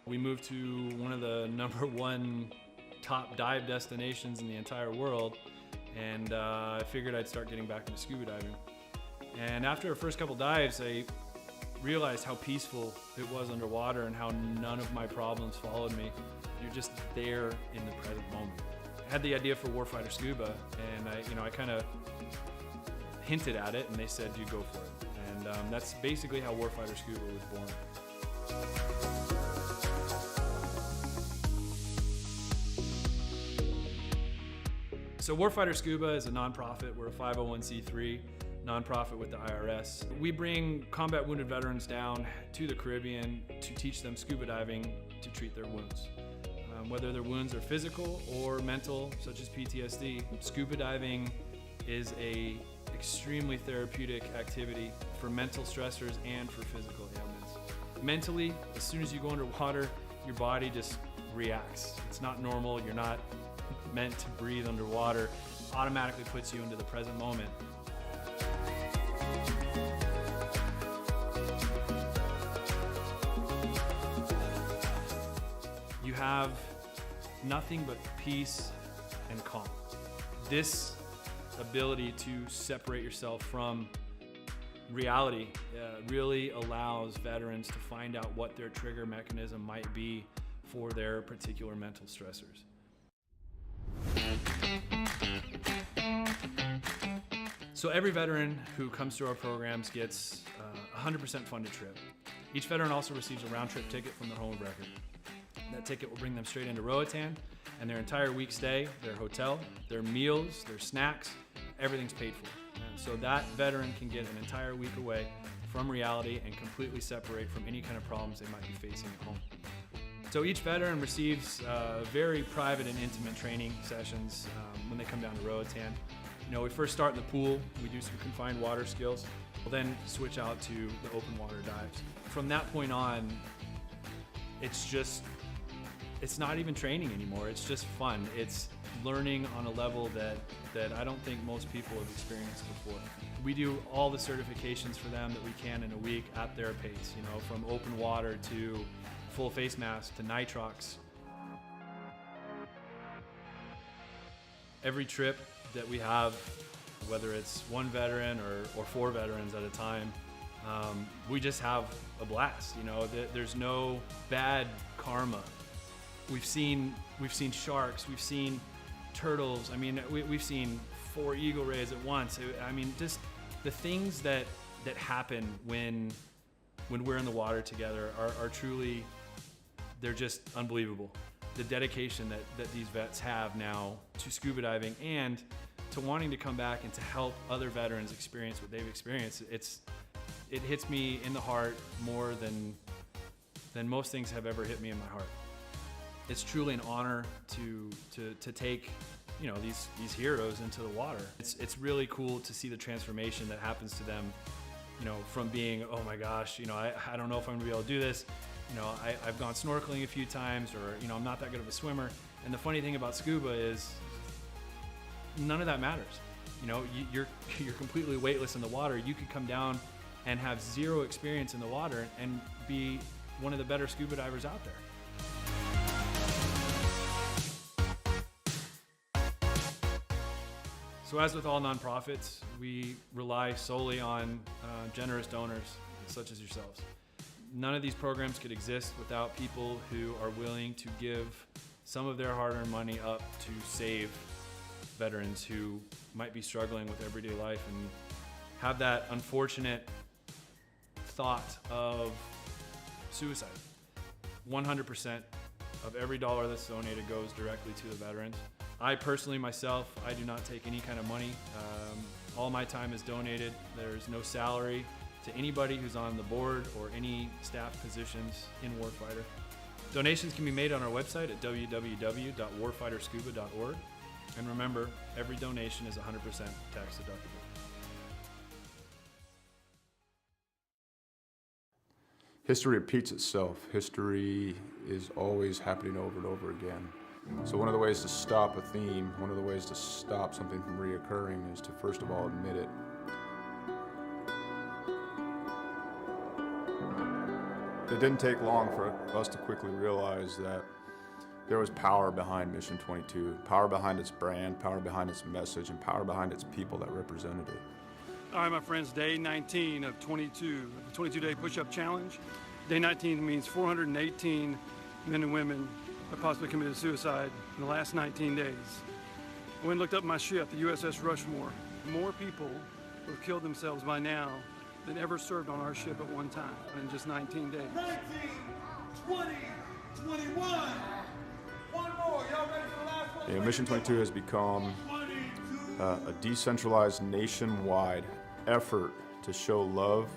We moved to one of the #1 top dive destinations in the entire world, and I figured I'd start getting back into scuba diving. And after our first couple dives, I realized how peaceful it was underwater and how none of my problems followed me. You're just there in the present moment. I had the idea for Warfighter Scuba, and I kind of hinted at it, and they said, "You go for it." And that's basically how Warfighter Scuba was born. So Warfighter Scuba is a nonprofit. We're a 501c3 nonprofit with the IRS. We bring combat wounded veterans down to the Caribbean to teach them scuba diving to treat their wounds. Whether their wounds are physical or mental, such as PTSD, scuba diving is a extremely therapeutic activity for mental stressors and for physical ailments. Mentally, as soon as you go underwater, your body just reacts. It's not normal. You're not meant to breathe underwater. Automatically puts you into the present moment. You have nothing but peace and calm. This ability to separate yourself from reality really allows veterans to find out what their trigger mechanism might be for their particular mental stressors. So every veteran who comes through our programs gets a 100% funded trip. Each veteran also receives a round-trip ticket from their home of record. That ticket will bring them straight into Roatan, and their entire week stay, their hotel, their meals, their snacks, everything's paid for. And so that veteran can get an entire week away from reality and completely separate from any kind of problems they might be facing at home. So each veteran receives very private and intimate training sessions when they come down to Roatan. You know, we first start in the pool, we do some confined water skills, we'll then switch out to the open water dives. From that point on, it's not even training anymore, it's just fun. It's learning on a level that I don't think most people have experienced before. We do all the certifications for them that we can in a week at their pace, you know, from open water to full face mask to nitrox. Every trip that we have, whether it's one veteran or 4 veterans at a time, we just have a blast. You know, there's no bad karma. We've seen sharks, we've seen turtles. I mean, we've seen 4 eagle rays at once. I mean, just the things that happen when we're in the water together are truly, they're just unbelievable. The dedication that these vets have now to scuba diving and to wanting to come back and to help other veterans experience what they've experienced, it hits me in the heart more than most things have ever hit me in my heart. It's truly an honor to take, you know, these heroes into the water. It's really cool to see the transformation that happens to them, you know, from being, oh my gosh, you know, I don't know if I'm gonna be able to do this. You know, I've gone snorkeling a few times, or, you know, I'm not that good of a swimmer. And the funny thing about scuba is none of that matters. You know, you're completely weightless in the water. You could come down and have 0 experience in the water and be one of the better scuba divers out there. So as with all nonprofits, we rely solely on generous donors such as yourselves. None of these programs could exist without people who are willing to give some of their hard-earned money up to save veterans who might be struggling with everyday life and have that unfortunate thought of suicide. 100% of every dollar that's donated goes directly to the veterans. I personally, myself, I do not take any kind of money. All my time is donated. There's no salary to anybody who's on the board or any staff positions in Warfighter. Donations can be made on our website at www.warfighterscuba.org. And remember, every donation is 100% tax deductible. History repeats itself. History is always happening over and over again. So one of the ways to stop a theme, one of the ways to stop something from reoccurring is to first of all admit it. It didn't take long for us to quickly realize that there was power behind Mission 22, power behind its brand, power behind its message, and power behind its people that represented it. All right, my friends, day 19 of 22, the 22-day push-up challenge. Day 19 means 418 men and women have possibly committed suicide in the last 19 days. I went and looked up my ship, the USS Rushmore. More people who have killed themselves by now than ever served on our ship at one time in just 19 days. 19, 20, 21. One more. Y'all ready for the last one? Yeah, Mission 22 has become a decentralized nationwide effort to show love,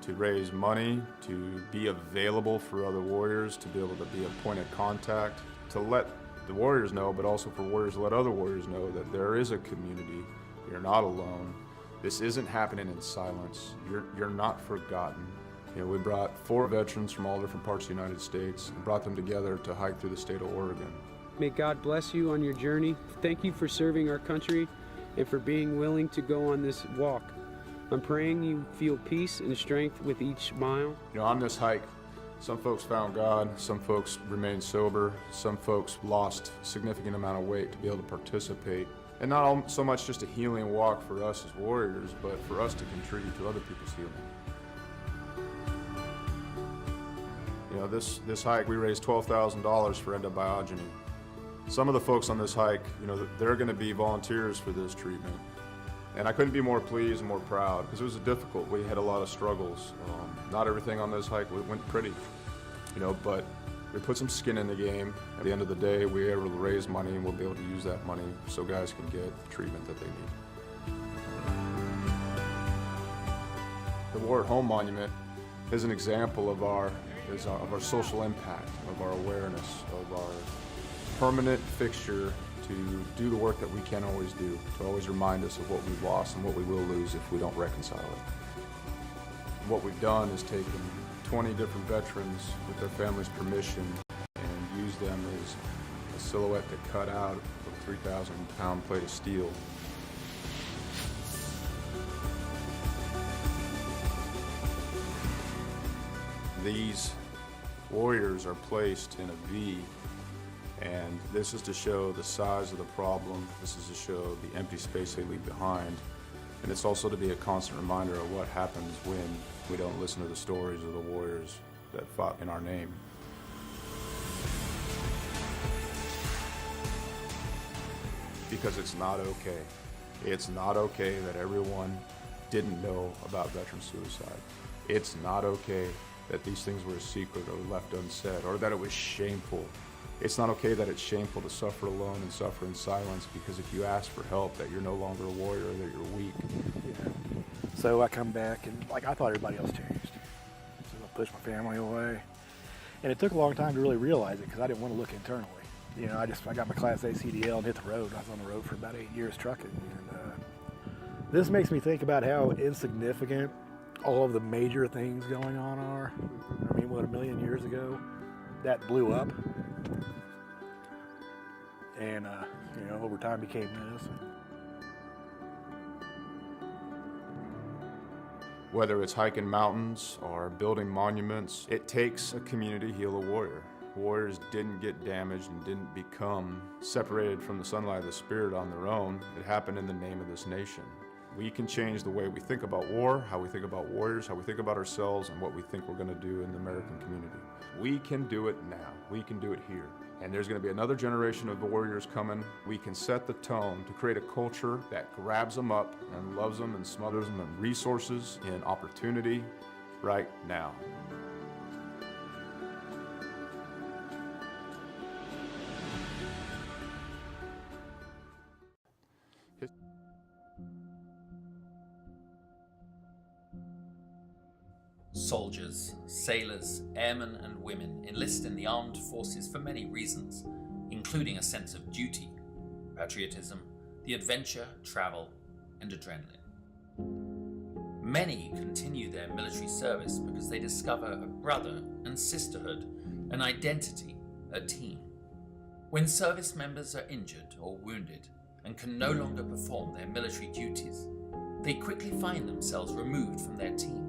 to raise money, to be available for other warriors, to be able to be a point of contact, to let the warriors know, but also for warriors to let other warriors know that there is a community. You're not alone. This isn't happening in silence. You're not forgotten. We brought 4 veterans from all different parts of the United States and brought them together to hike through the state of Oregon. May God bless you on your journey. Thank you for serving our country and for being willing to go on this walk. I'm praying you feel peace and strength with each mile. On this hike, some folks found God, some folks remained sober, some folks lost a significant amount of weight to be able to participate. And not so much just a healing walk for us as warriors, but for us to contribute to other people's healing. This hike, we raised $12,000 for endobiogeny. Some of the folks on this hike, they're going to be volunteers for this treatment. And I couldn't be more pleased and more proud because it was difficult. We had a lot of struggles. Not everything on this hike went pretty, but we put some skin in the game. At the end of the day, we were able to raise money, and we'll be able to use that money so guys can get the treatment that they need. The War at Home Monument is an example of our social impact, of our awareness, of our permanent fixture to do the work that we can't always do, to always remind us of what we've lost and what we will lose if we don't reconcile it. What we've done is taken 20 different veterans with their families' permission and used them as a silhouette to cut out of a 3,000-pound plate of steel. These warriors are placed in a V, and this is to show the size of the problem. This is to show the empty space they leave behind. And it's also to be a constant reminder of what happens when we don't listen to the stories of the warriors that fought in our name. Because it's not okay. It's not okay that everyone didn't know about veteran suicide. It's not okay that these things were a secret or left unsaid, or that it was shameful. It's not okay that it's shameful to suffer alone and suffer in silence, because if you ask for help, that you're no longer a warrior, that you're weak. Yeah. So I come back and I thought everybody else changed. So I pushed my family away. And it took a long time to really realize it because I didn't want to look internally. I got my Class A CDL and hit the road. I was on the road for about 8 years trucking. And this makes me think about how insignificant all of the major things going on are. I mean, what, 1 million years ago, that blew up. And, over time became this. Whether it's hiking mountains or building monuments, it takes a community to heal a warrior. Warriors didn't get damaged and didn't become separated from the sunlight of the spirit on their own. It happened in the name of this nation. We can change the way we think about war, how we think about warriors, how we think about ourselves, and what we think we're going to do in the American community. We can do it now. We can do it here. And there's going to be another generation of warriors coming. We can set the tone to create a culture that grabs them up and loves them and smothers them in resources, in opportunity, right now. Soldiers, sailors, airmen and women enlist in the armed forces for many reasons, including a sense of duty, patriotism, the adventure, travel, and adrenaline. Many continue their military service because they discover a brother and sisterhood, an identity, a team. When service members are injured or wounded and can no longer perform their military duties, they quickly find themselves removed from their team,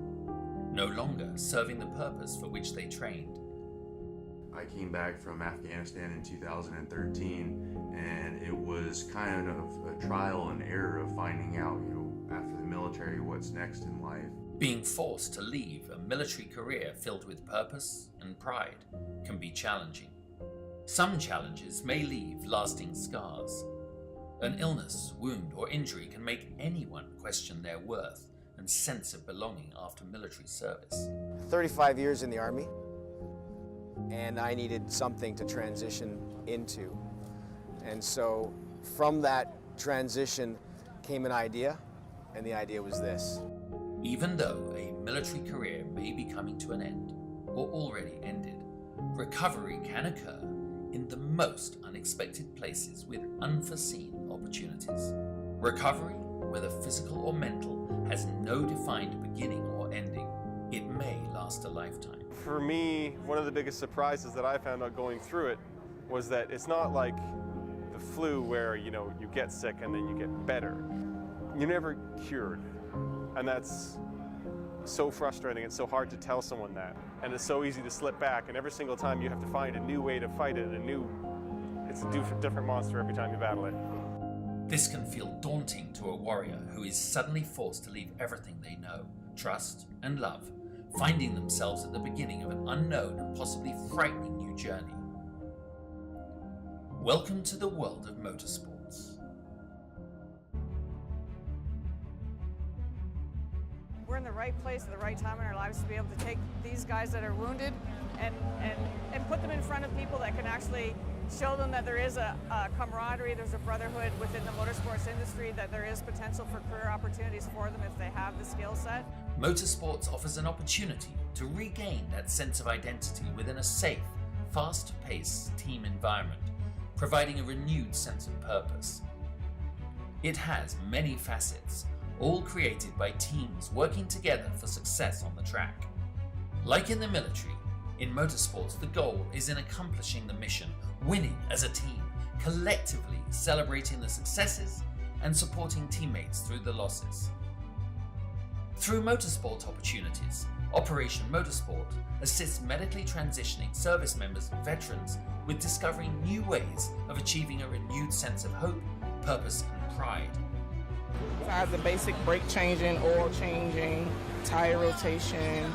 no longer serving the purpose for which they trained. I came back from Afghanistan in 2013, and it was kind of a trial and error of finding out, after the military, what's next in life. Being forced to leave a military career filled with purpose and pride can be challenging. Some challenges may leave lasting scars. An illness, wound, or injury can make anyone question their worth and sense of belonging after military service. 35 years in the Army, and I needed something to transition into. And so from that transition came an idea, and the idea was this. Even though a military career may be coming to an end, or already ended, recovery can occur in the most unexpected places with unforeseen opportunities. Recovery, whether physical or mental, has no defined beginning or ending. It may last last a lifetime. For me, one of the biggest surprises that I found out going through it was that it's not like the flu where, you get sick and then you get better. You're never cured. And that's so frustrating. It's so hard to tell someone that. And it's so easy to slip back, and every single time you have to find a new way to fight it, it's a different monster every time you battle it. This can feel daunting to a warrior who is suddenly forced to leave everything they know, trust, and love, finding themselves at the beginning of an unknown and possibly frightening new journey. Welcome to the world of motorsports. We're in the right place at the right time in our lives to be able to take these guys that are wounded and put them in front of people that can actually show them that there is a camaraderie, there's a brotherhood within the motorsports industry, that there is potential for career opportunities for them if they have the skill set. Motorsports offers an opportunity to regain that sense of identity within a safe, fast-paced team environment, providing a renewed sense of purpose. It has many facets, all created by teams working together for success on the track. Like in the military, in motorsports the goal is in accomplishing the mission, winning as a team, collectively celebrating the successes and supporting teammates through the losses. Through motorsport opportunities, Operation Motorsport assists medically transitioning service members and veterans with discovering new ways of achieving a renewed sense of hope, purpose and pride. Besides the basic brake changing, oil changing, tire rotation,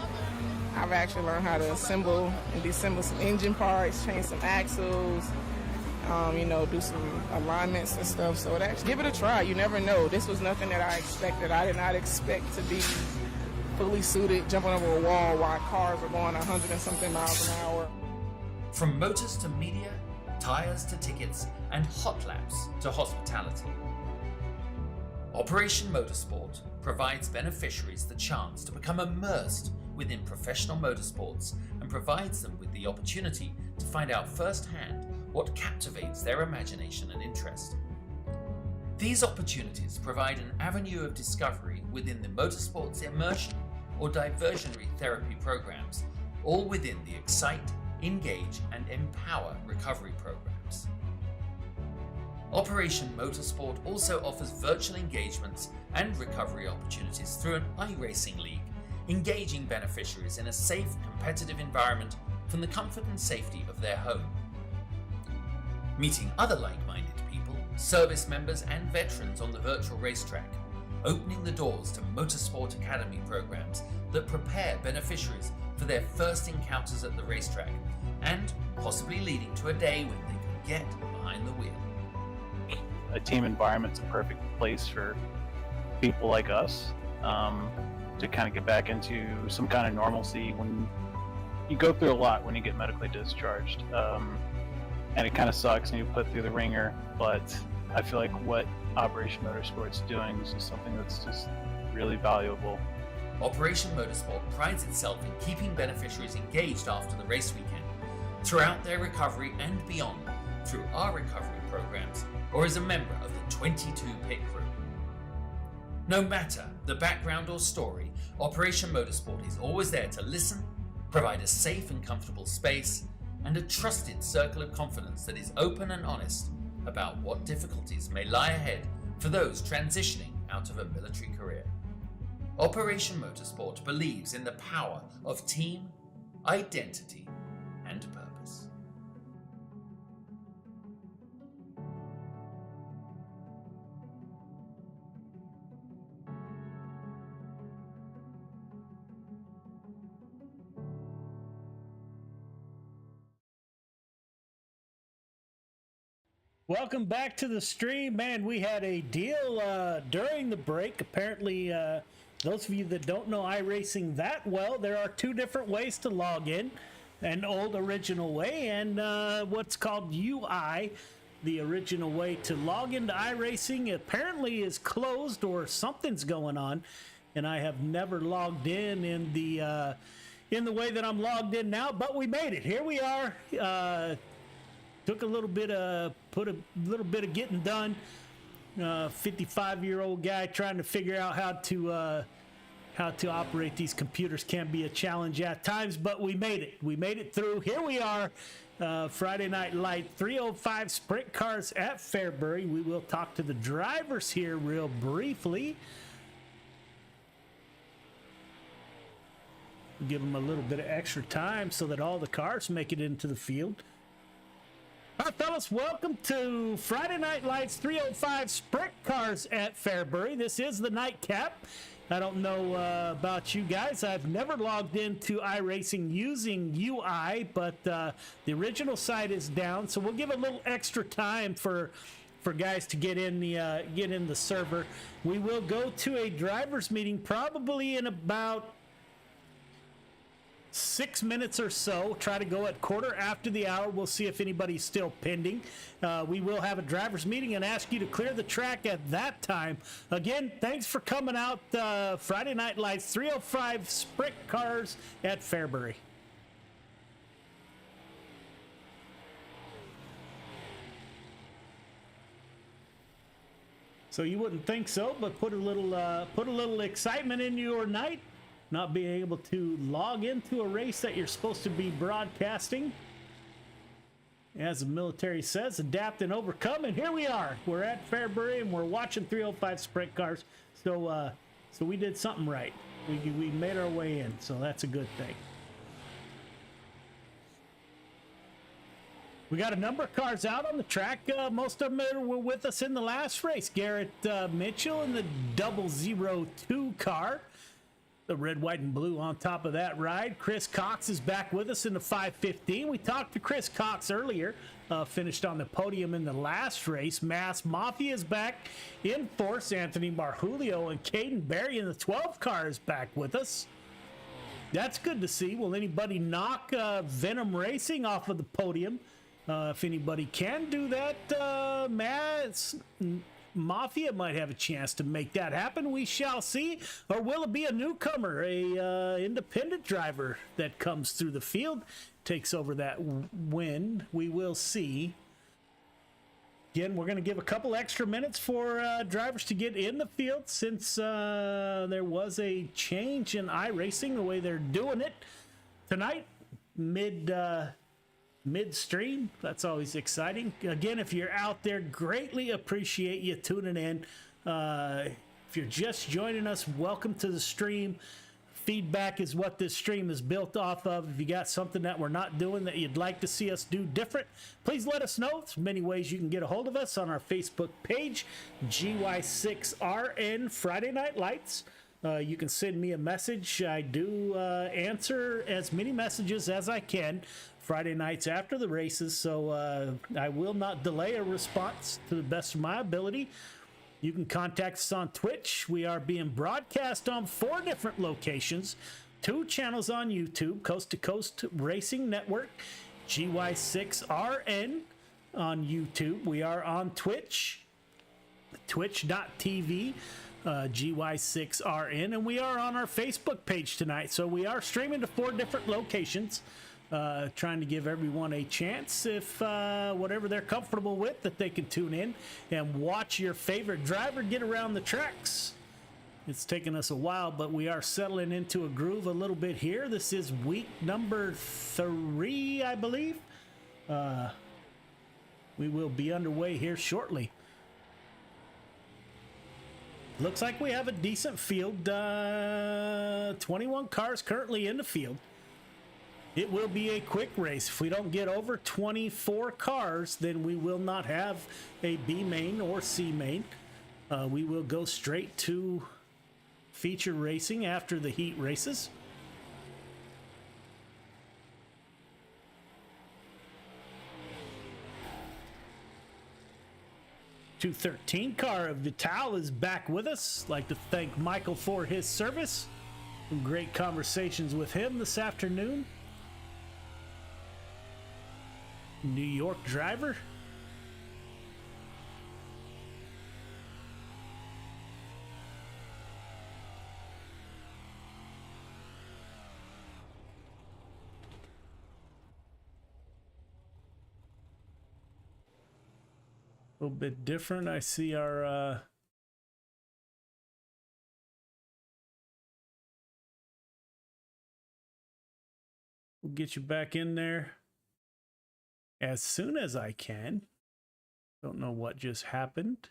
I've actually learned how to assemble and disassemble some engine parts, change some axles, do some alignments and stuff. So give it a try. You never know. This was nothing that I expected. I did not expect to be fully suited, jumping over a wall while cars are going 100 and something miles an hour. From motors to media, tires to tickets, and hot laps to hospitality. Operation Motorsport provides beneficiaries the chance to become immersed within professional motorsports and provides them with the opportunity to find out firsthand what captivates their imagination and interest. These opportunities provide an avenue of discovery within the motorsports immersion or diversionary therapy programs, all within the Excite, Engage, and Empower recovery programs. Operation Motorsport also offers virtual engagements and recovery opportunities through an iRacing league, engaging beneficiaries in a safe, competitive environment from the comfort and safety of their home. Meeting other like-minded people, service members and veterans on the virtual racetrack, opening the doors to Motorsport Academy programs that prepare beneficiaries for their first encounters at the racetrack, and possibly leading to a day when they can get behind the wheel. A team environment's a perfect place for people like us to kind of get back into some kind of normalcy when you go through a lot when you get medically discharged. And it kind of sucks and you put through the ringer, but I feel like what Operation Motorsport's doing is just something that's just really valuable. Operation Motorsport prides itself in keeping beneficiaries engaged after the race weekend, throughout their recovery and beyond, through our recovery programs, or as a member of the 22 pit crew. No matter the background or story, Operation Motorsport is always there to listen, provide a safe and comfortable space, and a trusted circle of confidence that is open and honest about what difficulties may lie ahead for those transitioning out of a military career. Operation Motorsport believes in the power of team, identity, and purpose. Welcome back to the stream. Man, we had a deal during the break. Apparently, those of you that don't know iRacing that well, there are two different ways to log in. An old original way and what's called UI. The original way to log into iRacing apparently is closed or something's going on. And I have never logged in the way that I'm logged in now, but we made it. Here we are. Took a little bit of getting done. 55-year-old guy trying to figure out how to operate these computers can be a challenge at times, but we made it. We made it through. Here we are, Friday Night Light, 305 sprint cars at Fairbury. We will talk to the drivers here real briefly. Give them a little bit of extra time so that all the cars make it into the field. All right, fellas, welcome to Friday Night Lights 305 Sprint Cars at Fairbury. This is the nightcap. I don't know about you guys. I've never logged into iRacing using UI, but the original site is down, so we'll give a little extra time for guys to get in the server. We will go to a drivers meeting probably in about 6 minutes or so. Try to go at quarter after the hour. We'll see if anybody's still pending. We will have a drivers meeting and ask you to clear the track at that time. Again, thanks for coming out. Friday Night Lights 305 Sprint Cars at Fairbury. So you wouldn't think so, but put a little excitement in your night. Not being able to log into a race that you're supposed to be broadcasting. As the military says, adapt and overcome. And here we are. We're at Fairbury and we're watching 305 sprint cars. So we did something right. We made our way in, so that's a good thing. We got a number of cars out on the track. Most of them were with us in the last race. Garrett Mitchell in the 002 car. The red, white, and blue on top of that ride. Chris Cox is back with us in the 515. We talked to Chris Cox earlier. Finished on the podium in the last race. Mass Mafia is back in force. Anthony Marjulio and Caden Berry in the 12 car is back with us. That's good to see. Will anybody knock Venom Racing off of the podium? If anybody can do that, Mass Mafia might have a chance to make that happen. We shall see. Or will it be a newcomer, a independent driver that comes through the field, takes over that win? We will see. Again, we're going to give a couple extra minutes for drivers to get in the field since there was a change in iRacing, the way they're doing it tonight, midstream. That's always exciting. Again, if you're out there, greatly appreciate you tuning in. If you're just joining us, welcome to the stream. Feedback is what this stream is built off of. If you got something that we're not doing that you'd like to see us do different, please let us know. There's many ways you can get a hold of us on our Facebook page, GY6RN Friday Night Lights. You can send me a message. I do answer as many messages as I can Friday nights after the races, so I will not delay a response to the best of my ability. You can contact us on Twitch. We are being broadcast on 4 different locations, 2 channels on YouTube, Coast to Coast Racing Network, GY6RN on YouTube. We are on Twitch, twitch.tv, GY6RN, and we are on our Facebook page tonight. So we are streaming to 4 different locations. Trying to give everyone a chance, if whatever they're comfortable with, that they can tune in and watch your favorite driver get around the tracks. It's taken us a while, but we are settling into a groove a little bit here. This is week number 3, I believe. We will be underway here shortly. Looks like we have a decent field. 21 cars currently in the field. It will be a quick race. If we don't get over 24 cars, then we will not have a B main or C main. We will go straight to feature racing after the heat races. .213 car of Vital is back with us. Like to thank Michael for his service. Some great conversations with him this afternoon. New York driver. A little bit different. I see our get you back in there as soon as I can. Don't know what just happened.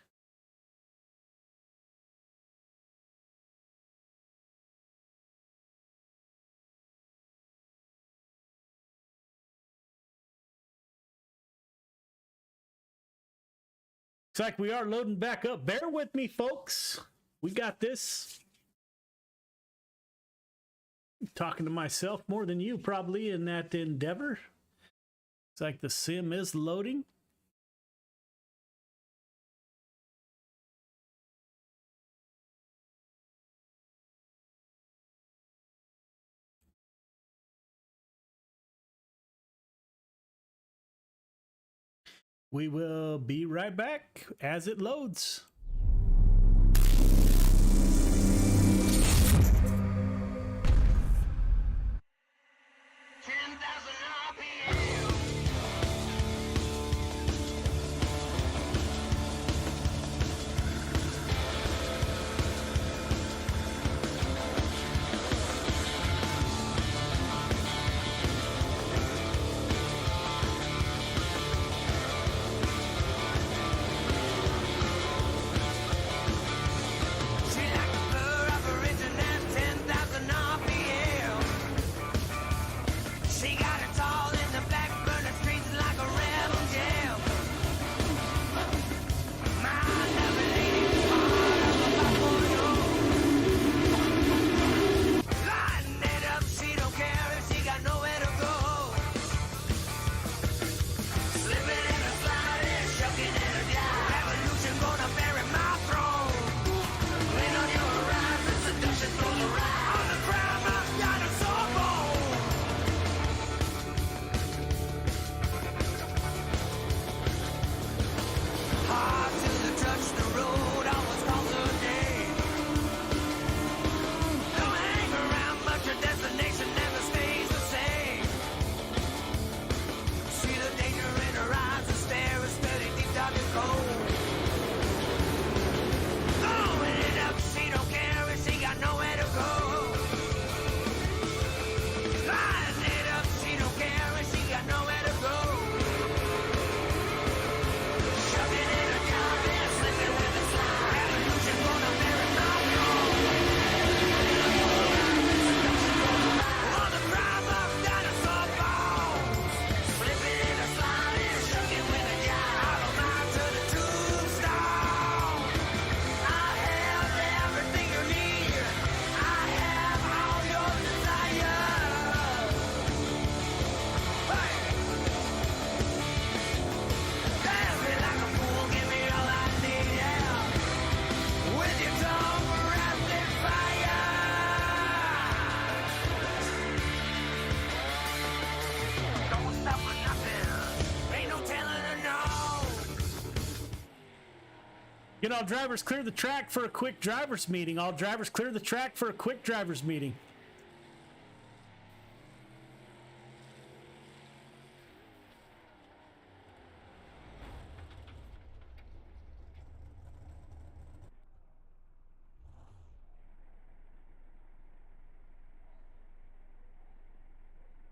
Looks like we are loading back up. Bear with me, folks. We got this. I'm talking to myself more than you probably in that endeavor. It's like the sim is loading. We will be right back as it loads. Get all drivers clear the track for a quick drivers meeting. All drivers clear the track for a quick drivers meeting.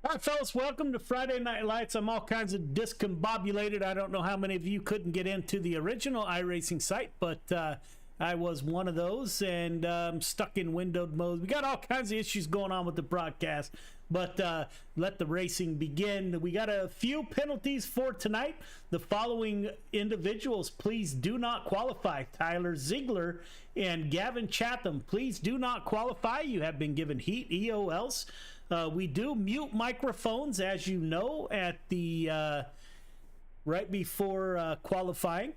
All right, fellas, welcome to Friday Night Lights. I'm all kinds of discombobulated. I don't know how many of you couldn't get into the original iRacing site, but I was one of those, and stuck in windowed mode. We got all kinds of issues going on with the broadcast, but let the racing begin. We got a few penalties for tonight. The following individuals, please do not qualify. Tyler Ziegler and Gavin Chatham, please do not qualify. You have been given heat EOLs. We do mute microphones, as you know, at the right before qualifying.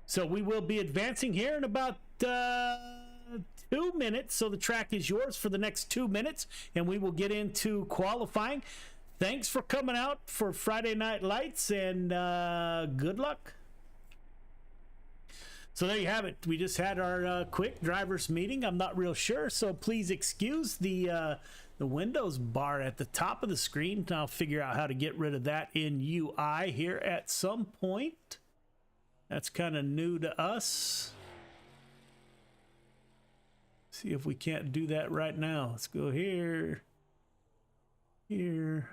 So we will be advancing here in about 2 minutes. So the track is yours for the next 2 minutes, and we will get into qualifying. Thanks for coming out for Friday Night Lights, and good luck. So there you have it. We just had our quick drivers meeting. I'm not real sure, so please excuse the Windows bar at the top of the screen. I'll figure out how to get rid of that in UI here at some point. That's kind of new to us. See if we can't do that right now. Let's go here. Here.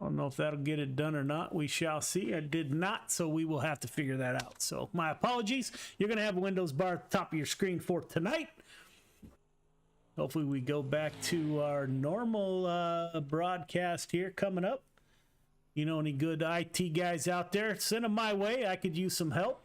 I don't know if that'll get it done or not. We shall see. I did not, so we will have to figure that out. So my apologies. You're going to have a Windows bar at the top of your screen for tonight. Hopefully we go back to our normal broadcast here coming up. You know any good IT guys out there? Send them my way. I could use some help.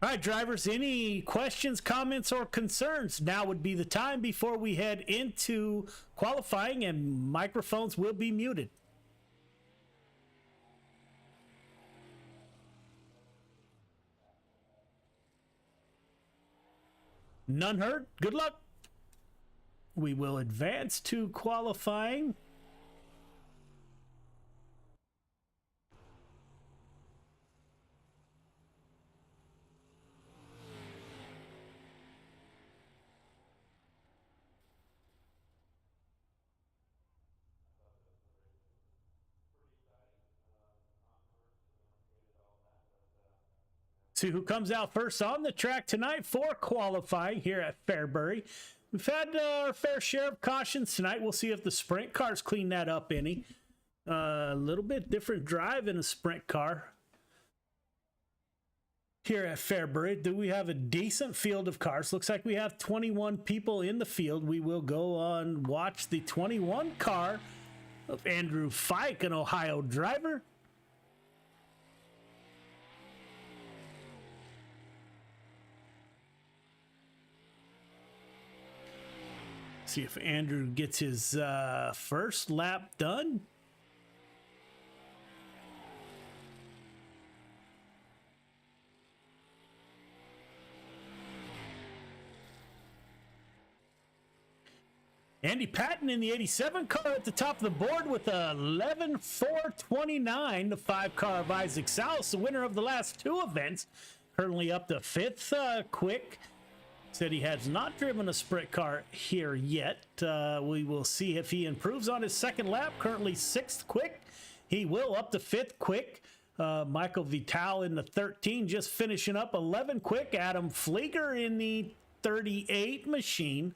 All right, drivers, any questions, comments, or concerns? Now would be the time before we head into qualifying, and microphones will be muted. None heard? Good luck. We will advance to qualifying. See who comes out first on the track tonight for qualifying here at Fairbury. We've had our fair share of cautions tonight. We'll see if the sprint cars clean that up any. A little bit different drive in a sprint car here at Fairbury. Do we have a decent field of cars? Looks like we have 21 people in the field. We will go on watch the 21 car of Andrew Fike, an Ohio driver. See if Andrew gets his first lap done. Andy Patton in the 87 car at the top of the board with a 11.429. The 5 car of Isaac Salas, the winner of the last 2 events, currently up to 5th quick. Said he has not driven a sprint car here yet. We will see if he improves on his second lap. Currently 6th quick. He will up to 5th quick. Michael Vital in the 13, just finishing up 11 quick. Adam Flieger in the 38 machine,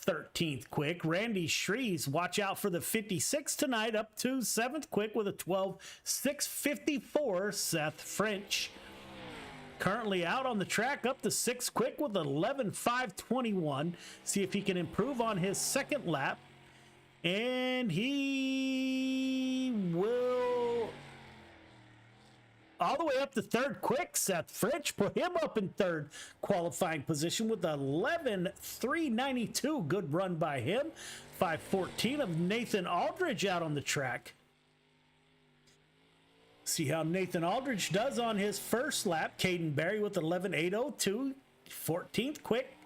13th quick. Randy Shrees, watch out for the 56 tonight, up to 7th quick with a 12.654. Seth French currently out on the track, up to 6th quick with 11.521. See if he can improve on his second lap. And he will all the way up to 3rd quick. Seth French put him up in 3rd qualifying position with 11.392. Good run by him. 5.14 of Nathan Aldridge out on the track. See how Nathan Aldridge does on his first lap. Caden Berry with 11.802, 14th quick.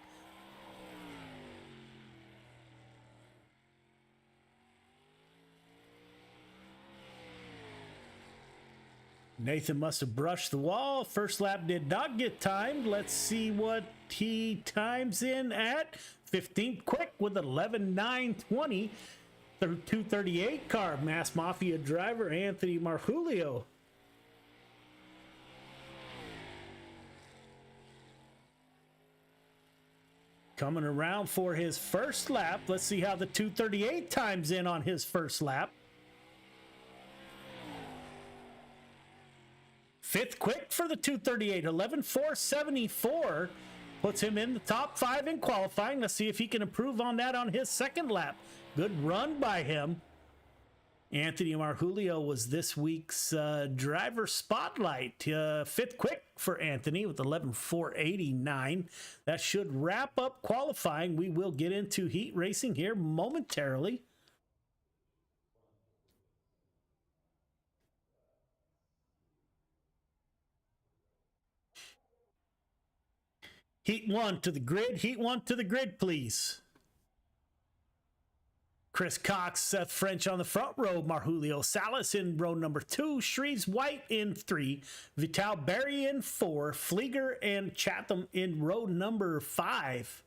Nathan must have brushed the wall. First lap did not get timed. Let's see what he times in at. 15th quick with 11.920. 238 car, Mass Mafia driver Anthony Marjulio. Coming around for his first lap. Let's see how the 238 times in on his first lap. 5th quick for the 238, 11.474. Puts him in the top 5 in qualifying. Let's see if he can improve on that on his second lap. Good run by him. Anthony Marjulio was this week's driver spotlight. 5th quick for Anthony with 11.489. That should wrap up qualifying. We will get into heat racing here momentarily. Heat 1 to the grid. Heat 1 to the grid, please. Chris Cox, Seth French on the front row, Marjulio Salas in row number 2, Shreves White in 3, Vital Berry in 4, Flieger and Chatham in row number 5.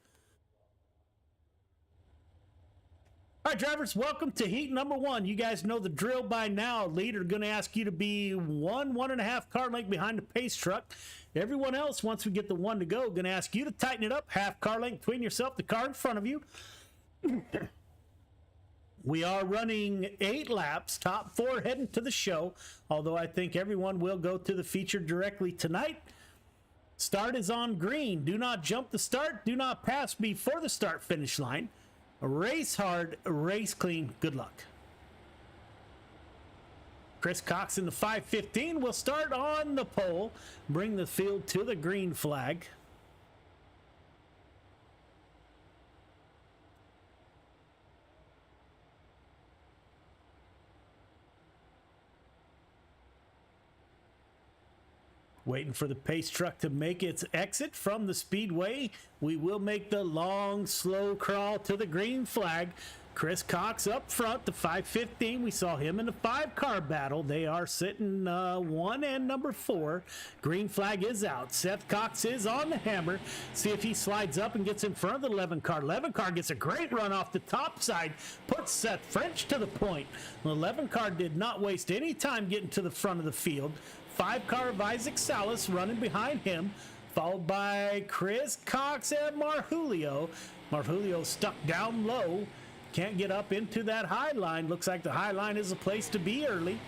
All right, drivers, welcome to heat number 1. You guys know the drill by now. Leader going to ask you to be 1.5 car length behind the pace truck. Everyone else, once we get the 1 to go, going to ask you to tighten it up, half car length between yourself, the car in front of you. We are running 8 laps, top 4 heading to the show, although I think everyone will go to the feature directly tonight. Start is on green. Do not jump the start. Do not pass before the start finish line. Race hard, race clean. Good luck. Chris Cox in the 515 will start on the pole, bring the field to the green flag. Waiting for the pace truck to make its exit from the speedway. We will make the long, slow crawl to the green flag. Chris Cox up front, the 515. We saw him in the 5-car battle. They are sitting 1 and number 4. Green flag is out. Seth Cox is on the hammer. See if he slides up and gets in front of the 11-car. 11-car gets a great run off the top side, puts Seth French to the point. The 11-car did not waste any time getting to the front of the field. 5-car of Isaac Salas running behind him, followed by Chris Cox and Marjulio. Marjulio stuck down low. Can't get up into that high line. Looks like the high line is a place to be early.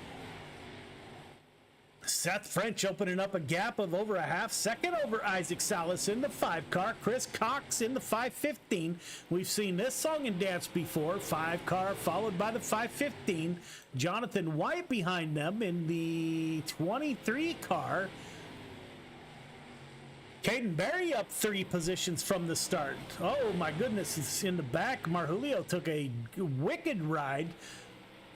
Seth French opening up a gap of over a half second over Isaac Salas in the 5-car. Chris Cox in the 515. We've seen this song and dance before. 5-car followed by the 515. Jonathan White behind them in the 23-car. Caden Berry up 30 positions from the start. Oh my goodness, it's in the back. Marjulio took a wicked ride.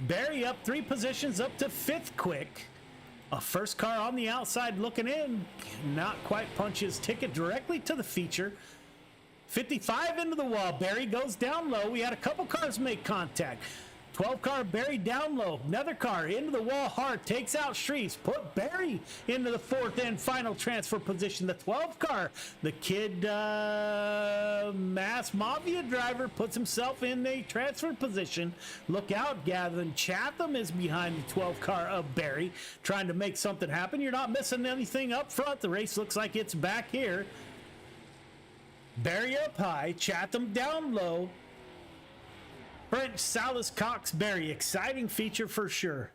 Berry up 3 positions up to 5th quick. A 1st car on the outside looking in. Not quite punch his ticket directly to the feature. 55 into the wall. Berry goes down low. We had a couple cars make contact. 12-car Berry down low. Another car into the wall hard. Takes out Shreves. Put Berry into the 4th and final transfer position. The 12-car, the kid Mass Mafia driver, puts himself in a transfer position. Look out, Gavin Chatham is behind the 12-car of Berry, trying to make something happen. You're not missing anything up front. The race looks like it's back here. Berry up high. Chatham down low. French, Salas, Cox, Berry. Exciting feature for sure.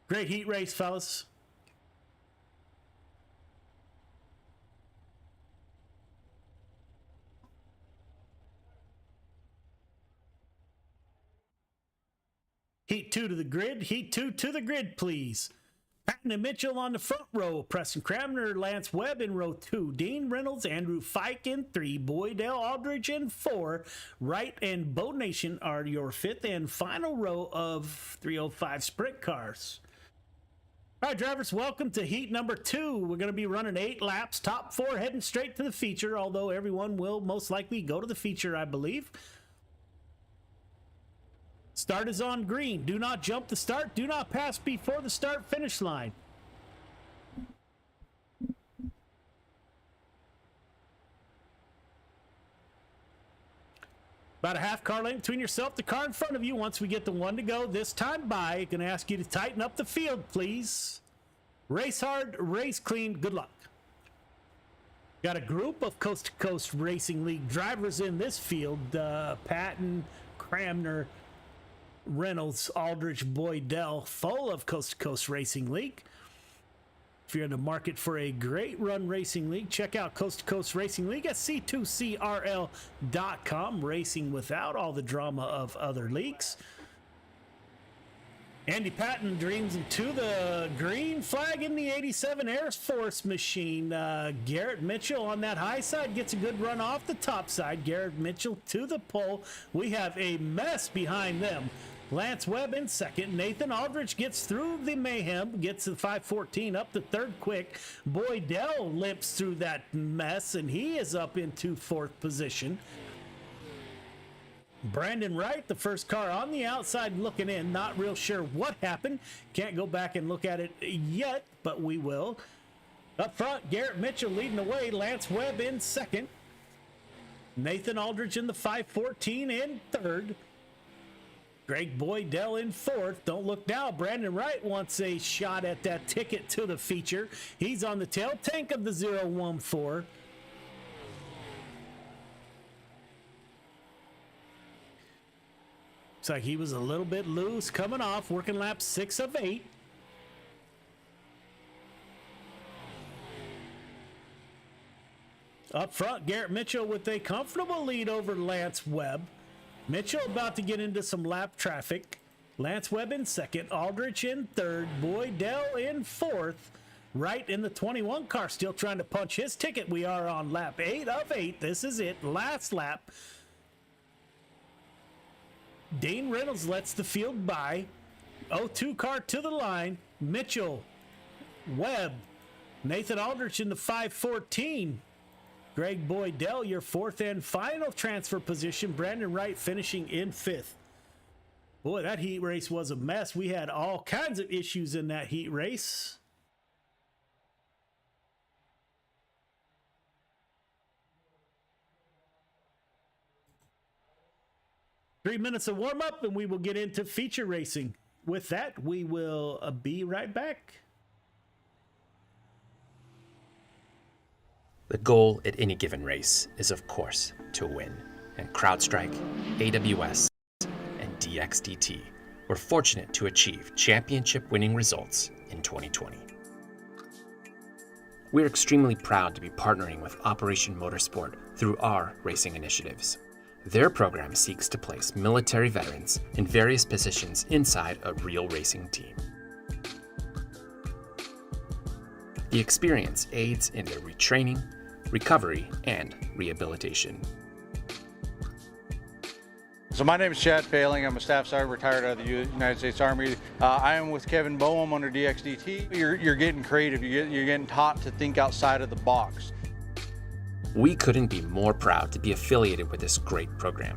Great heat race, fellas. Heat 2 to the grid. Heat 2 to the grid, please. Patton and Mitchell on the front row. Preston Cramner, Lance Webb in row 2. Dean Reynolds, Andrew Fike in 3. Boydell Aldridge in 4. Wright and Bow Nation are your 5th and final row of 305 sprint cars. All right, drivers, welcome to heat number 2. We're going to be running 8 laps. Top 4 heading straight to the feature, although everyone will most likely go to the feature, I believe. Start is on green. Do not jump the start. Do not pass before the start finish line. About a half car length between yourself, the car in front of you. Once we get the 1 to go, this time by, going to ask you to tighten up the field, please. Race hard, race clean. Good luck. Got a group of Coast to Coast Racing League drivers in this field. Patton, Cramner, Reynolds, Aldridge, Boydell, full of Coast to Coast Racing League. If you're in the market for a great run racing league, check out Coast to Coast Racing League at c2crl.com. Racing without all the drama of other leagues. Andy Patton dreams into the green flag in the 87 Air Force machine. Garrett Mitchell on that high side gets a good run off the top side. Garrett Mitchell to the pole. We have a mess behind them. Lance Webb in 2nd. Nathan Aldridge gets through the mayhem, gets the 514 up to 3rd quick. Boydell limps through that mess, and he is up into 4th position. Brandon Wright, the first car on the outside looking in. Not real sure what happened. Can't go back and look at it yet, but we will. Up front, Garrett Mitchell leading the way. Lance Webb in second. Nathan Aldridge in the 514 in third. Greg Boydell in fourth. Don't look now. Brandon Wright wants a shot at that ticket to the feature. He's on the tail tank of the 014. Looks like he was a little bit loose coming off, working lap 6 of 8. Up front, Garrett Mitchell with a comfortable lead over Lance Webb. Mitchell about to get into some lap traffic. Lance Webb in second, Aldrich in third, Boydell in fourth. Wright in the 21 car still trying to punch his ticket. We are on lap 8 of 8. This is it, last lap. Dane Reynolds lets the field by. 02 car to the line. Mitchell, Webb, Nathan Aldrich in the 514. Greg Boydell, your fourth and final transfer position. Brandon Wright finishing in fifth. Boy, that heat race was a mess. We had all kinds of issues in that heat race. Three minutes of warm-up, and we will get into feature racing. With that, we will be right back. The goal at any given race is, of course, to win. And CrowdStrike, AWS, and DXDT were fortunate to achieve championship-winning results in 2020. We're extremely proud to be partnering with Operation Motorsport through our racing initiatives. Their program seeks to place military veterans in various positions inside a real racing team. The experience aids in their retraining, recovery, and rehabilitation. So my name is Chad Failing. I'm a staff sergeant retired out of the United States Army. I am with Kevin Boehm under DXDT. You're getting creative. You're getting taught to think outside of the box. We couldn't be more proud to be affiliated with this great program.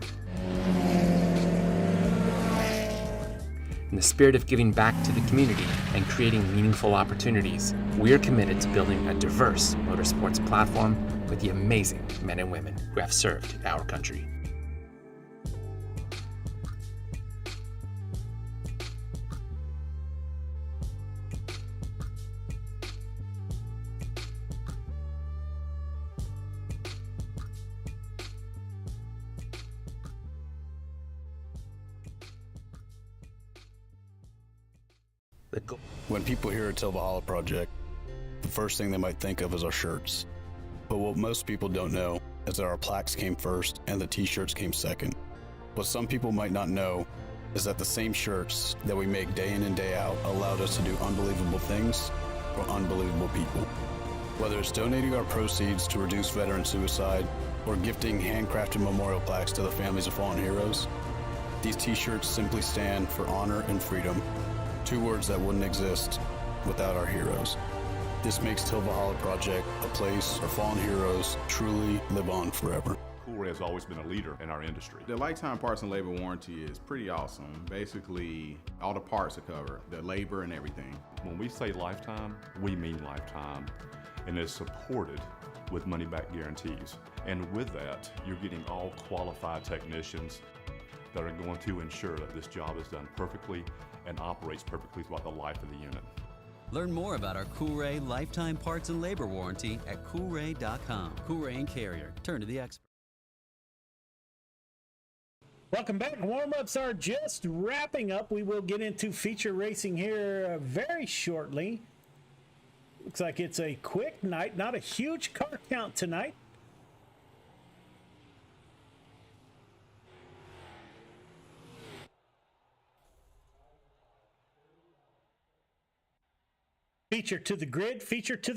In the spirit of giving back to the community and creating meaningful opportunities, we are committed to building a diverse motorsports platform with the amazing men and women who have served our country. When people hear Till Valhalla Project, the first thing they might think of is our shirts. But what most people don't know is that our plaques came first and the t-shirts came second. What some people might not know is that the same shirts that we make day in and day out allowed us to do unbelievable things for unbelievable people. Whether it's donating our proceeds to reduce veteran suicide or gifting handcrafted memorial plaques to the families of fallen heroes, these t-shirts simply stand for honor and freedom. Two words that wouldn't exist without our heroes. This makes Till Valhalla Project a place where fallen heroes truly live on forever. Coolray has always been a leader in our industry. The lifetime parts and labor warranty is pretty awesome. Basically, all the parts are covered, the labor and everything. When we say lifetime, we mean lifetime, and it's supported with money-back guarantees. And with that, you're getting all qualified technicians that are going to ensure that this job is done perfectly and operates perfectly throughout the life of the unit. Learn more about our Coolray lifetime parts and labor warranty at Coolray.com. Coolray and Carrier. Turn to the expert. Welcome back. Warm-ups are just wrapping up. We will get into feature racing here very shortly. Looks like it's a quick night. Not a huge car count tonight. Feature to the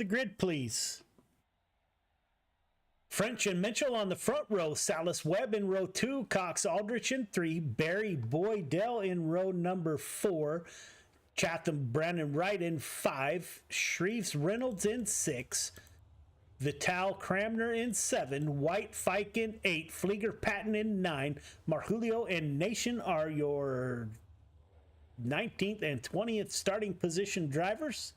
grid, please. French and Mitchell on the front row. Salas Webb in row 2. Cox Aldrich in 3. Barry Boydell in row number 4. Chatham Brandon Wright in 5. Shreves Reynolds in 6. Vital Cramner in 7, White Fike in 8, Flieger Patton in 9, Marjulio and Nation are your 19th and 20th starting position drivers.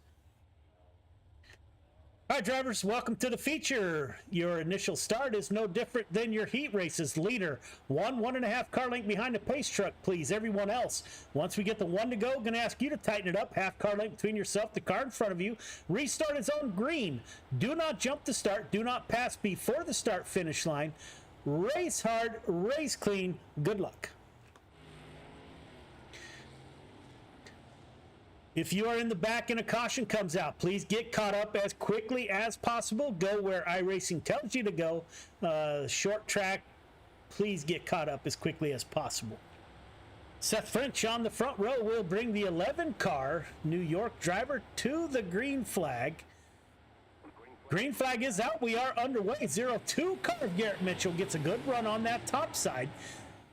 All right, drivers, welcome to the feature. Your initial start is no different than your heat races. Leader, 1.5 car length behind the pace truck, please. Everyone else, once we get the 1 to go, going to ask you to tighten it up. Half car length between yourself, the car in front of you. Restart is on green. Do not jump the start. Do not pass before the start finish line. Race hard, race clean. Good luck. If you are in the back and a caution comes out, please get caught up as quickly as possible. Go where iRacing tells you to go. Short track, please get caught up as quickly as possible. Seth French on the front row will bring the 11 car New York driver to the green flag. Green flag is out. We are underway. 0-2 car of Garrett Mitchell gets a good run on that top side.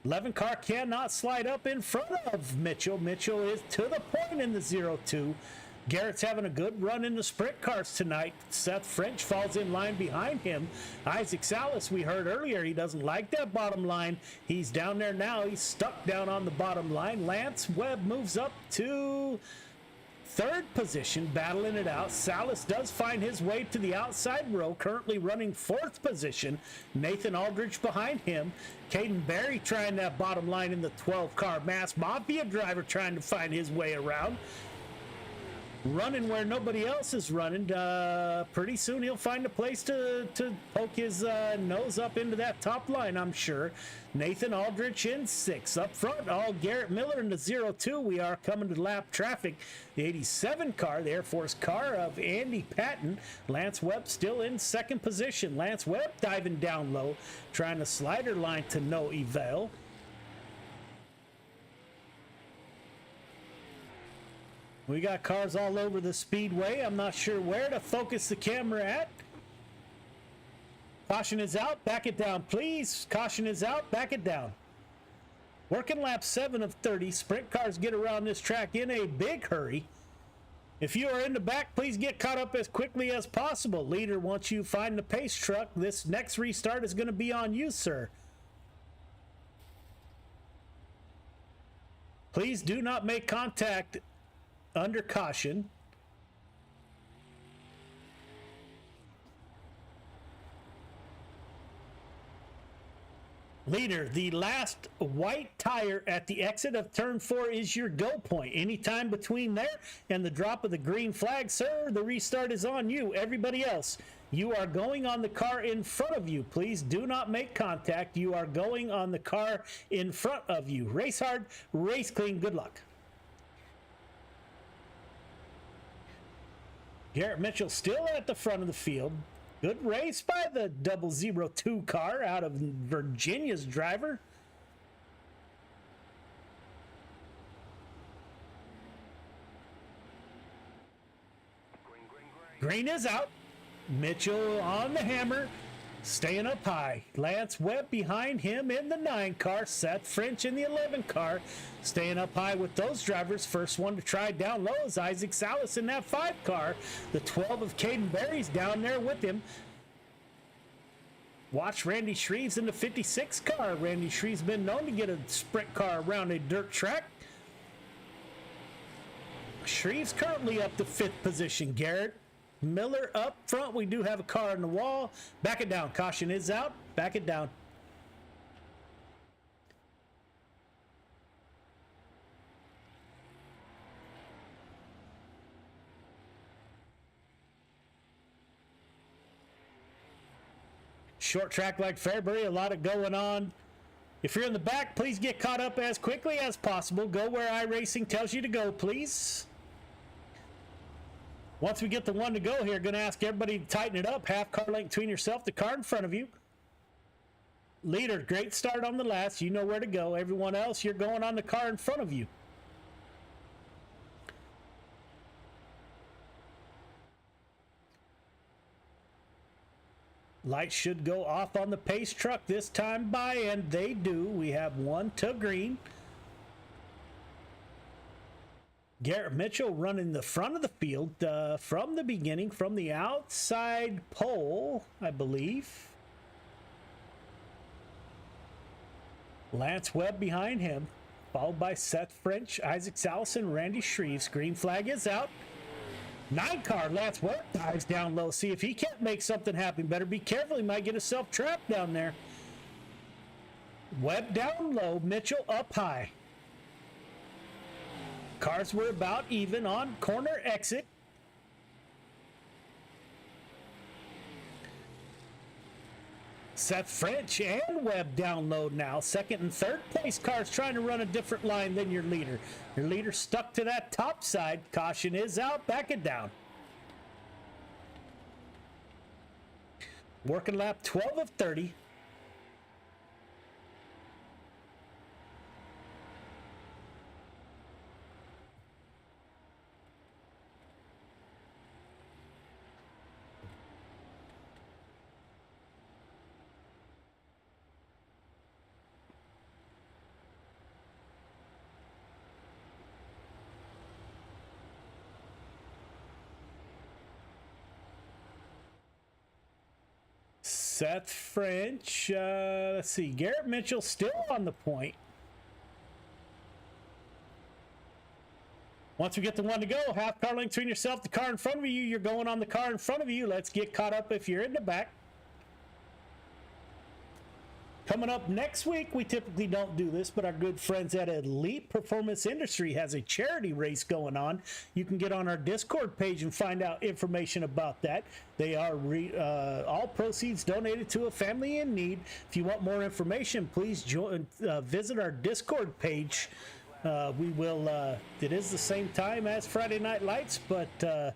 11 car cannot slide up in front of Mitchell. Mitchell is to the point in the 0-2. Garrett's having a good run in the sprint cars tonight. Seth French falls in line behind him. Isaac Salas, we heard earlier, he doesn't like that bottom line. He's down there now. He's stuck down on the bottom line. Lance Webb moves up to third position, battling it out. Salas does find his way to the outside row, currently running fourth position. Nathan Aldridge behind him. Caden Berry trying that bottom line in the 12-car Mass Mafia driver trying to find his way around. Running where nobody else is running. Pretty soon he'll find a place to poke his nose up into that top line, I'm sure. Nathan Aldrich in 6. Up front, all Garrett Miller in the 0-2. We are coming to lap traffic. The 87 car, the Air Force car of Andy Patton. Lance Webb still in second position. Lance Webb diving down low, trying to slider line to no avail. We got cars all over the speedway. I'm not sure where to focus the camera at. Caution is out. Back it down, please. Caution is out. Back it down. Working lap 7 of 30. Sprint cars get around this track in a big hurry. If you are in the back, please get caught up as quickly as possible. Leader, once you find the pace truck, this next restart is going to be on you, sir. Please do not make contact under caution. Leader, the last white tire at the exit of turn 4 is your go point. Anytime between there and the drop of the green flag, sir, the restart is on you. Everybody else, you are going on the car in front of you. Please do not make contact. You are going on the car in front of you. Race hard, race clean. Good luck. Garrett Mitchell still at the front of the field. Good race by the 002 car out of Virginia's driver. Green is out. Mitchell on the hammer, staying up high. Lance Webb behind him in the 9 car. Seth French in the 11 car. Staying up high with those drivers. First one to try down low is Isaac Salas in that 5 car. The 12 of Caden Berry's down there with him. Watch Randy Shreves in the 56 car. Randy Shreves been known to get a sprint car around a dirt track. Shreves currently up to 5th position. Garrett Miller up front. We do have a car on the wall. Back it down. Caution is out. Back it down. Short track like Fairbury, a lot of going on. If you're in the back, please get caught up as quickly as possible. Go where iRacing tells you to go, please. Once we get the 1 to go here, going to ask everybody to tighten it up. Half car length between yourself, the car in front of you. Leader, great start on the last. You know where to go. Everyone else, you're going on the car in front of you. Lights should go off on the pace truck this time by, and they do. We have 1 to green. Garrett Mitchell running the front of the field from the beginning, from the outside pole, I believe. Lance Webb behind him, followed by Seth French, Isaac Allison, Randy Shreves. Green flag is out. 9 car, Lance Webb dives down low. See if he can't make something happen. Better be careful. He might get himself trapped down there. Webb down low, Mitchell up high. Cars were about even on corner exit. Seth French and Webb down low now. Second and third place cars trying to run a different line than your leader. Your leader stuck to that top side. Caution is out. Back it down. Working lap 12 of 30. Seth French, let's see, Garrett Mitchell still on the point. Once we get the one to go, half car length between yourself, the car in front of you, you're going on the car in front of you. Let's get caught up if you're in the back. Coming up next week, we typically don't do this, but our good friends at Elite Performance Industry has a charity race going on. You can get on our Discord page and find out information about that. They are all proceeds donated to a family in need. If you want more information, please visit our Discord page. It is the same time as Friday Night Lights, but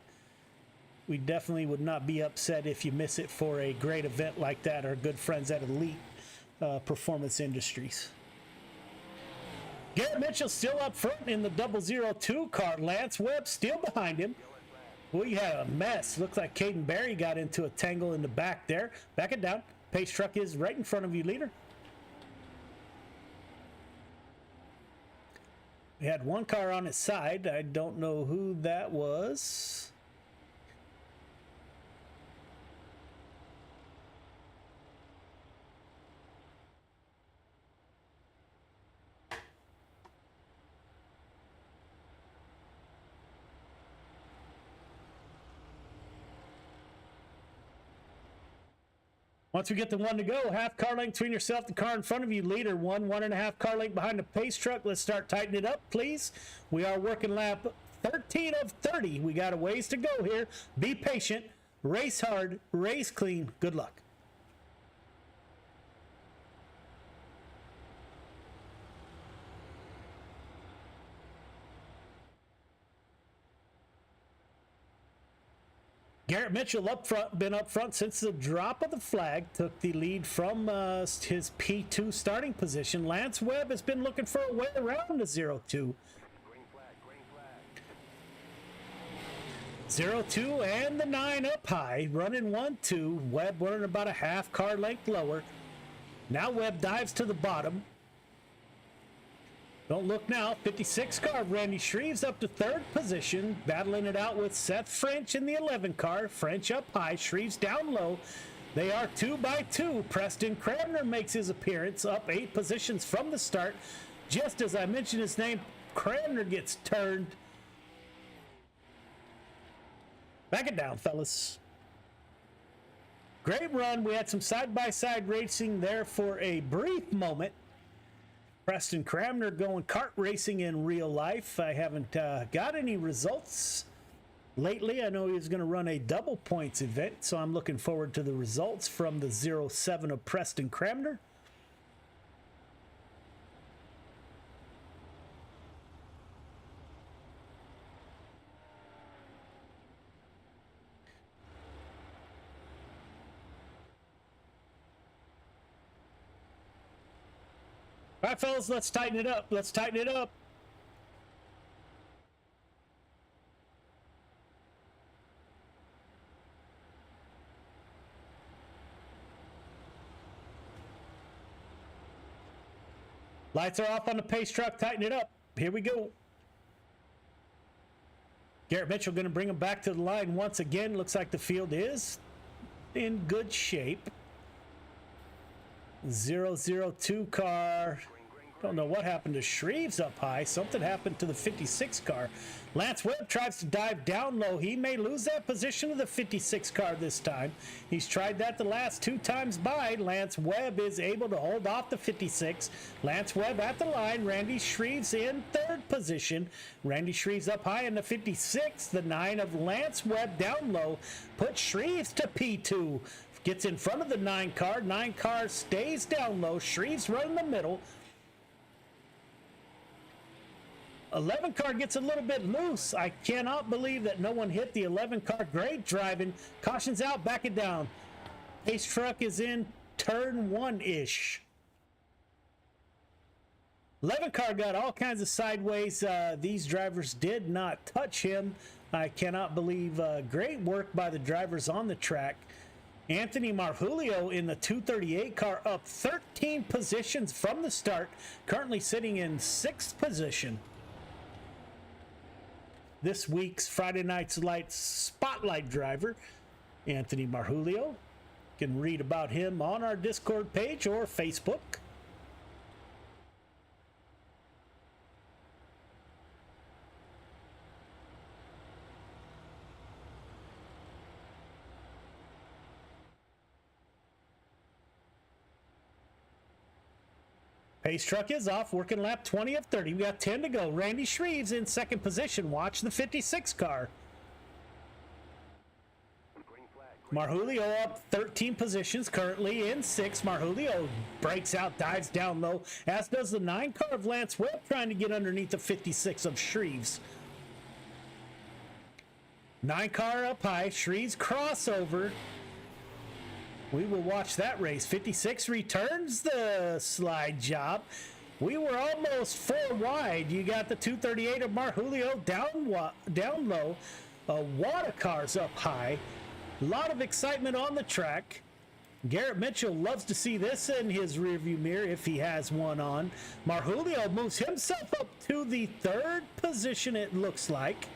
we definitely would not be upset if you miss it for a great event like that. Our good friends at Elite Performance Industries. Garrett Mitchell still up front in the 002 car. Lance Webb still behind him. We had a mess. Looks like Caden Berry got into a tangle in the back there. Back it down. Pace truck is right in front of you, leader. We had one car on its side. I don't know who that was. Once we get the one to go, half car length between yourself, the car in front of you, leader. 1.5 car length behind the pace truck. Let's start tightening it up, please. We are working lap 13 of 30. We got a ways to go here. Be patient, race hard, race clean. Good luck. Garrett Mitchell up front, been up front since the drop of the flag, took the lead from his P2 starting position. Lance Webb has been looking for a way around the 0-2. 0-2 and the 9 up high, running 1-2. Webb running about a half car length lower. Now Webb dives to the bottom. Don't look now. 56 car, Randy Shreves up to third position, battling it out with Seth French in the 11 car. French up high, Shreves down low. They are 2 by 2. Preston Cramner makes his appearance, up 8 positions from the start. Just as I mentioned his name, Cramner gets turned. Back it down, fellas. Great run. We had some side-by-side racing there for a brief moment. Preston Cramner going kart racing in real life. I haven't got any results lately. I know he was going to run a double points event, so I'm looking forward to the results from the 07 of Preston Cramner. All right, fellas, let's tighten it up. Let's tighten it up. Lights are off on the pace truck. Tighten it up. Here we go. Garrett Mitchell going to bring him back to the line once again. Looks like the field is in good shape. 002 car. Don't know what happened to Shreves up high. Something happened to the 56 car. Lance Webb tries to dive down low. He may lose that position to the 56 car this time. He's tried that the last 2 times by. Lance Webb is able to hold off the 56. Lance Webb at the line. Randy Shreves in 3rd position. Randy Shreves up high in the 56. The 9 of Lance Webb down low puts Shreves to P2. Gets in front of the 9 car. 9 car stays down low. Shreves right in the middle. 11 car gets a little bit loose. I cannot believe that no one hit the 11 car. Great driving. Caution's out, back it down. Pace truck is in turn 1-ish. 11 car got all kinds of sideways. These drivers did not touch him. I cannot believe great work by the drivers on the track. Anthony Marjulio in the 238 car up 13 positions from the start. Currently sitting in 6th position. This week's Friday Night's Lights Spotlight driver, Anthony Marjulio. You can read about him on our Discord page or Facebook. Pace truck is off, working lap 20 of 30. We got 10 to go. Randy Shreves in 2nd position. Watch the 56 car. Marjulio up 13 positions, currently in 6th. Marjulio breaks out, dives down low, as does the 9 car of Lance Webb, trying to get underneath the 56 of Shreves. 9 car up high, Shreves crossover. We will watch that race. 56 returns the slide job. We were almost 4 wide. You got the 238 of Marjulio down low. Wada cars up high. A lot of excitement on the track. Garrett Mitchell loves to see this in his rearview mirror if he has one on. Marjulio moves himself up to the 3rd position, it looks like.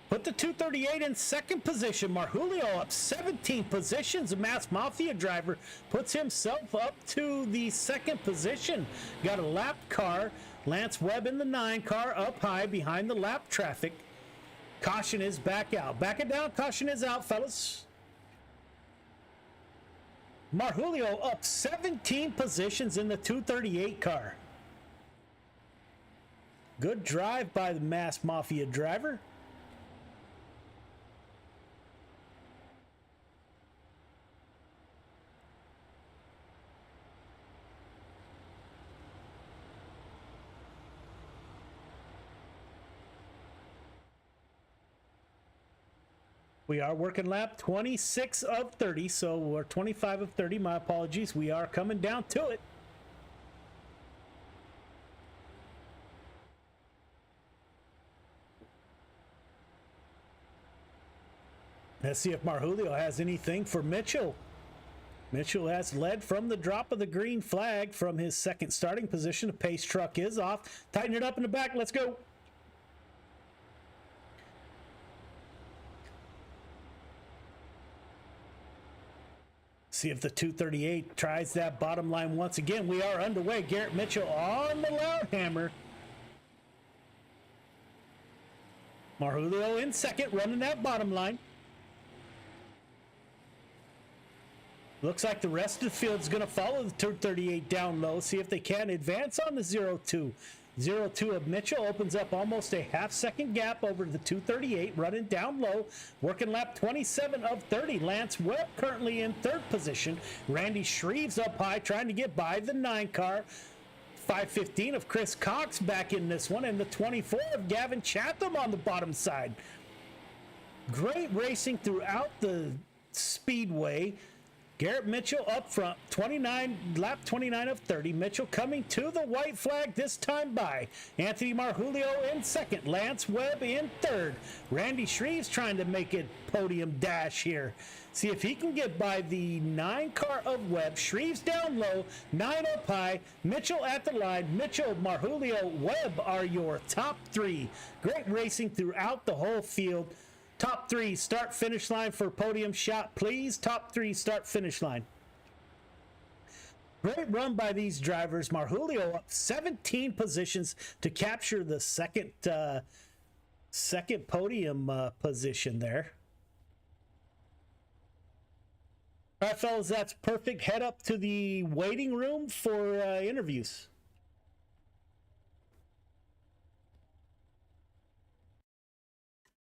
Put the 238 in 2nd position. Marjulio up 17 positions. A Mass Mafia driver puts himself up to the 2nd position. Got a lap car. Lance Webb in the 9 car up high behind the lap traffic. Caution is back out. Back it down. Caution is out, fellas. Marjulio up 17 positions in the 238 car. Good drive by the Mass Mafia driver. We are working lap 26 of 30, so we're 25 of 30. My apologies. We are coming down to it. Let's see if Marjulio has anything for Mitchell. Mitchell has led from the drop of the green flag from his 2nd starting position. The pace truck is off. Tighten it up in the back. Let's go. See if the 238 tries that bottom line once again. We are underway. Garrett Mitchell on the loud hammer. Marjulio in 2nd, running that bottom line. Looks like the rest of the field is going to follow the 238 down low. See if they can advance on the 02. 02 of Mitchell opens up almost a half-second gap over the 238, running down low, working lap 27 of 30. Lance Webb currently in 3rd position. Randy Shreves up high, trying to get by the 9 car. 515 of Chris Cox back in this one, and the 24 of Gavin Chatham on the bottom side. Great racing throughout the speedway. Garrett Mitchell up front, lap 29 of 30. Mitchell coming to the white flag this time by Anthony Marjulio in second, Lance Webb in third. Randy Shreves trying to make it podium dash here. See if he can get by the 9 car of Webb. Shreves down low, 9 up high. Mitchell at the line. Mitchell, Marjulio, Webb are your top 3. Great racing throughout the whole field. Top 3 start finish line for podium shot, please. Top 3 start finish line. Great run by these drivers. Marjulio up 17 positions to capture the second podium position there. All right, fellas, that's perfect. Head up to the waiting room for interviews.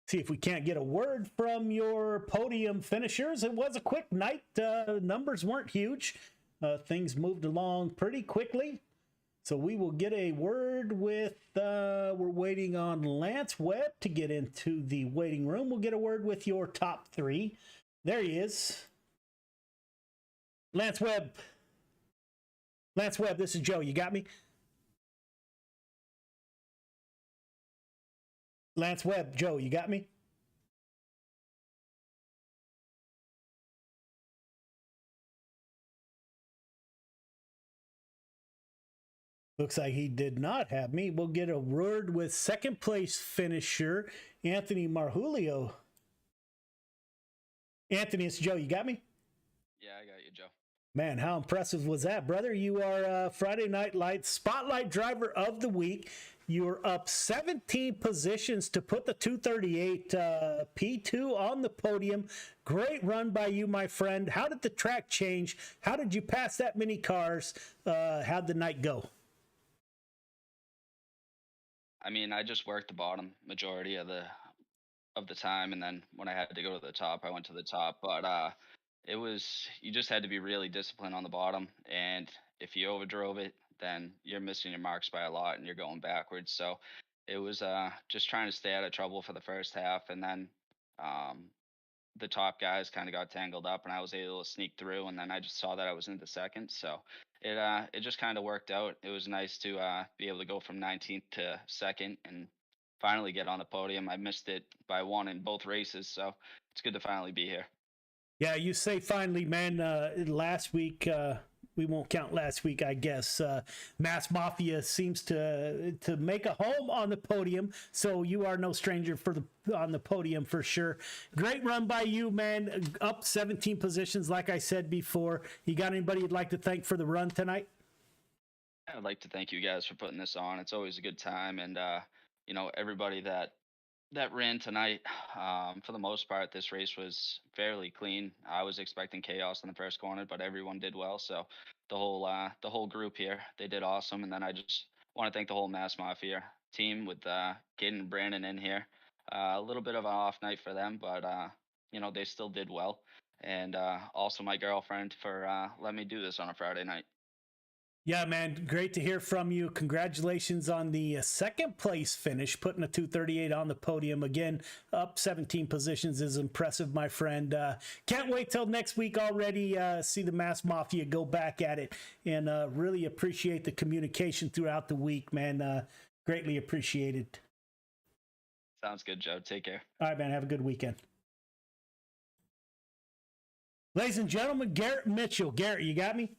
See if we can't get a word from your podium finishers. It was a quick night. Numbers weren't huge. Things moved along pretty quickly. So we will get a word with, we're waiting on Lance Webb to get into the waiting room. We'll get a word with your top 3. There he is. Lance Webb. Lance Webb, this is Joe. You got me? Lance Webb, Joe, you got me? Looks like he did not have me. We'll get a word with second place finisher, Anthony Marjulio. Anthony, it's Joe. You got me? Yeah, I got you, Joe. Man, how impressive was that, brother? You are Friday Night Lights Spotlight Driver of the Week. You're up 17 positions to put the 238 P2 on the podium. Great run by you, my friend. How did the track change? How did you pass that many cars? How'd the night go? I mean, I just worked the bottom majority of the time, and then when I had to go to the top, I went to the top. But it was, you just had to be really disciplined on the bottom, and if you overdrove it, then you're missing your marks by a lot and you're going backwards. So it was just trying to stay out of trouble for the first half, and then the top guys kind of got tangled up, and I was able to sneak through, and then I just saw that I was into second. So it just kind of worked out. It was nice to be able to go from 19th to second and finally get on the podium. I missed it by 1 in both races, so it's good to finally be here. Yeah, you say finally, man. Last week, we won't count last week, I guess. Mass Mafia seems to make a home on the podium, so you are no stranger on the podium for sure. Great run by you, man. Up 17 positions, like I said before. You got anybody you'd like to thank for the run tonight? I'd like to thank you guys for putting this on. It's always a good time, and everybody that ran tonight. For the most part, this race was fairly clean. I was expecting chaos in the first corner, but everyone did well. So the whole group here, they did awesome. And then I just want to thank the whole Mass Mafia team with Caden and Brandon in here. A little bit of an off night for them, but they still did well. And also my girlfriend for letting me do this on a Friday night. Yeah, man, great to hear from you. Congratulations on the second place finish, putting a 238 on the podium. Again, up 17 positions is impressive, my friend. Can't wait till next week already. See the Mass Mafia go back at it, and really appreciate the communication throughout the week, man. Greatly appreciated. Sounds good, Joe. Take care. All right, man. Have a good weekend. Ladies and gentlemen, Garrett Mitchell. Garrett, you got me?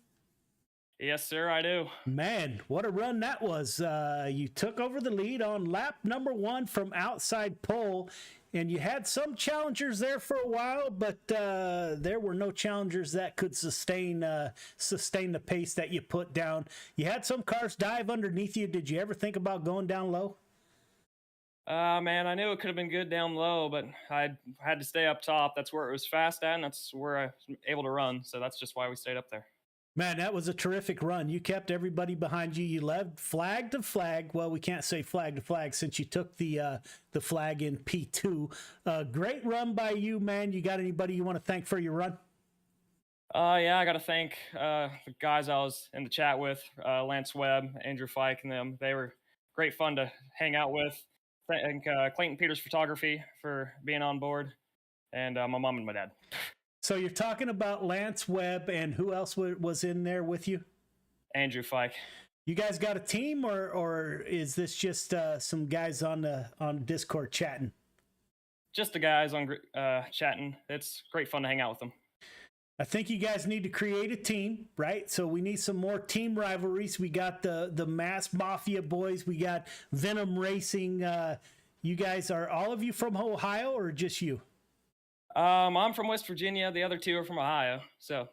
Yes, sir, I do. Man, what a run that was. You took over the lead on lap number 1 from outside pole, and you had some challengers there for a while, but there were no challengers that could sustain the pace that you put down. You had some cars dive underneath you. Did you ever think about going down low? Man, I knew it could have been good down low, but I had to stay up top. That's where it was fast at, and that's where I was able to run, so that's just why we stayed up there. Man, that was a terrific run. You kept everybody behind you. You led flag to flag. Well, we can't say flag to flag since you took the flag in P2. Great run by you, man. You got anybody you want to thank for your run? Yeah, I got to thank the guys I was in the chat with, Lance Webb, Andrew Fike, and them. They were great fun to hang out with. Thank Clayton Peters Photography for being on board, and my mom and my dad. So you're talking about Lance Webb, and who else was in there with you? Andrew Fike. You guys got a team, or is this just some guys on Discord chatting? Just the guys on chatting. It's great fun to hang out with them. I think you guys need to create a team, right? So we need some more team rivalries. We got the Mass Mafia boys. We got Venom Racing. You guys, are all of you from Ohio or just you? I'm from West Virginia. The other two are from Ohio. So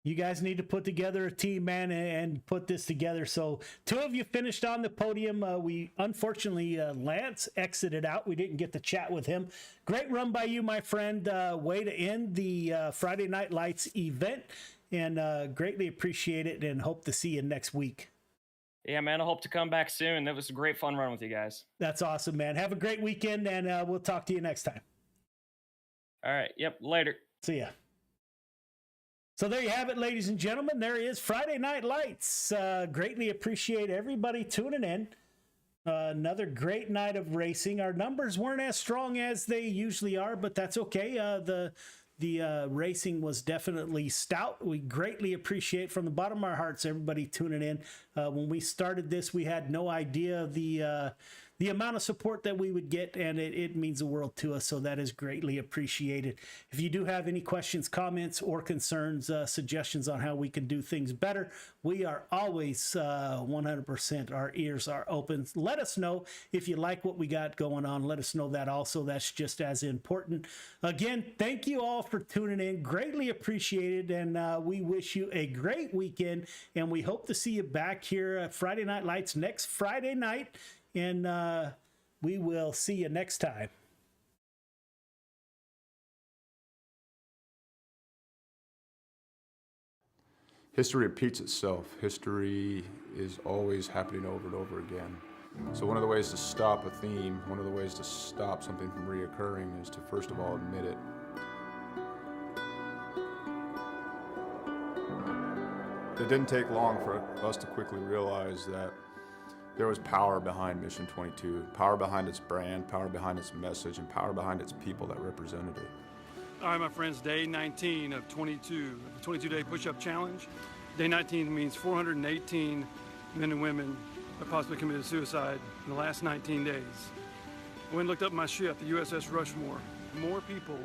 you guys need to put together a team, man, and put this together. So 2 of you finished on the podium. We unfortunately, Lance exited out. We didn't get to chat with him. Great run by you, my friend. Way to end the Friday Night Lights event, and greatly appreciate it and hope to see you next week. Yeah, man, I hope to come back soon. That was a great fun run with you guys. That's awesome, man. Have a great weekend, and we'll talk to you next time. All right. Yep. Later. See ya. So there you have it, ladies and gentlemen. There is Friday Night Lights. Greatly appreciate everybody tuning in. Another great night of racing. Our numbers weren't as strong as they usually are, but that's okay. The racing was definitely stout. We greatly appreciate from the bottom of our hearts everybody tuning in. When we started this, we had no idea the amount of support that we would get, and it means the world to us, so that is greatly appreciated. If you do have any questions, comments, or concerns, suggestions on how we can do things better, we are always 100%, our ears are open. Let us know if you like what we got going on. Let us know that also. That's just as important. Again, thank you all for tuning in. Greatly appreciated, and we wish you a great weekend, and we hope to see you back here at Friday Night Lights next Friday night. And we will see you next time. History repeats itself. History is always happening over and over again. So one of the ways to stop a theme, one of the ways to stop something from reoccurring is to first of all admit it. It didn't take long for us to quickly realize that there was power behind Mission 22, power behind its brand, power behind its message, and power behind its people that represented it. All right, my friends, day 19 of 22, the 22-day push-up challenge. Day 19 means 418 men and women have possibly committed suicide in the last 19 days. I went and looked up my ship, the USS Rushmore. More people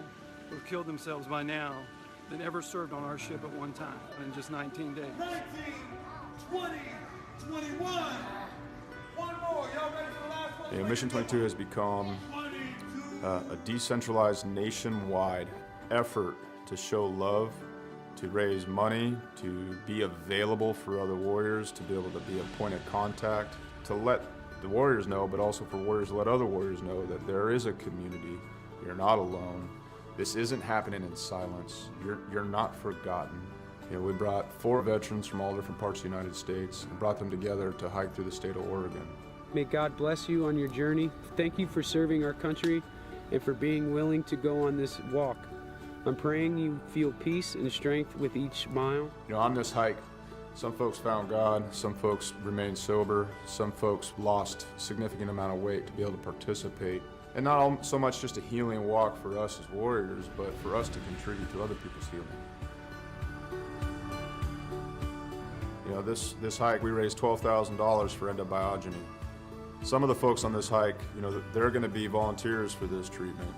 who have killed themselves by now than ever served on our ship at one time in just 19 days. 19, 20, 21. One more. Y'all ready for the last one? Mission 22 has become a decentralized nationwide effort to show love, to raise money, to be available for other warriors, to be able to be a point of contact, to let the warriors know, but also for warriors to let other warriors know that there is a community. You're not alone. This isn't happening in silence. You're not forgotten. We brought 4 veterans from all different parts of the United States and brought them together to hike through the state of Oregon. May God bless you on your journey. Thank you for serving our country and for being willing to go on this walk. I'm praying you feel peace and strength with each mile. On this hike, some folks found God, some folks remained sober, some folks lost a significant amount of weight to be able to participate. And not so much just a healing walk for us as warriors, but for us to contribute to other people's healing. This hike, we raised $12,000 for endobiogeny. Some of the folks on this hike, they're going to be volunteers for this treatment.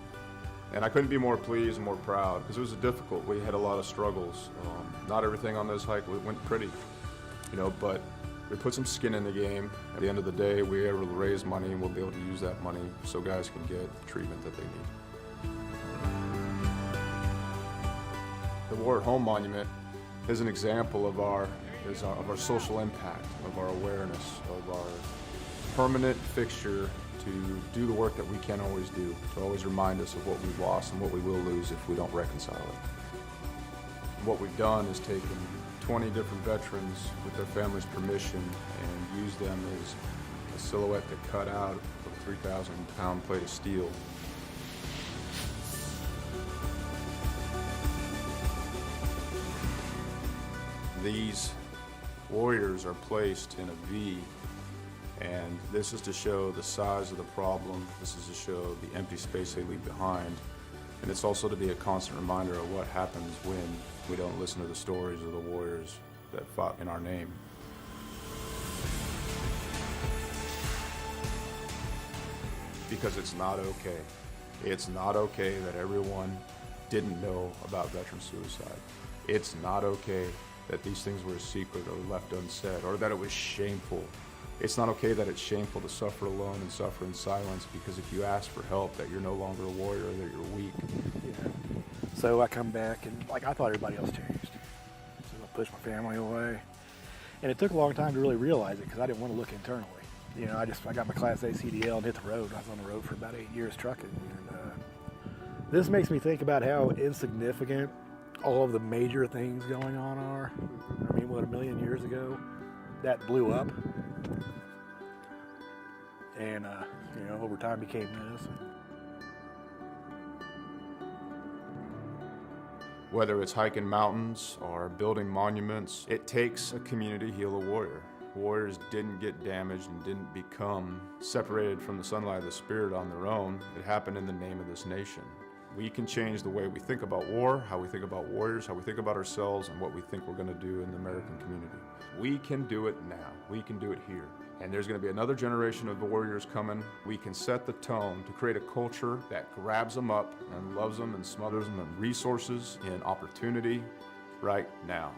And I couldn't be more pleased and more proud because it was difficult. We had a lot of struggles. Not everything on this hike went pretty, but we put some skin in the game. At the end of the day, we were able to raise money, and we'll be able to use that money so guys can get the treatment that they need. The War at Home Monument is an example of our social impact, of our awareness, of our permanent fixture to do the work that we can't always do, to always remind us of what we've lost and what we will lose if we don't reconcile it. What we've done is taken 20 different veterans with their families' permission and used them as a silhouette to cut out of a 3,000-pound plate of steel. These warriors are placed in a V, and this is to show the size of the problem. This is to show the empty space they leave behind. And it's also to be a constant reminder of what happens when we don't listen to the stories of the warriors that fought in our name. Because it's not okay. It's not okay that everyone didn't know about veteran suicide. It's not okay that these things were a secret or left unsaid, or that it was shameful. It's not okay that it's shameful to suffer alone and suffer in silence, because if you ask for help, that you're no longer a warrior, that you're weak. Yeah. So I come back and I thought everybody else changed. So I pushed my family away. And it took a long time to really realize it, because I didn't want to look internally. I got my Class A CDL and hit the road. I was on the road for about 8 years trucking. And this makes me think about how insignificant all of the major things going on are. I mean, what, 1 million years ago, that blew up. And, over time became this. Whether it's hiking mountains or building monuments, it takes a community to heal a warrior. Warriors didn't get damaged and didn't become separated from the sunlight of the spirit on their own. It happened in the name of this nation. We can change the way we think about war, how we think about warriors, how we think about ourselves, and what we think we're going to do in the American community. We can do it now. We can do it here. And there's going to be another generation of warriors coming. We can set the tone to create a culture that grabs them up and loves them and smothers them in resources, in opportunity right now.